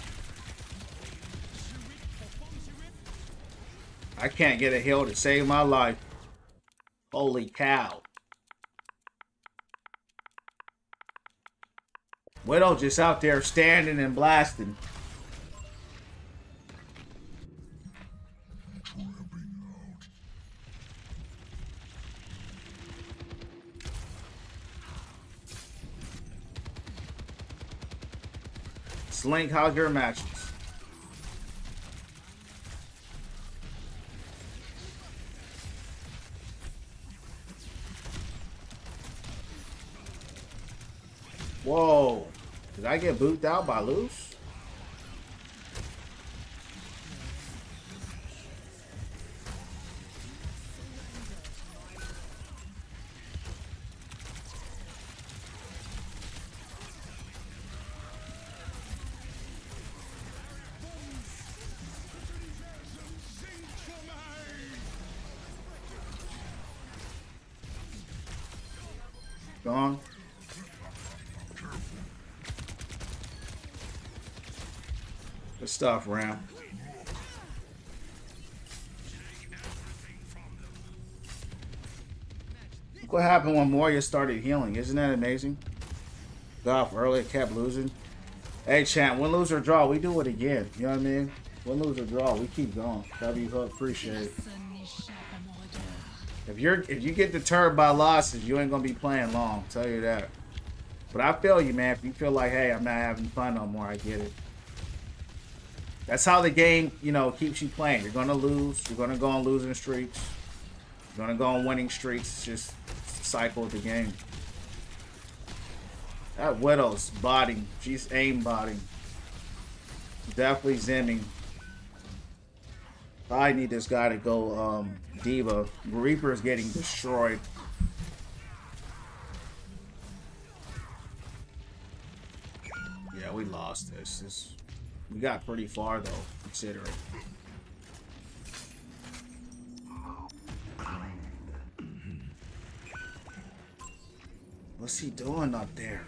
I can't get a heal to save my life. Holy cow. Widow just out there standing and blasting. Slink, how's your matches? Whoa. Did I get booted out by Loose? Gone. Good stuff, Ram. Look what happened when Moria started healing. Isn't that amazing? Got off early, kept losing. Hey, champ, win, lose, or draw, we do it again. You know what I mean? Win, lose, or draw, we keep going. W Hook, appreciate it. If you get deterred by losses, you ain't gonna be playing long. I'll tell you that. But I feel you, man. If you feel like, hey, I'm not having fun no more, I get it. That's how the game, you know, keeps you playing. You're gonna lose. You're gonna go on losing streaks. You're gonna go on winning streaks. It's just the cycle of the game. That Widow's botting. She's aim botting. Definitely zimming. I need this guy to go Diva. Reaper is getting destroyed. Yeah, we lost this. We got pretty far though, considering. What's he doing up there?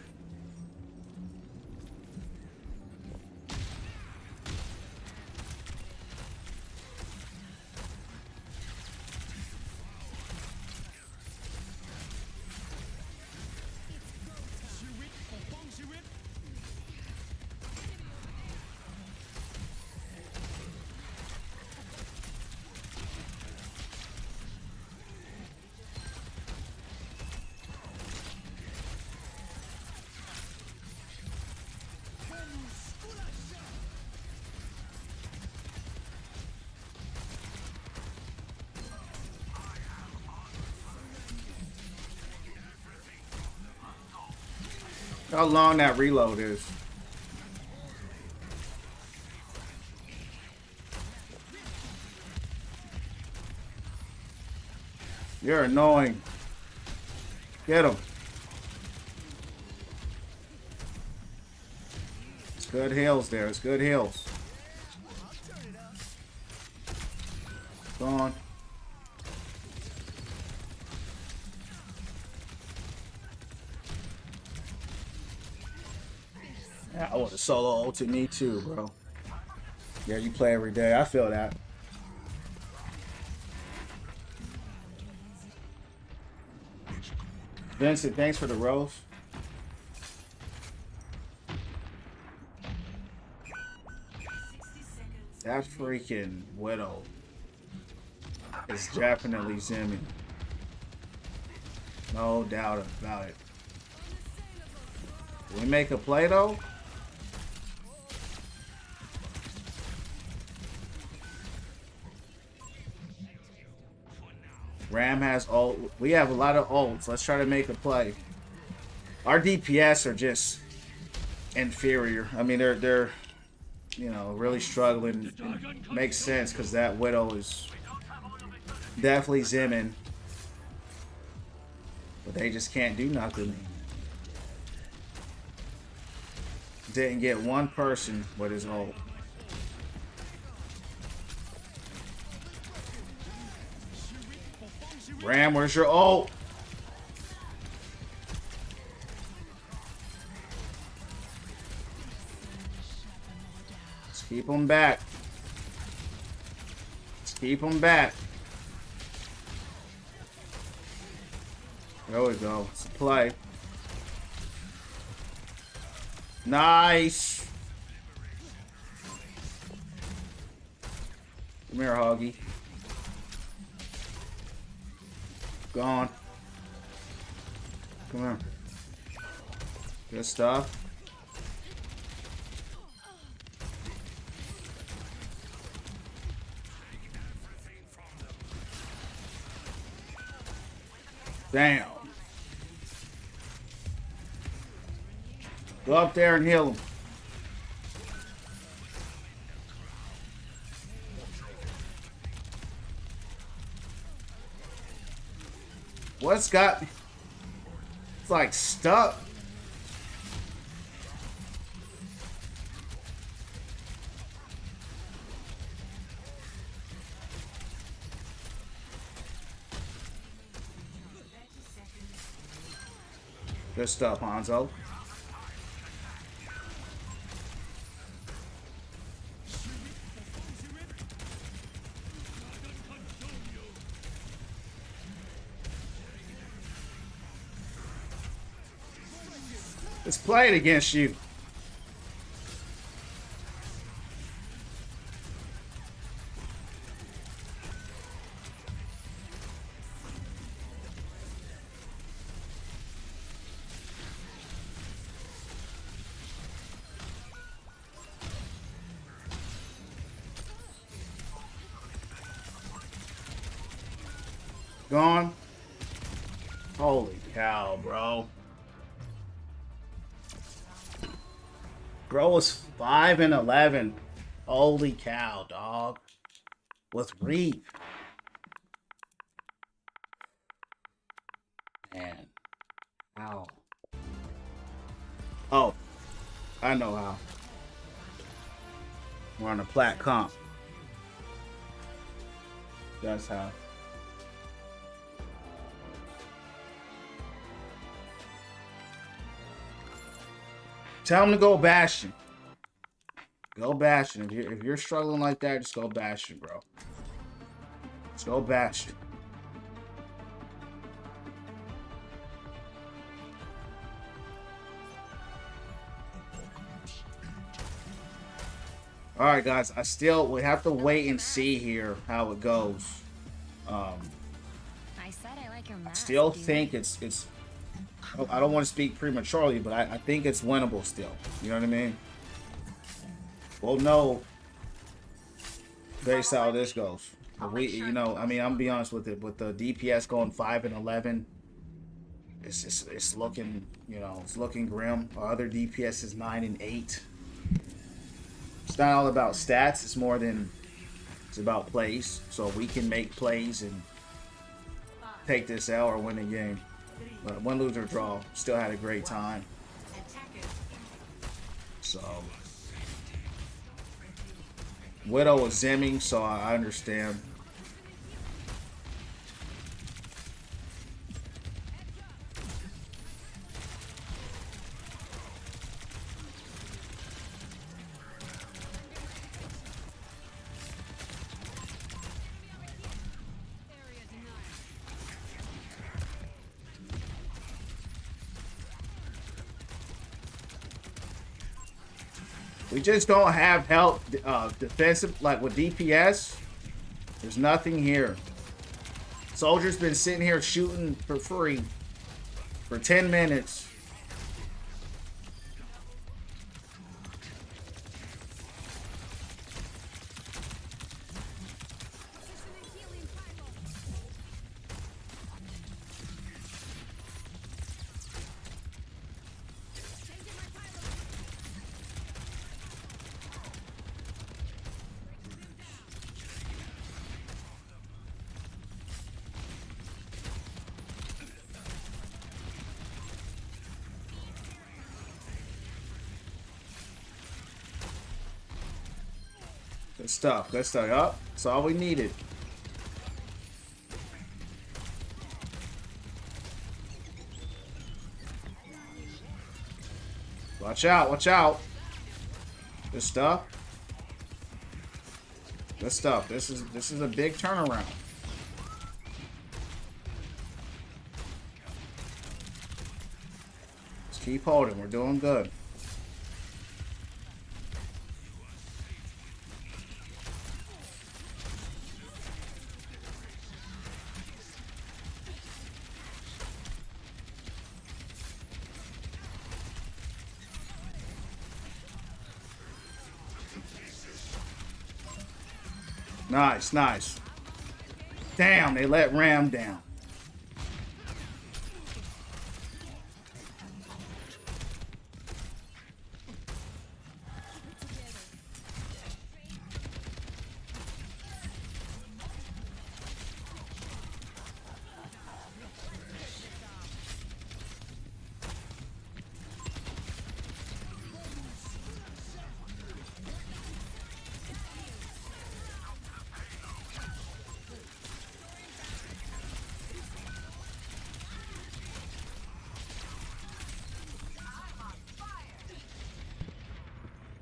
How long that reload is. You're annoying. Get him. It's good heals there. It's good heals. Go on. Yeah, I want to solo ult to me too, bro. Yeah, you play every day. I feel that. Vincent, thanks for the rose. That freaking Widow is definitely Zimmy. No doubt about it. Can we make a play though? Ram has ult. We have a lot of ults. Let's try to make a play. Our DPS are just inferior. I mean, they're you know, really struggling. It makes sense because that Widow is definitely Zimming. But they just can't do nothing. Didn't get one person with his ult. Ram, where's your ult? Let's keep him back. Let's keep him back. There we go. It's a play. Nice. Come here, Hoggy. Gone. Come on. Good stuff. Damn. Go up there and heal him. What's got... It's like stuck. Good stuff, Hanzo. Let's play it against you. Gone. Holy cow, bro. Bro was 5-11. Holy cow, dog. With Reap. Man. How? Oh. I know how. We're on a plat comp. That's how. Tell him to go Bastion. Go Bastion. If you're struggling like that, just go Bastion, bro. Just go Bastion. All right, guys. We have to wait and see here how it goes. I said I like your mask, Still dude. think it's. I don't want to speak prematurely, but I think it's winnable still. You know what I mean? We'll know based how this goes. But you know, I mean, I'm gonna be honest with it. With the DPS going 5-11, it's looking, you know, it's looking grim. Our other DPS is 9-8. It's not all about stats. It's more than it's about plays. So we can make plays and take this L or win the game. But win, lose, or draw, still had a great time. So Widow was zimming, so I understand. We just don't have help defensive, like with DPS. There's nothing here. Soldier's been sitting here shooting for free for 10 minutes. Good stuff. Good stuff. Yup. That's all we needed. Watch out. Watch out. Good stuff. Good stuff. This is a big turnaround. Just keep holding. We're doing good. Nice, nice. Damn, they let Ram down.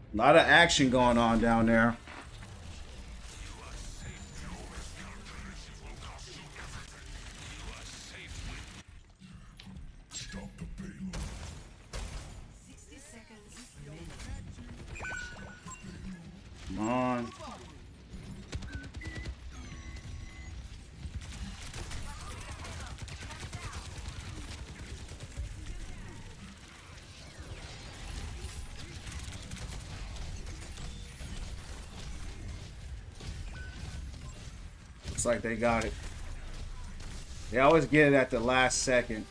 A lot of action going on down there. Come on. Looks like they got it. They always get it at the last second.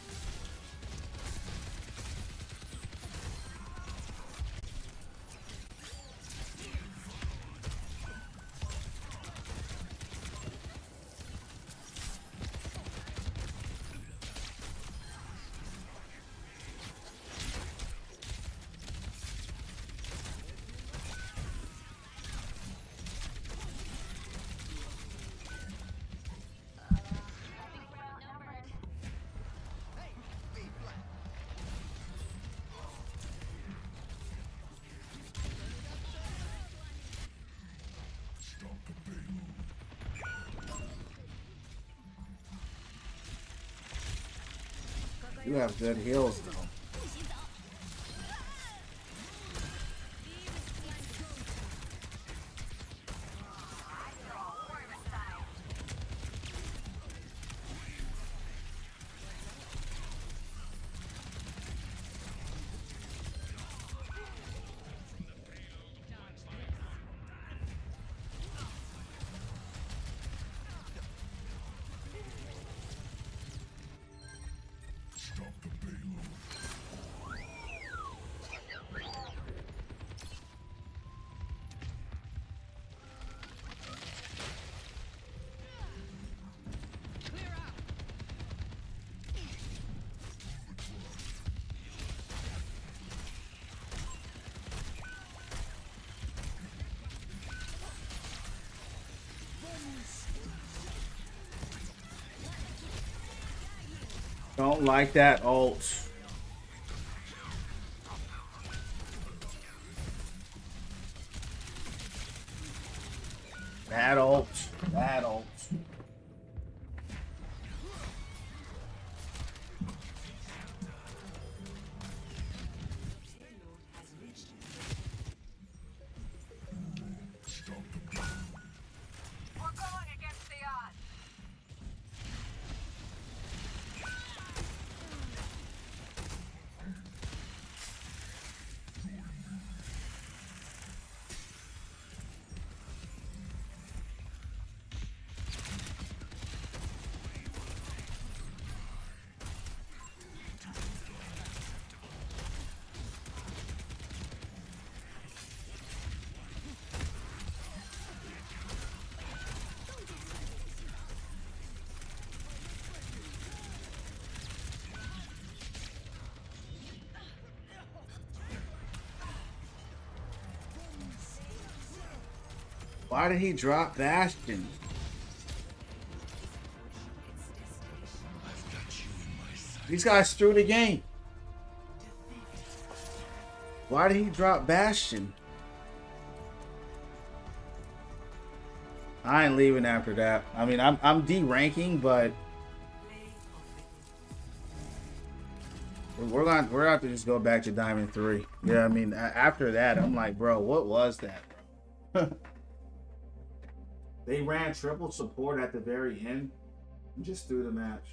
You have good heals though. Don't like that ult. Bad ult. Bad ult. Why did he drop Bastion? I've got you in my sight. These guys threw the game. Why did he drop Bastion? I ain't leaving after that. I mean, I'm D-ranking, but we're gonna have to just go back to Diamond 3. Yeah, I mean, after that, I'm like, bro, what was that, bro? They ran triple support at the very end and just threw the match.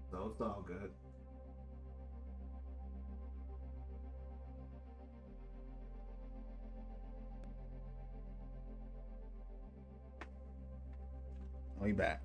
So it's all good. We back.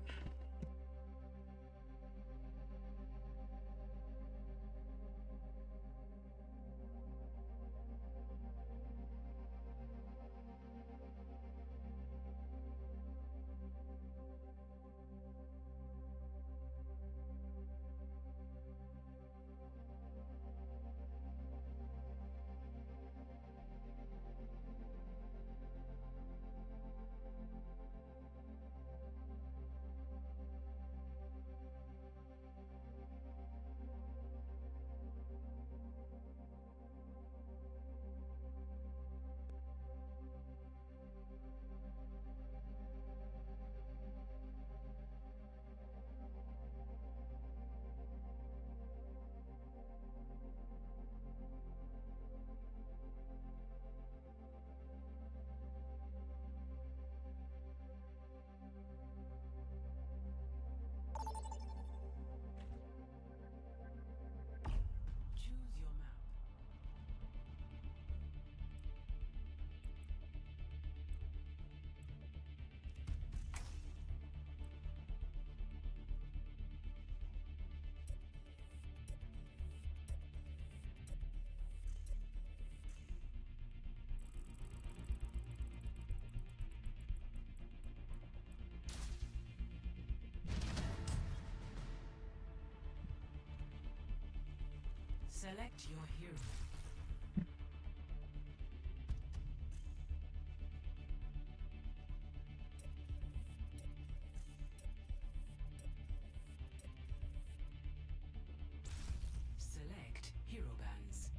Choose your map. Select your hero. Select hero bands.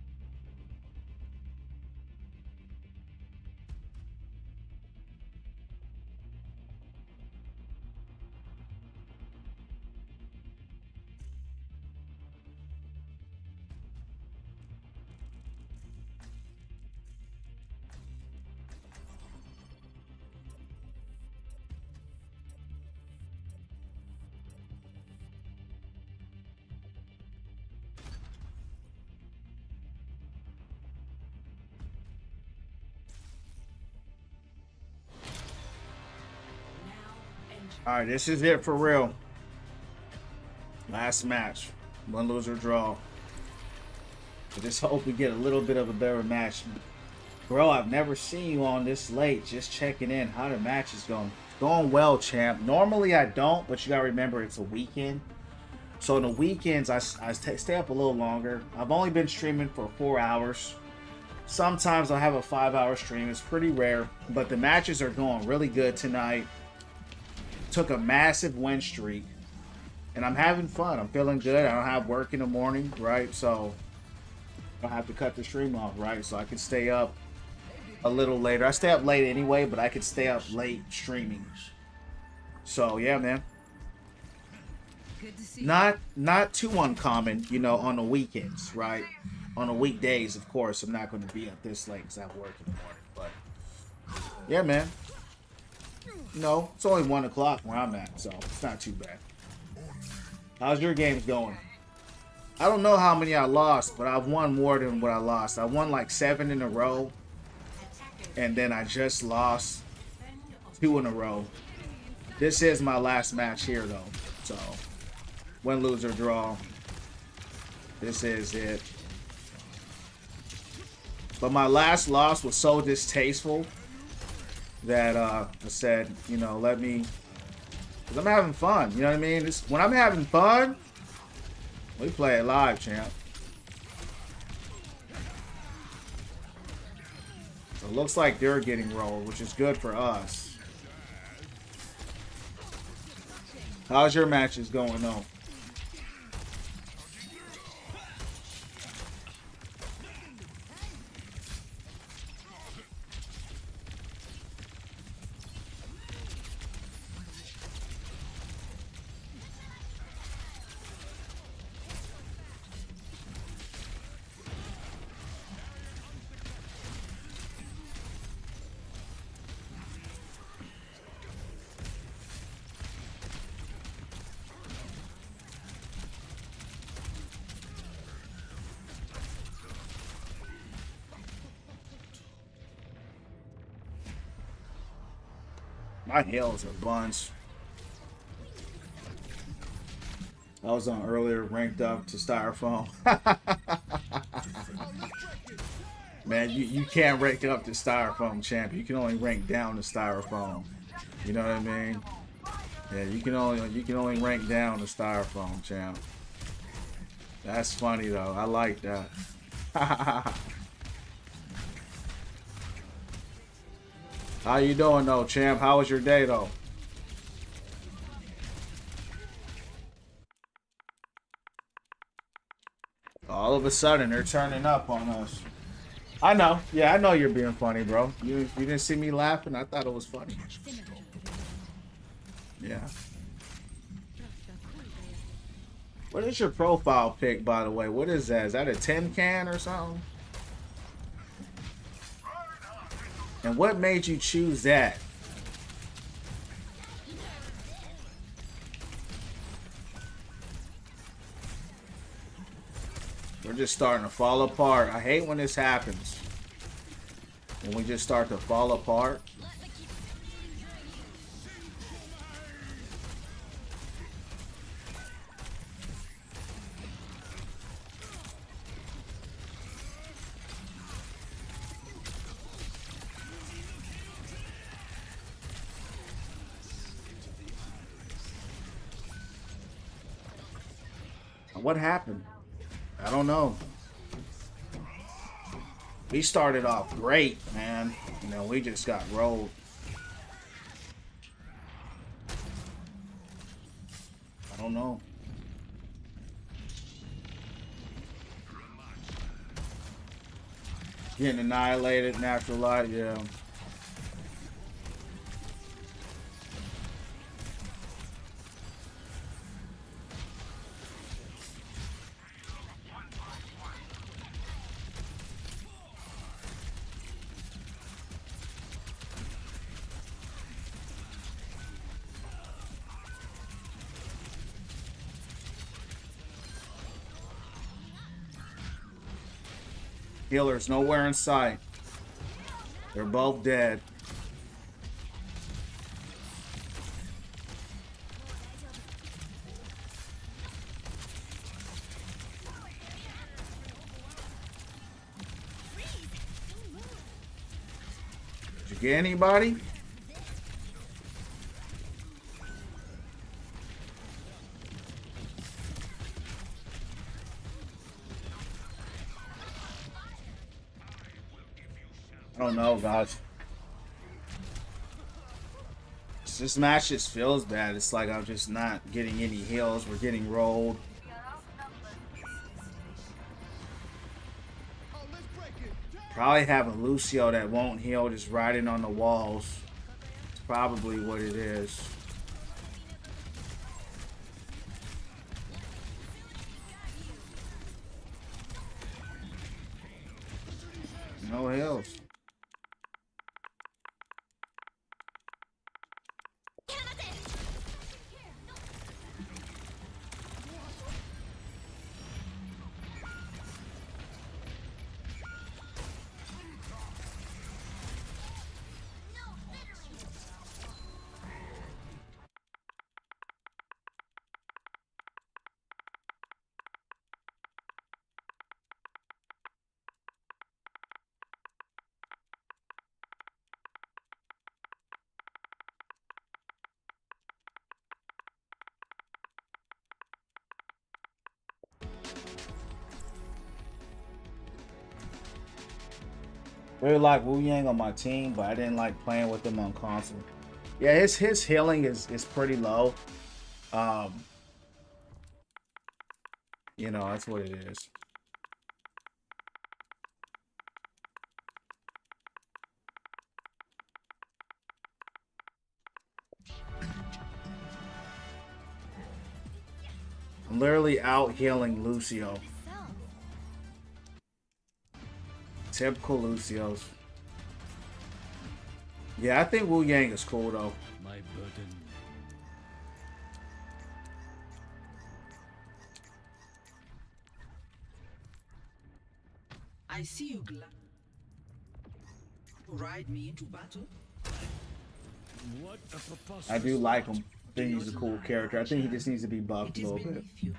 All right, this is it for real. Last match, win, lose or draw. I just hope we get a little bit of a better match. Bro, I've never seen you on this late. Just checking in. How the match is going? It's going well, champ. Normally I don't, but you gotta remember it's a weekend. So on the weekends, I stay up a little longer. I've only been streaming for 4 hours. Sometimes I'll have a 5-hour stream. It's pretty rare, but the matches are going really good tonight. Took a massive win streak, and I'm having fun. I'm feeling good. I don't have work in the morning, right? So I don't have to cut the stream off, right? So I can stay up a little later. I stay up late anyway, but I could stay up late streaming. So yeah, man. Good to see Not too uncommon, you know, on the weekends, right? On the weekdays, of course, I'm not going to be up this late because I have work in the morning. But yeah, man. No, it's only 1 o'clock where I'm at, so it's not too bad. How's your games going? I don't know how many I lost, but I've won more than what I lost. I won like 7 in a row, and then I just lost 2 in a row. This is my last match here, though, so win, lose, or draw. This is it. But my last loss was so distasteful that I said, you know, let me, because I'm having fun, you know what I mean? When I'm having fun, we play it live, champ. So it looks like they're getting rolled, which is good for us. How's your matches going on? My heal's a bunch. I was on earlier, ranked up to styrofoam. Man, you can't rank up to styrofoam, champ. You can only rank down to styrofoam. You know what I mean? Yeah, you can only rank down to styrofoam, champ. That's funny though. I like that. How you doing though, champ? How was your day though? All of a sudden, they're turning up on us. I know. Yeah, I know you're being funny, bro. You didn't see me laughing? I thought it was funny. Yeah. What is your profile pic, by the way? What is that? Is that a tin can or something? And what made you choose that? We're just starting to fall apart. I hate when this happens. When we just start to fall apart. What happened? I don't know. We started off great, man. You know, we just got rolled. I don't know. Getting annihilated, natural light, yeah. Healer's nowhere in sight. They're both dead. Did you get anybody? I don't know, guys. This match just feels bad. It's like I'm just not getting any heals. We're getting rolled. Probably have a Lucio that won't heal, just riding on the walls. It's probably what it is. No heals. Really like Wu Yang on my team, but I didn't like playing with him on console. Yeah, his healing is pretty low. You know, that's what it is. I'm literally out healing Lucio. Typical Lucio's. Yeah, I think Wu Yang is cool though. My burden. I see you ride me into battle. What a preposterous I do like thought. him. I think he's a cool character. I think he just needs to be buffed It a is little bit. beneath you.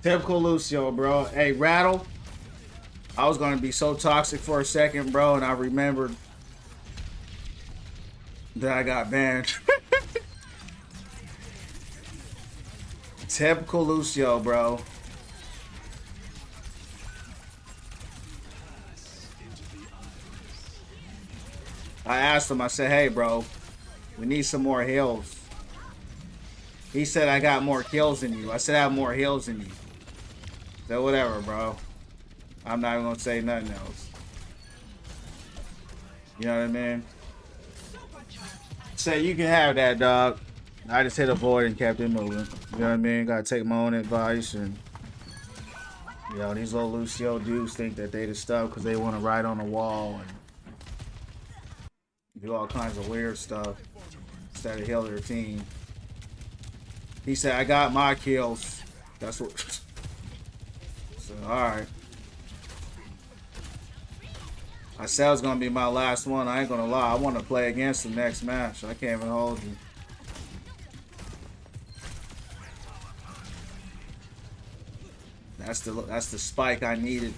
Typical Lucio, bro. Hey, Rattle. I was gonna be so toxic for a second, bro, and I remembered that I got banned. Typical Lucio, bro. I asked him, I said, hey, bro, we need some more heals. He said, I got more kills than you. I said, I have more heals than you. So whatever, bro. I'm not even gonna say nothing else. You know what I mean? Say, you can have that, dog. I just hit a void and kept it moving. You know what I mean? Gotta take my own advice. And, you know, these little Lucio dudes think that they the stuff because they want to ride on the wall and do all kinds of weird stuff instead of heal their team. He said, I got my kills. That's what... So, alright. I said it was going to be my last one. I ain't going to lie. I want to play against the next match. I can't even hold you. That's the spike I needed.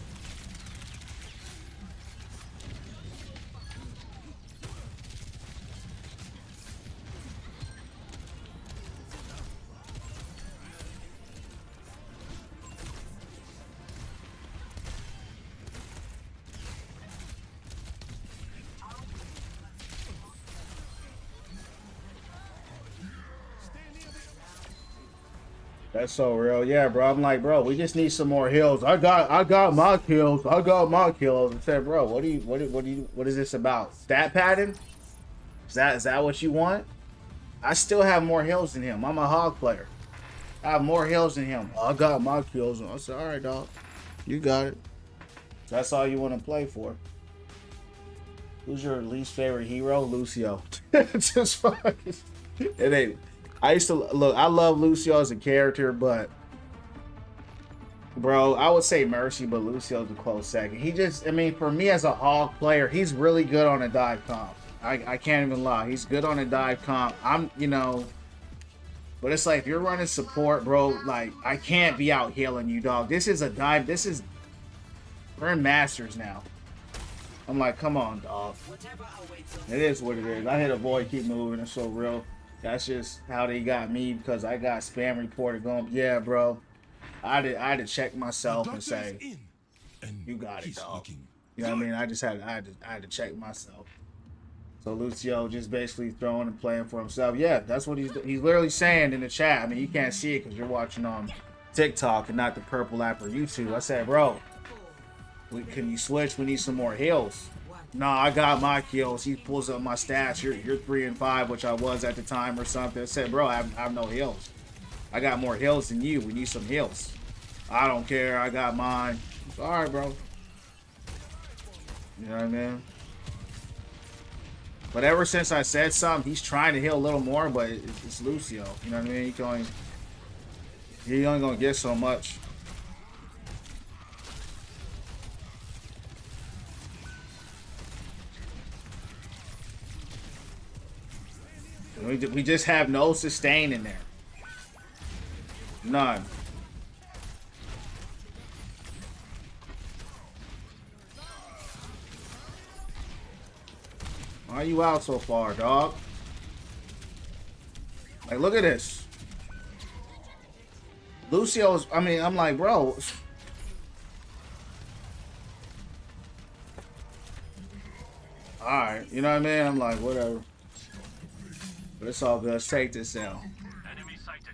That's so real. Yeah, bro. I'm like, bro, we just need some more heals. I got my kills. I got my kills. I said, bro, what is this about? Stat pattern? Is that what you want? I still have more heals than him. I'm a hog player. I have more heals than him. I got my kills. I said, all right, dog. You got it. That's all you want to play for. Who's your least favorite hero? Lucio. Just fucking. It ain't. I used to look. I love Lucio as a character, but Bro, I would say Mercy, but Lucio's a close second. He just, I mean, for me as a hog player, he's really good on a dive comp. I can't even lie. He's good on a dive comp. You know, but it's like if you're running support, bro, like I can't be out healing you, dog. This is a dive. We're in Masters now. I'm like, come on, dog. It is what it is. I hit a void, keep moving. It's so real. That's just how they got me because I got spam reported going. Yeah, bro. I had to check myself and say, you got it, dog. You know what I mean? I had to check myself. So Lucio just basically throwing and playing for himself. Yeah, that's what he's literally saying in the chat. I mean, you can't see it because you're watching on TikTok and not the purple app or YouTube. I said, bro, can you switch? We need some more heals. No, I got my kills. He pulls up my stats. You're 3 and 5, which I was at the time or something. I said, bro, I have no heals. I got more heals than you. We need some heals. I don't care. I got mine. Sorry, bro. You know what I mean? But ever since I said something, he's trying to heal a little more, but it's Lucio. You know what I mean? He only gonna get so much. We just have no sustain in there. None. Why are you out so far, dog? Like, look at this. Lucio's, I mean, I'm like, bro. Alright, you know what I mean? I'm like, whatever. But it's all good. Let's take this out. Enemy sighted.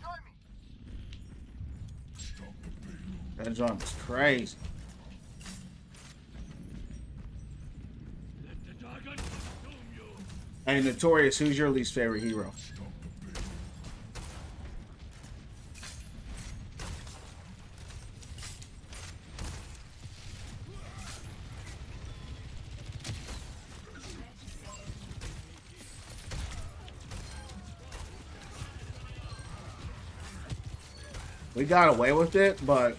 That jump is crazy. Hey, Notorious, who's your least favorite hero? We got away with it, but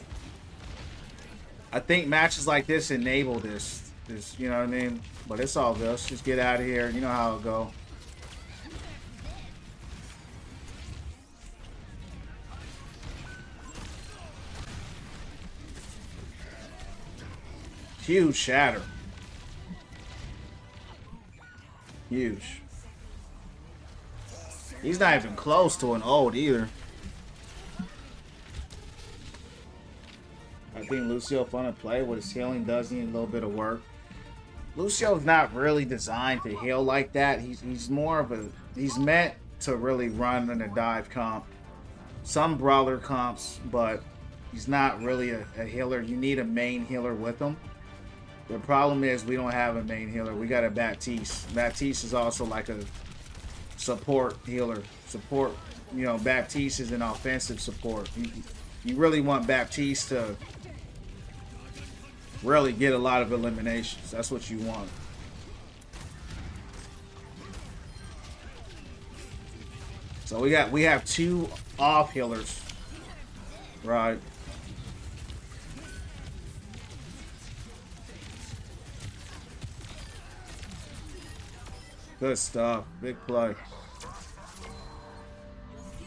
I think matches like this enable this, you know what I mean? But it's all good. Let's just get out of here. You know how it go. Huge shatter. Huge. He's not even close to an ult either. I think Lucio fun to play. With his healing does need a little bit of work. Lucio's not really designed to heal like that. He's more of a, he's meant to really run in a dive comp. Some brawler comps, but he's not really a healer. You need a main healer with him. The problem is we don't have a main healer. We got a Baptiste. Baptiste is also like a support healer. Support, you know, Baptiste is an offensive support. You really want Baptiste to really get a lot of eliminations. That's what you want. So we have 2 off healers. Right. Good stuff. Big play.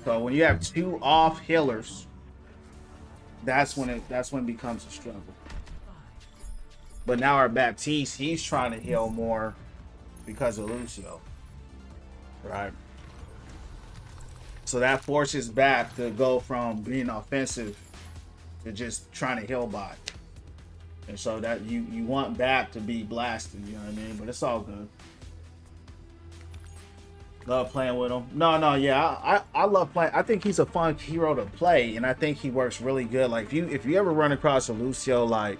So when you have 2 off healers, that's when it becomes a struggle. But now our Baptiste, he's trying to heal more because of Lucio. Right? So that forces back to go from being offensive to just trying to heal bot. And so that you want back to be blasted, you know what I mean? But it's all good. Love playing with him. No, yeah, I love playing. I think he's a fun hero to play, and I think he works really good. Like if you ever run across a Lucio like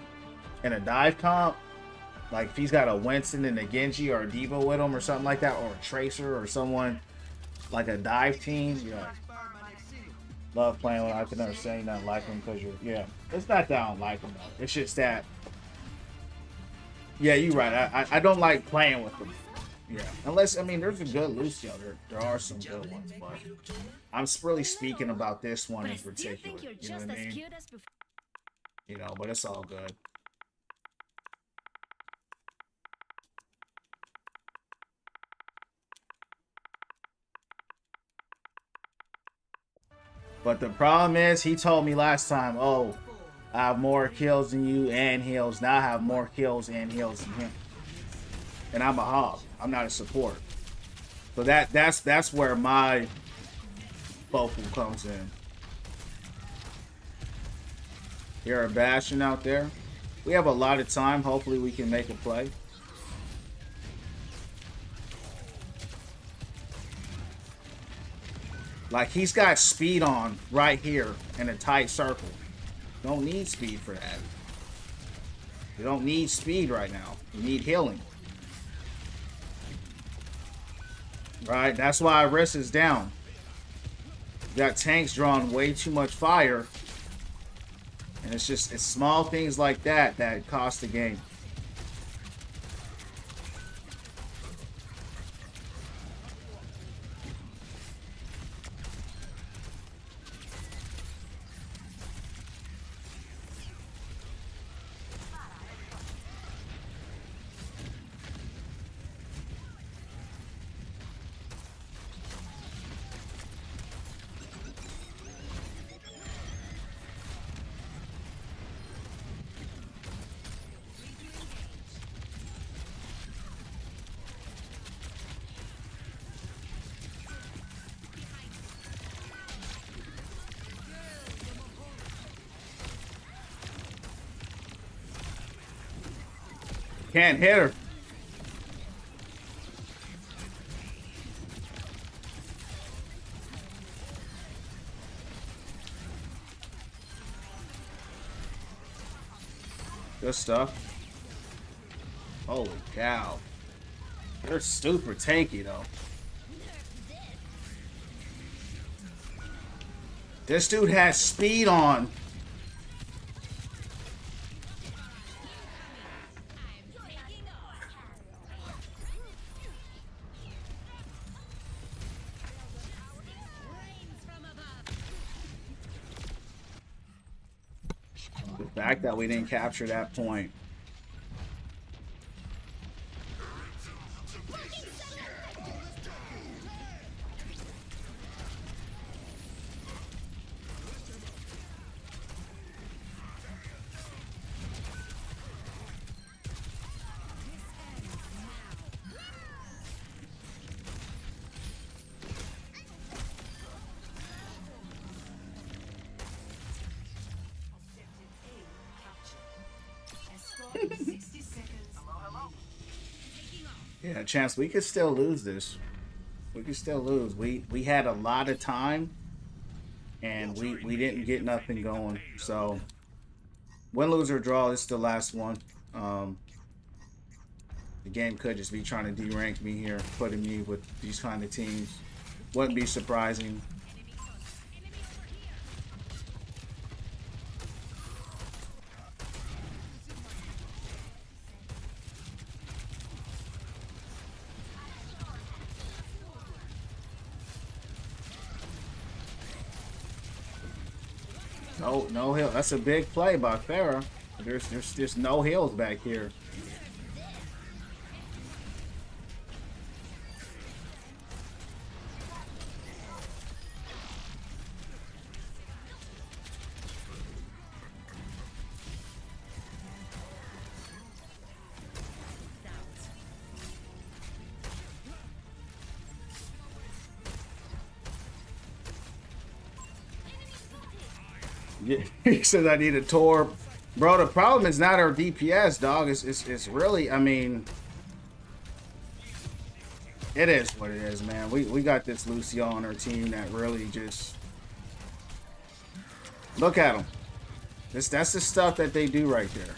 in a dive comp, like if he's got a Winston and a Genji or a Diva with him or something like that, or a Tracer or someone like a dive team, yeah. Love playing with him. I can understand you not like him because you're, yeah. It's not that I don't like him though. It's just that, yeah, you're right. I don't like playing with him. Yeah, unless, I mean, there's a good Lucio. There are some good ones, but I'm really speaking about this one in particular. You know what I mean? You know, but it's all good. But the problem is, he told me last time, oh, I have more kills than you and heals. Now I have more kills and heals than him. And I'm a hog. I'm not a support. So that's where my focal comes in. You're a Bastion out there. We have a lot of time. Hopefully we can make a play. Like, he's got speed on right here in a tight circle. You don't need speed for that. You don't need speed right now. You need healing. Right? That's why Riss is down. You got tanks drawing way too much fire. And it's small things like that that cost the game. Can't hit her. Good stuff. Holy cow. They're super tanky though. This dude has speed on. The fact that we didn't capture that point. Yeah, Chance, we could still lose this. We could still lose. We had a lot of time, and we didn't get nothing going. So, win, lose, or draw is the last one. The game could just be trying to derank me here, putting me with these kind of teams. Wouldn't be surprising. No heal. That's a big play by Farah. There's no heals back here. He says I need a Torb. Bro, the problem is not our DPS, dog. It's really, I mean, it is what it is, man. We got this Lucio on our team that really just, look at him. That's the stuff that they do right there.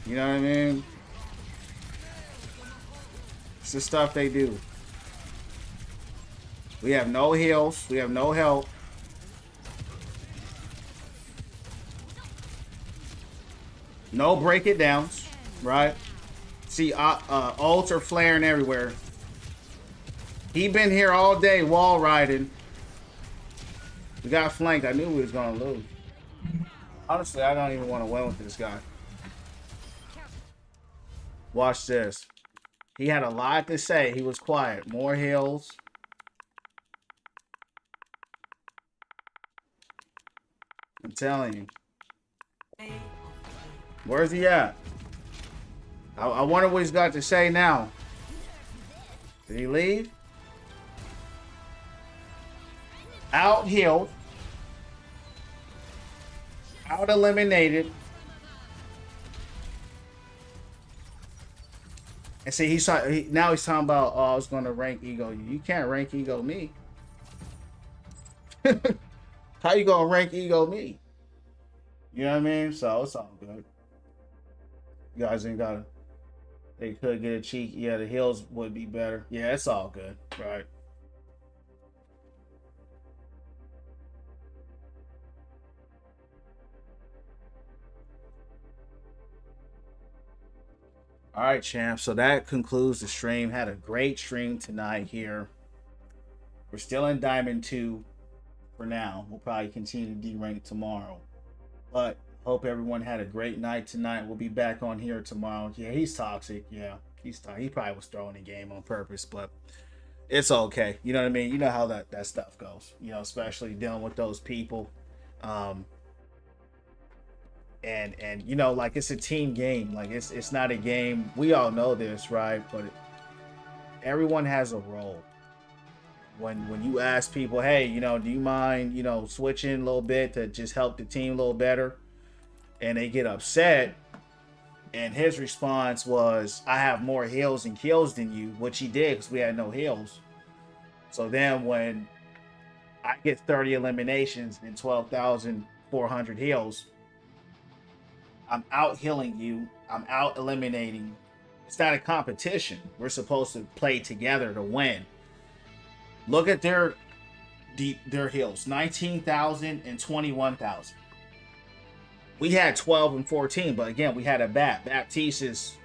You know what I mean? It's the stuff they do. We have no heals. We have no help. No break it downs, right? See, ults are flaring everywhere. He been here all day wall riding. We got flanked. I knew we was gonna lose. Honestly, I don't even want to win with this guy. Watch this. He had a lot to say. He was quiet. More heals. I'm telling you. Where's he at? I wonder what he's got to say now. Did he leave? Out healed. Out eliminated. And see, now he's talking about, oh, I was going to rank ego you. You can't rank ego me. How you going to rank ego me? You know what I mean? So it's all good. You guys ain't got to. They could get a cheek. Yeah, the heals would be better. Yeah, it's all good. Right. All right, champ. So that concludes the stream. Had a great stream tonight here. We're still in Diamond 2 for now. We'll probably continue to de-rank tomorrow. But hope everyone had a great night tonight. We'll be back on here tomorrow. Yeah, he's toxic. Yeah, he probably was throwing the game on purpose, but it's okay. You know what I mean? You know how that stuff goes. You know, especially dealing with those people. And you know, like, it's a team game. Like, it's not a game. We all know this, right? But everyone has a role. When you ask people, hey, you know, do you mind, you know, switching a little bit to just help the team a little better? And they get upset. And his response was, I have more heals and kills than you, which he did because we had no heals. So then when I get 30 eliminations and 12,400 heals, I'm out healing you. I'm out eliminating. It's not a competition. We're supposed to play together to win. Look at their heals. 19,000 and 21,000. We had 12 and 14, but again, we had a bat. Baptiste is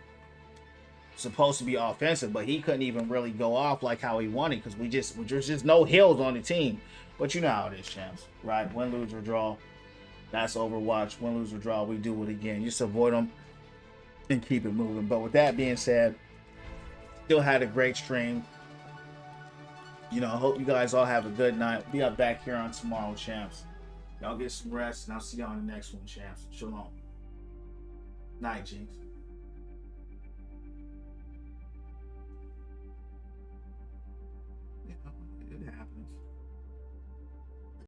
supposed to be offensive, but he couldn't even really go off like how he wanted because there's just no heals on the team. But you know how it is, champs, right? Win, lose, or draw. That's Overwatch. Win, lose, or draw. We do it again. Just avoid them and keep it moving. But with that being said, still had a great stream. You know, I hope you guys all have a good night. Be up back here on tomorrow, champs. Y'all get some rest, and I'll see y'all on the next one, champs. Shalom. Night, Jinx.